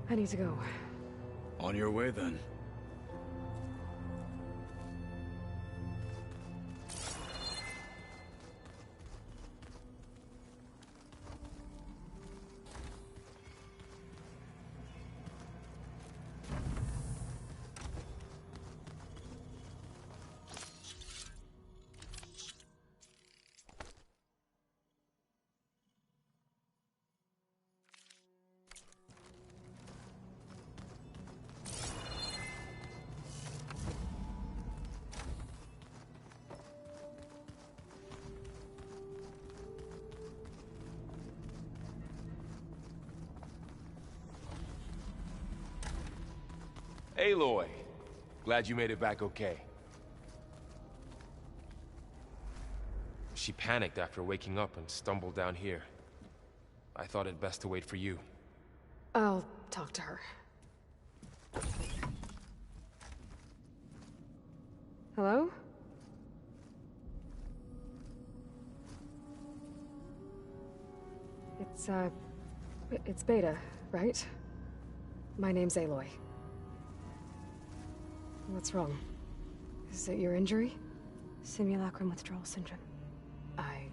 I need to go. On your way, then. Aloy, glad you made it back okay. She panicked after waking up and stumbled down here. I thought it best to wait for you. I'll talk to her. Hello? It's Beta, right? My name's Aloy. What's wrong? Is it your injury? Simulacrum withdrawal syndrome. I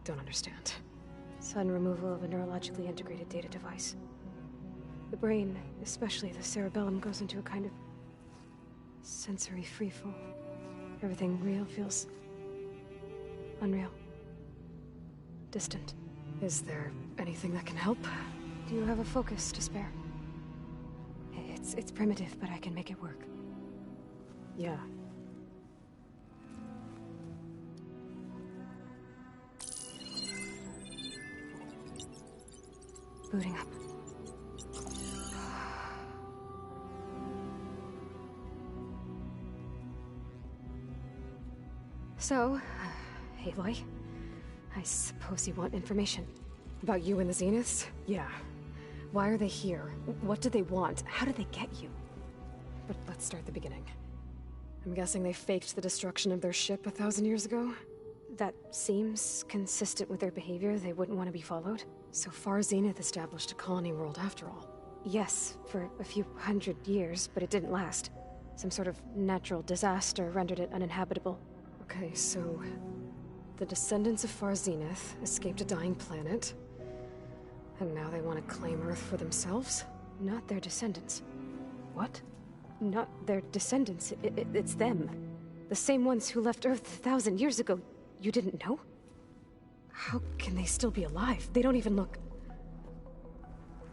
don't understand. Sudden removal of a neurologically integrated data device. The brain, especially the cerebellum, goes into a kind of sensory freefall. Everything real feels unreal. Distant. Is there anything that can help? Do you have a focus to spare? It's primitive, but I can make it work. Yeah. Booting up. So, Aloy, I suppose you want information. About you and the Zeniths? Yeah. Why are they here? What do they want? How did they get you? But let's start at the beginning. I'm guessing they faked the destruction of their ship 1,000 years ago? That seems consistent with their behavior. They wouldn't want to be followed. So Far Zenith established a colony world after all. Yes, for a few hundred years, but it didn't last. Some sort of natural disaster rendered it uninhabitable. Okay, so the descendants of Far Zenith escaped a dying planet, And now they want to claim Earth for themselves? Not their descendants. What? Not their descendants. It's them. The same ones who left Earth 1,000 years ago. You didn't know? How can they still be alive? They don't even look...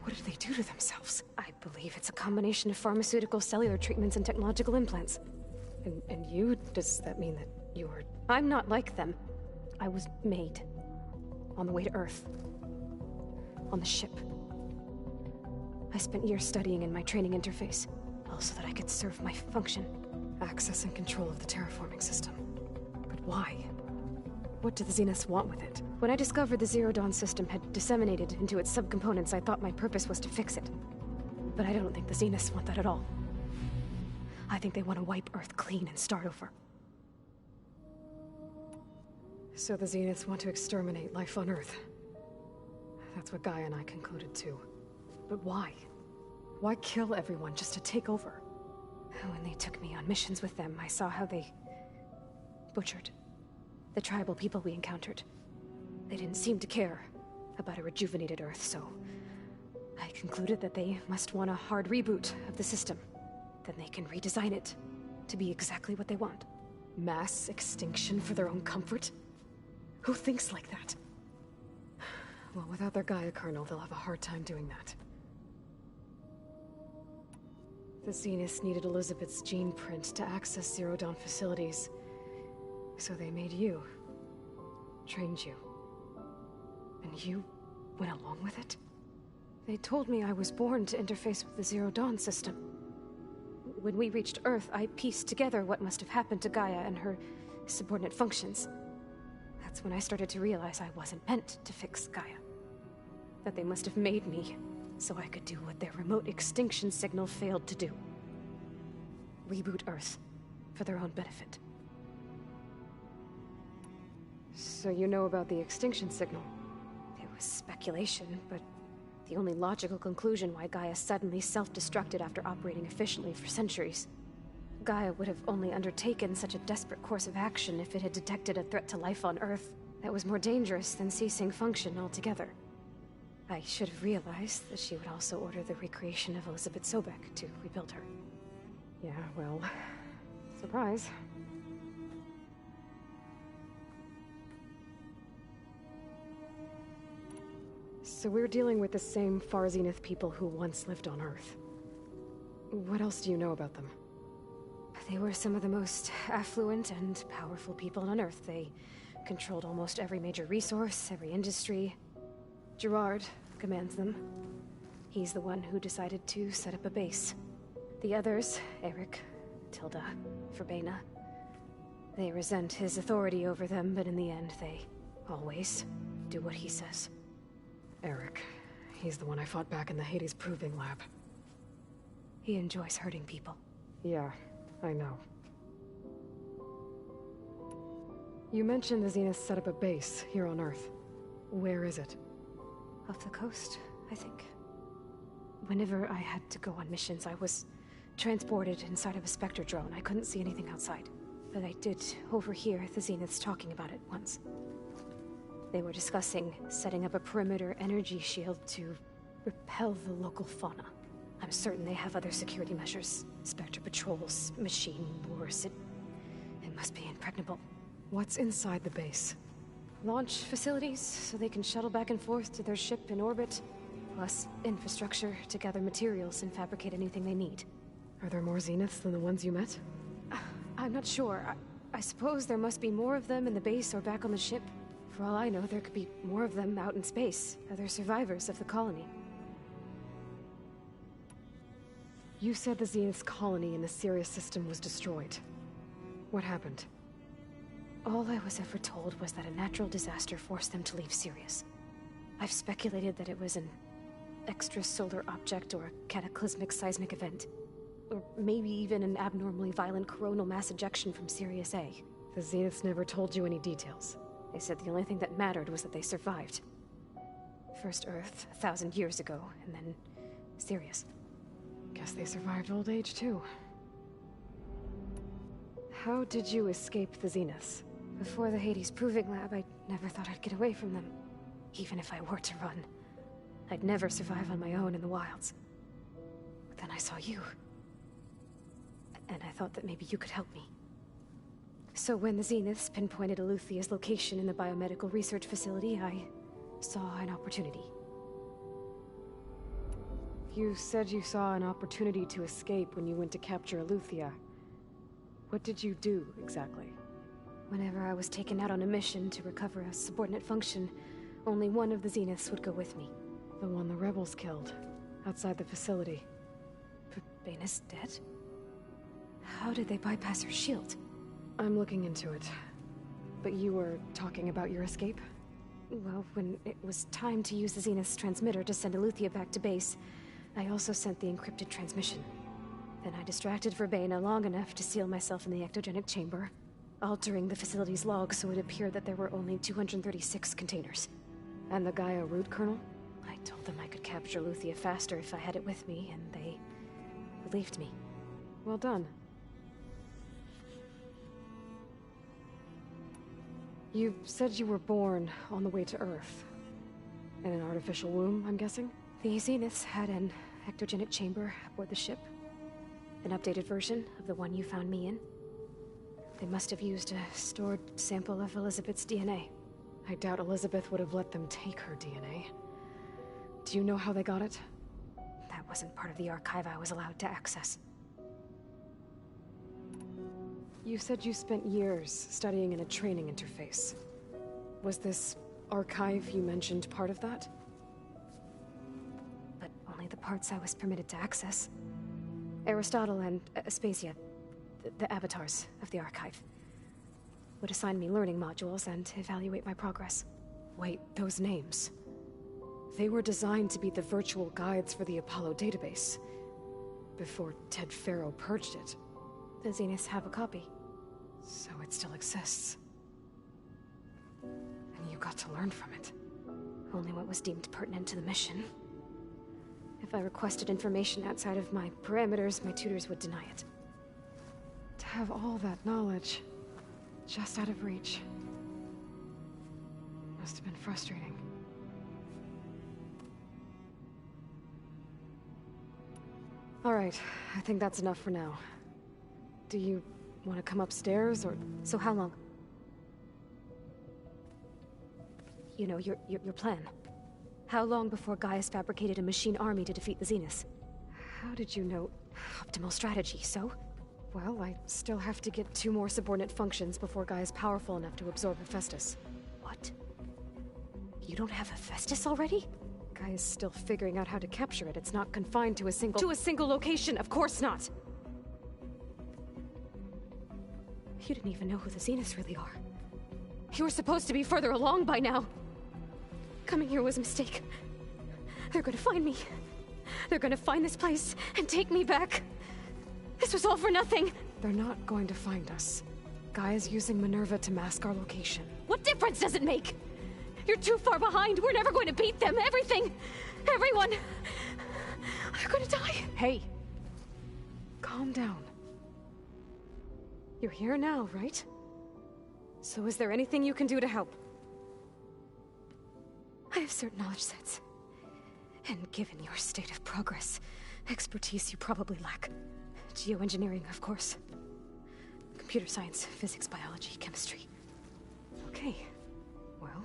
What did they do to themselves? I believe it's a combination of pharmaceutical, cellular treatments, and technological implants. And you? Does that mean that you are... I'm not like them. I was made. On the way to Earth. On the ship. I spent years studying in my training interface, all so that I could serve my function. Access and control of the terraforming system. But why? What do the Zeniths want with it? When I discovered the Zero Dawn system had disseminated into its subcomponents, I thought my purpose was to fix it. But I don't think the Zeniths want that at all. I think they want to wipe Earth clean and start over. So the Zeniths want to exterminate life on Earth. That's what Gaia and I concluded too. But why? Why kill everyone just to take over? When they took me on missions with them, I saw how they... butchered the tribal people we encountered. They didn't seem to care about a rejuvenated Earth, so... I concluded that they must want a hard reboot of the system. Then they can redesign it to be exactly what they want. Mass extinction for their own comfort? Who thinks like that? Well, without their Gaia kernel, they'll have a hard time doing that. The Zeniths needed Elizabeth's gene print to access Zero Dawn facilities. So they made you. Trained you. And you went along with it? They told me I was born to interface with the Zero Dawn system. When we reached Earth, I pieced together what must have happened to Gaia and her subordinate functions. That's when I started to realize I wasn't meant to fix Gaia. That they must have made me so I could do what their remote extinction signal failed to do. Reboot Earth for their own benefit. So you know about the extinction signal? It was speculation, but the only logical conclusion why Gaia suddenly self-destructed after operating efficiently for centuries. Gaia would have only undertaken such a desperate course of action if it had detected a threat to life on Earth that was more dangerous than ceasing function altogether. I should have realized that she would also order the recreation of Elizabeth Sobek to rebuild her. Yeah, well... surprise. So we're dealing with the same Far Zenith people who once lived on Earth. What else do you know about them? They were some of the most affluent and powerful people on Earth. They controlled almost every major resource, every industry. Gerard commands them. He's the one who decided to set up a base. The others, Eric, Tilda, Verbena, they resent his authority over them, but in the end, they always do what he says. Eric. He's the one I fought back in the Hades Proving Lab. He enjoys hurting people. Yeah, I know. You mentioned the Zeniths set up a base here on Earth. Where is it? Off the coast, I think. Whenever I had to go on missions, I was transported inside of a Spectre drone. I couldn't see anything outside. But I did overhear the Zeniths talking about it once. They were discussing setting up a perimeter energy shield to repel the local fauna. I'm certain they have other security measures. Spectre patrols, machine wars. It must be impregnable. What's inside the base? Launch facilities, so they can shuttle back and forth to their ship in orbit. Plus infrastructure to gather materials and fabricate anything they need. Are there more Zeniths than the ones you met? I'm not sure. I suppose there must be more of them in the base or back on the ship. For all I know, there could be more of them out in space, other survivors of the colony. You said the Zenith's colony in the Sirius system was destroyed. What happened? All I was ever told was that a natural disaster forced them to leave Sirius. I've speculated that it was an extrasolar object or a cataclysmic seismic event. Or maybe even an abnormally violent coronal mass ejection from Sirius A. The Zeniths never told you any details. They said the only thing that mattered was that they survived. First Earth, 1,000 years ago, and then Sirius. Guess they survived old age, too. How did you escape the Zeniths? Before the Hades Proving Lab, I never thought I'd get away from them. Even if I were to run, I'd never survive on my own in the wilds. But then I saw you. And I thought that maybe you could help me. So when the Zeniths pinpointed Eluthia's location in the biomedical research facility, I saw an opportunity. You said you saw an opportunity to escape when you went to capture Eluthia. What did you do, exactly? Whenever I was taken out on a mission to recover a subordinate function, only one of the Zeniths would go with me. The one the rebels killed, outside the facility. But Bane is dead? How did they bypass her shield? I'm looking into it. But you were talking about your escape? Well, when it was time to use the Zenith's transmitter to send Eluthia back to base, I also sent the encrypted transmission. Then I distracted Verbena long enough to seal myself in the ectogenic chamber, altering the facility's log so it appeared that there were only 236 containers. And the Gaia root kernel? I told them I could capture Eluthia faster if I had it with me, and they believed me. Well done. You said you were born on the way to Earth. In an artificial womb, I'm guessing? The Zeniths had an ectogenic chamber aboard the ship. An updated version of the one you found me in. They must have used a stored sample of Elizabeth's DNA. I doubt Elizabeth would have let them take her DNA. Do you know how they got it? That wasn't part of the archive I was allowed to access. You said you spent years studying in a training interface. Was this archive you mentioned part of that? But only the parts I was permitted to access. Aristotle and Aspasia, the avatars of the archive, would assign me learning modules and evaluate my progress. Wait, those names. They were designed to be the virtual guides for the Apollo database. Before Ted Faro purged it. The Zeniths have a copy. So it still exists. And you got to learn from it. Only what was deemed pertinent to the mission. If I requested information outside of my parameters, my tutors would deny it. To have all that knowledge, just out of reach. Must have been frustrating. All right, I think that's enough for now. Do you want to come upstairs, or... So how long? You know, your plan. How long before Gaius fabricated a machine army to defeat the Zeniths? How did you know? Optimal strategy, so? Well, I still have to get 2 more subordinate functions before Gaia's powerful enough to absorb Hephaestus. What? You don't have Hephaestus already? Gaia's still figuring out how to capture it. It's not confined to a single... To a single location, of course not! You didn't even know who the Zeniths really are. You were supposed to be further along by now! Coming here was a mistake. They're gonna find me. They're gonna find this place and take me back. This was all for nothing! They're not going to find us. Gaia's using Minerva to mask our location. What difference does it make? You're too far behind. We're never going to beat them. Everything, everyone, they're gonna die. Hey, calm down. You're here now, right? So is there anything you can do to help? I have certain knowledge sets. And given your state of progress, expertise you probably lack. Geoengineering, of course. Computer science, physics, biology, chemistry. Okay. Well,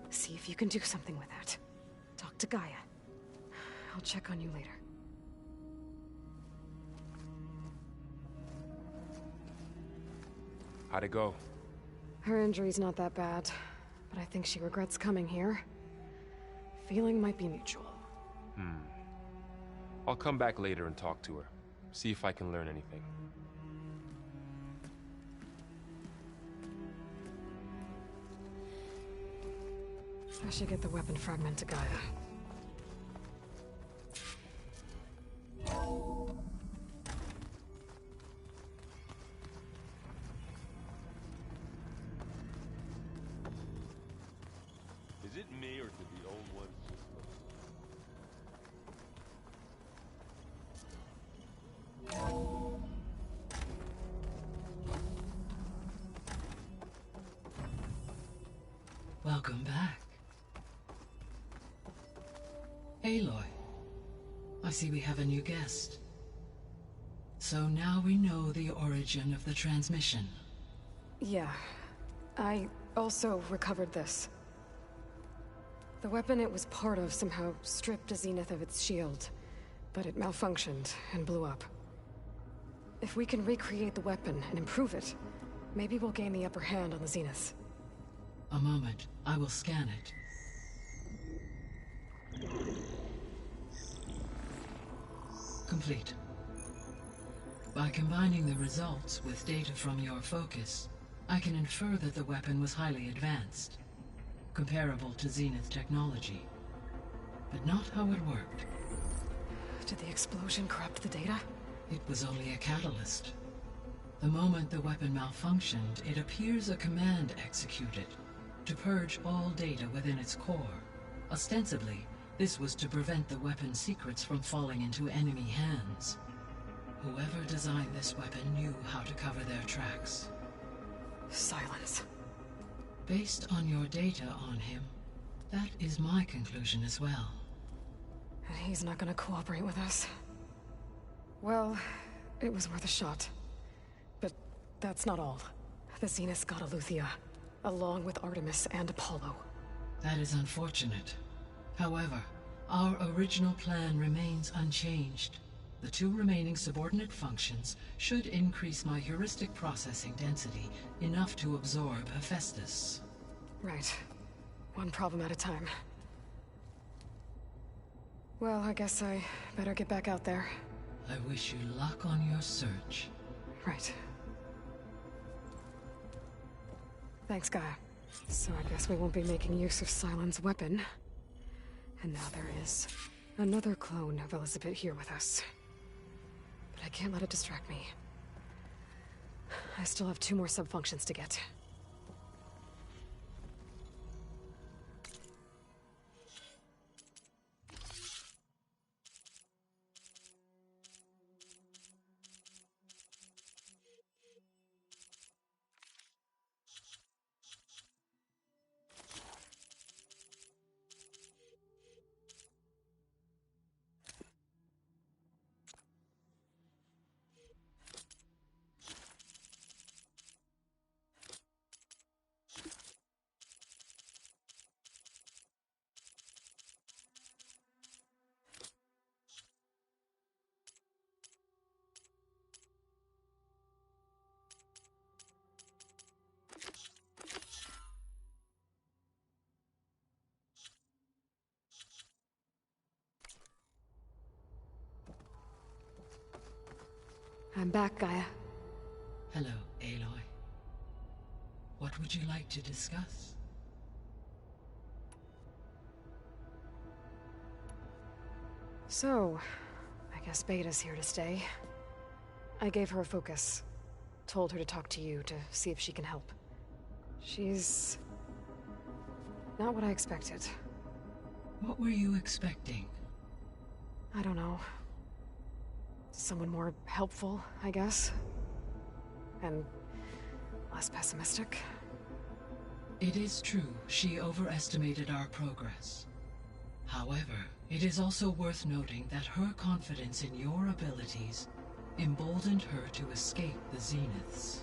see if you can do something with that. Talk to Gaia. I'll check on you later. How'd it go? Her injury's not that bad, but I think she regrets coming here. Feeling might be mutual. I'll come back later and talk to her. See if I can learn anything. I should get the weapon fragment to Gaia. Is it me, or did the old ones just look? Welcome back. Aloy, I see we have a new guest. So now we know the origin of the transmission. Yeah. I also recovered this. The weapon it was part of somehow stripped Zenith of its shield, but it malfunctioned and blew up. If we can recreate the weapon and improve it, maybe we'll gain the upper hand on the Zeniths. A moment. I will scan it. Complete. By combining the results with data from your focus, I can infer that the weapon was highly advanced, comparable to Zenith technology, but not how it worked. Did the explosion corrupt the data? It was only a catalyst. The moment the weapon malfunctioned, it appears a command executed to purge all data within its core. Ostensibly, this was to prevent the weapon's secrets from falling into enemy hands. Whoever designed this weapon knew how to cover their tracks. Silence. Based on your data on him, that is my conclusion as well. And he's not gonna cooperate with us. Well, it was worth a shot. But that's not all. The Zeniths got Eleuthia, along with Artemis and Apollo. That is unfortunate. However, our original plan remains unchanged. The 2 remaining subordinate functions should increase my heuristic processing density enough to absorb Hephaestus. Right. One problem at a time. Well, I guess I better get back out there. I wish you luck on your search. Right. Thanks, Gaia. So I guess we won't be making use of Cylon's weapon. And now there is another clone of Elizabeth here with us. But I can't let it distract me. I still have 2 more sub-functions to get. I'm back, Gaia. Hello, Aloy. What would you like to discuss? So, I guess Beta's here to stay. I gave her a focus. Told her to talk to you to see if she can help. She's not what I expected. What were you expecting? I don't know. Someone more helpful, I guess. And less pessimistic. It is true, she overestimated our progress. However, it is also worth noting that her confidence in your abilities emboldened her to escape the Zeniths.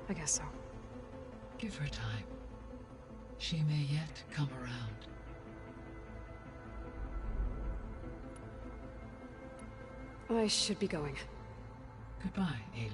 I guess so. Give her time. She may yet come around. I should be going. Goodbye, Aloy.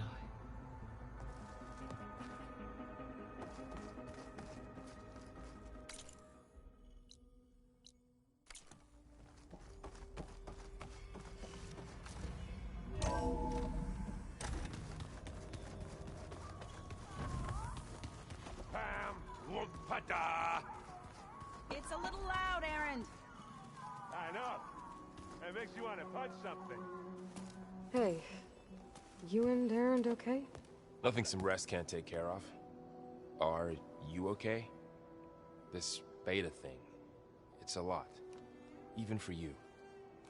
It's a little loud, Erend. I know. It makes you want to punch something. Hey, you and Erend okay? Nothing some rest can't take care of. Are you okay? This beta thing, it's a lot. Even for you.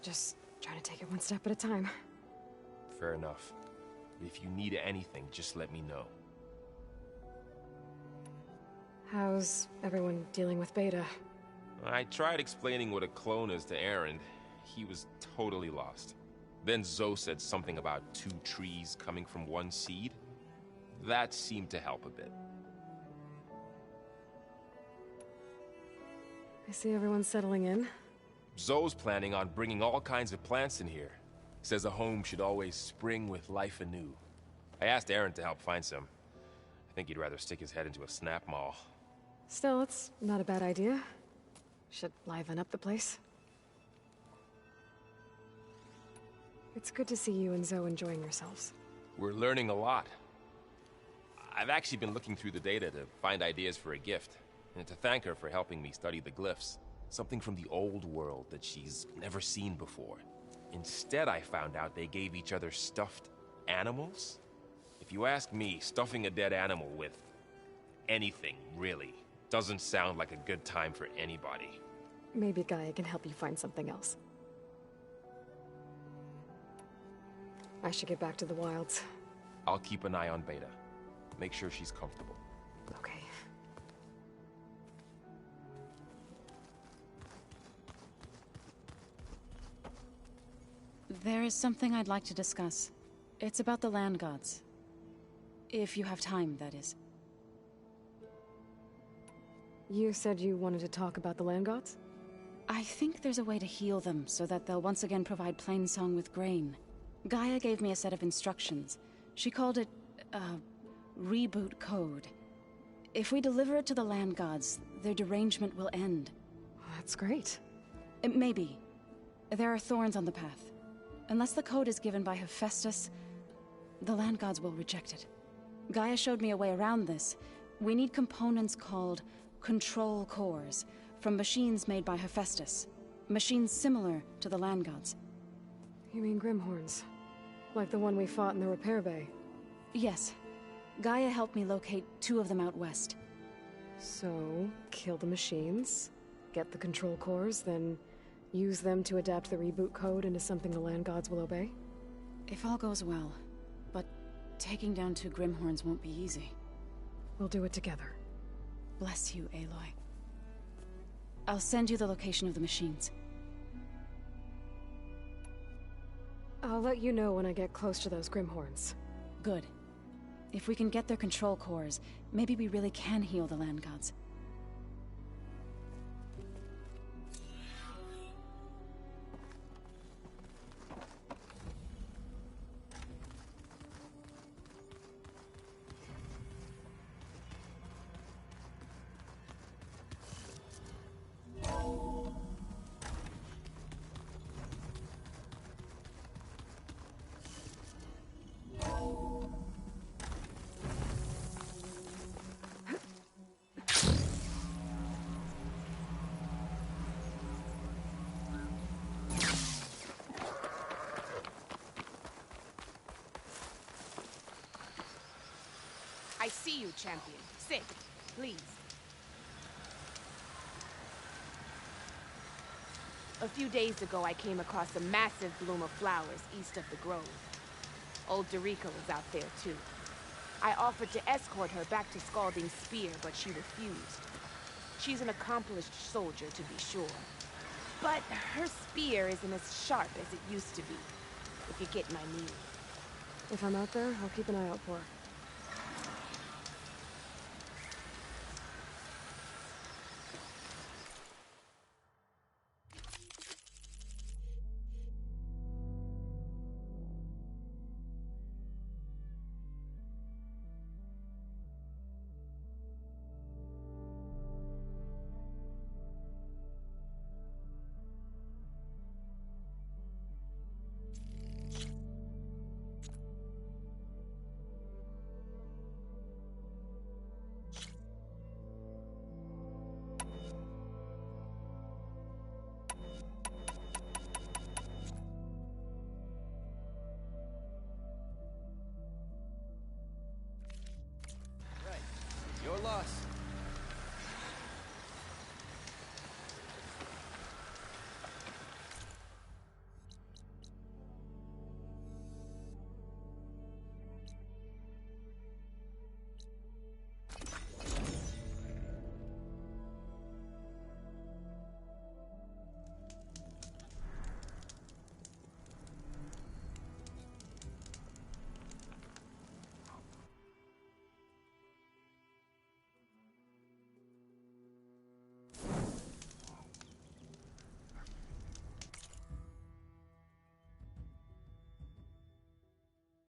Just trying to take it one step at a time. Fair enough. If you need anything, just let me know. How's everyone dealing with Beta? I tried explaining what a clone is to Aaron. He was totally lost. Then Zoe said something about 2 trees coming from 1 seed. That seemed to help a bit. I see everyone's settling in. Zoe's planning on bringing all kinds of plants in here. Says a home should always spring with life anew. I asked Aaron to help find some. I think he'd rather stick his head into a snap mall. Still, it's not a bad idea. Should liven up the place. It's good to see you and Zoe enjoying yourselves. We're learning a lot. I've actually been looking through the data to find ideas for a gift, and to thank her for helping me study the glyphs. Something from the old world that she's never seen before. Instead, I found out they gave each other stuffed animals. If you ask me, stuffing a dead animal with anything, really, doesn't sound like a good time for anybody. Maybe Gaia can help you find something else. I should get back to the wilds. I'll keep an eye on Beta. Make sure she's comfortable. Okay. There is something I'd like to discuss. It's about the land gods. If you have time, that is. You said you wanted to talk about the land gods? I think there's a way to heal them so that they'll once again provide Plainsong with grain. Gaia gave me a set of instructions. She called it, reboot code. If we deliver it to the land gods, their derangement will end. That's great. Maybe. There are thorns on the path. Unless the code is given by Hephaestus, the land gods will reject it. Gaia showed me a way around this. We need components called control cores, from machines made by Hephaestus. Machines similar to the land gods. You mean Grimhorns? Like the one we fought in the repair bay? Yes. Gaia helped me locate 2 of them out west. So, kill the machines, get the control cores, then use them to adapt the reboot code into something the land gods will obey? If all goes well. But taking down 2 Grimhorns won't be easy. We'll do it together. Bless you, Aloy. I'll send you the location of the machines. I'll let you know when I get close to those Grimhorns. Good. If we can get their control cores, maybe we really can heal the land gods. I see you, champion. Sit, please. A few days ago, I came across a massive bloom of flowers east of the grove. Old Darika was out there, too. I offered to escort her back to Scalding's Spear, but she refused. She's an accomplished soldier, to be sure. But her spear isn't as sharp as it used to be, if you get my meaning. If I'm out there, I'll keep an eye out for her. Your loss.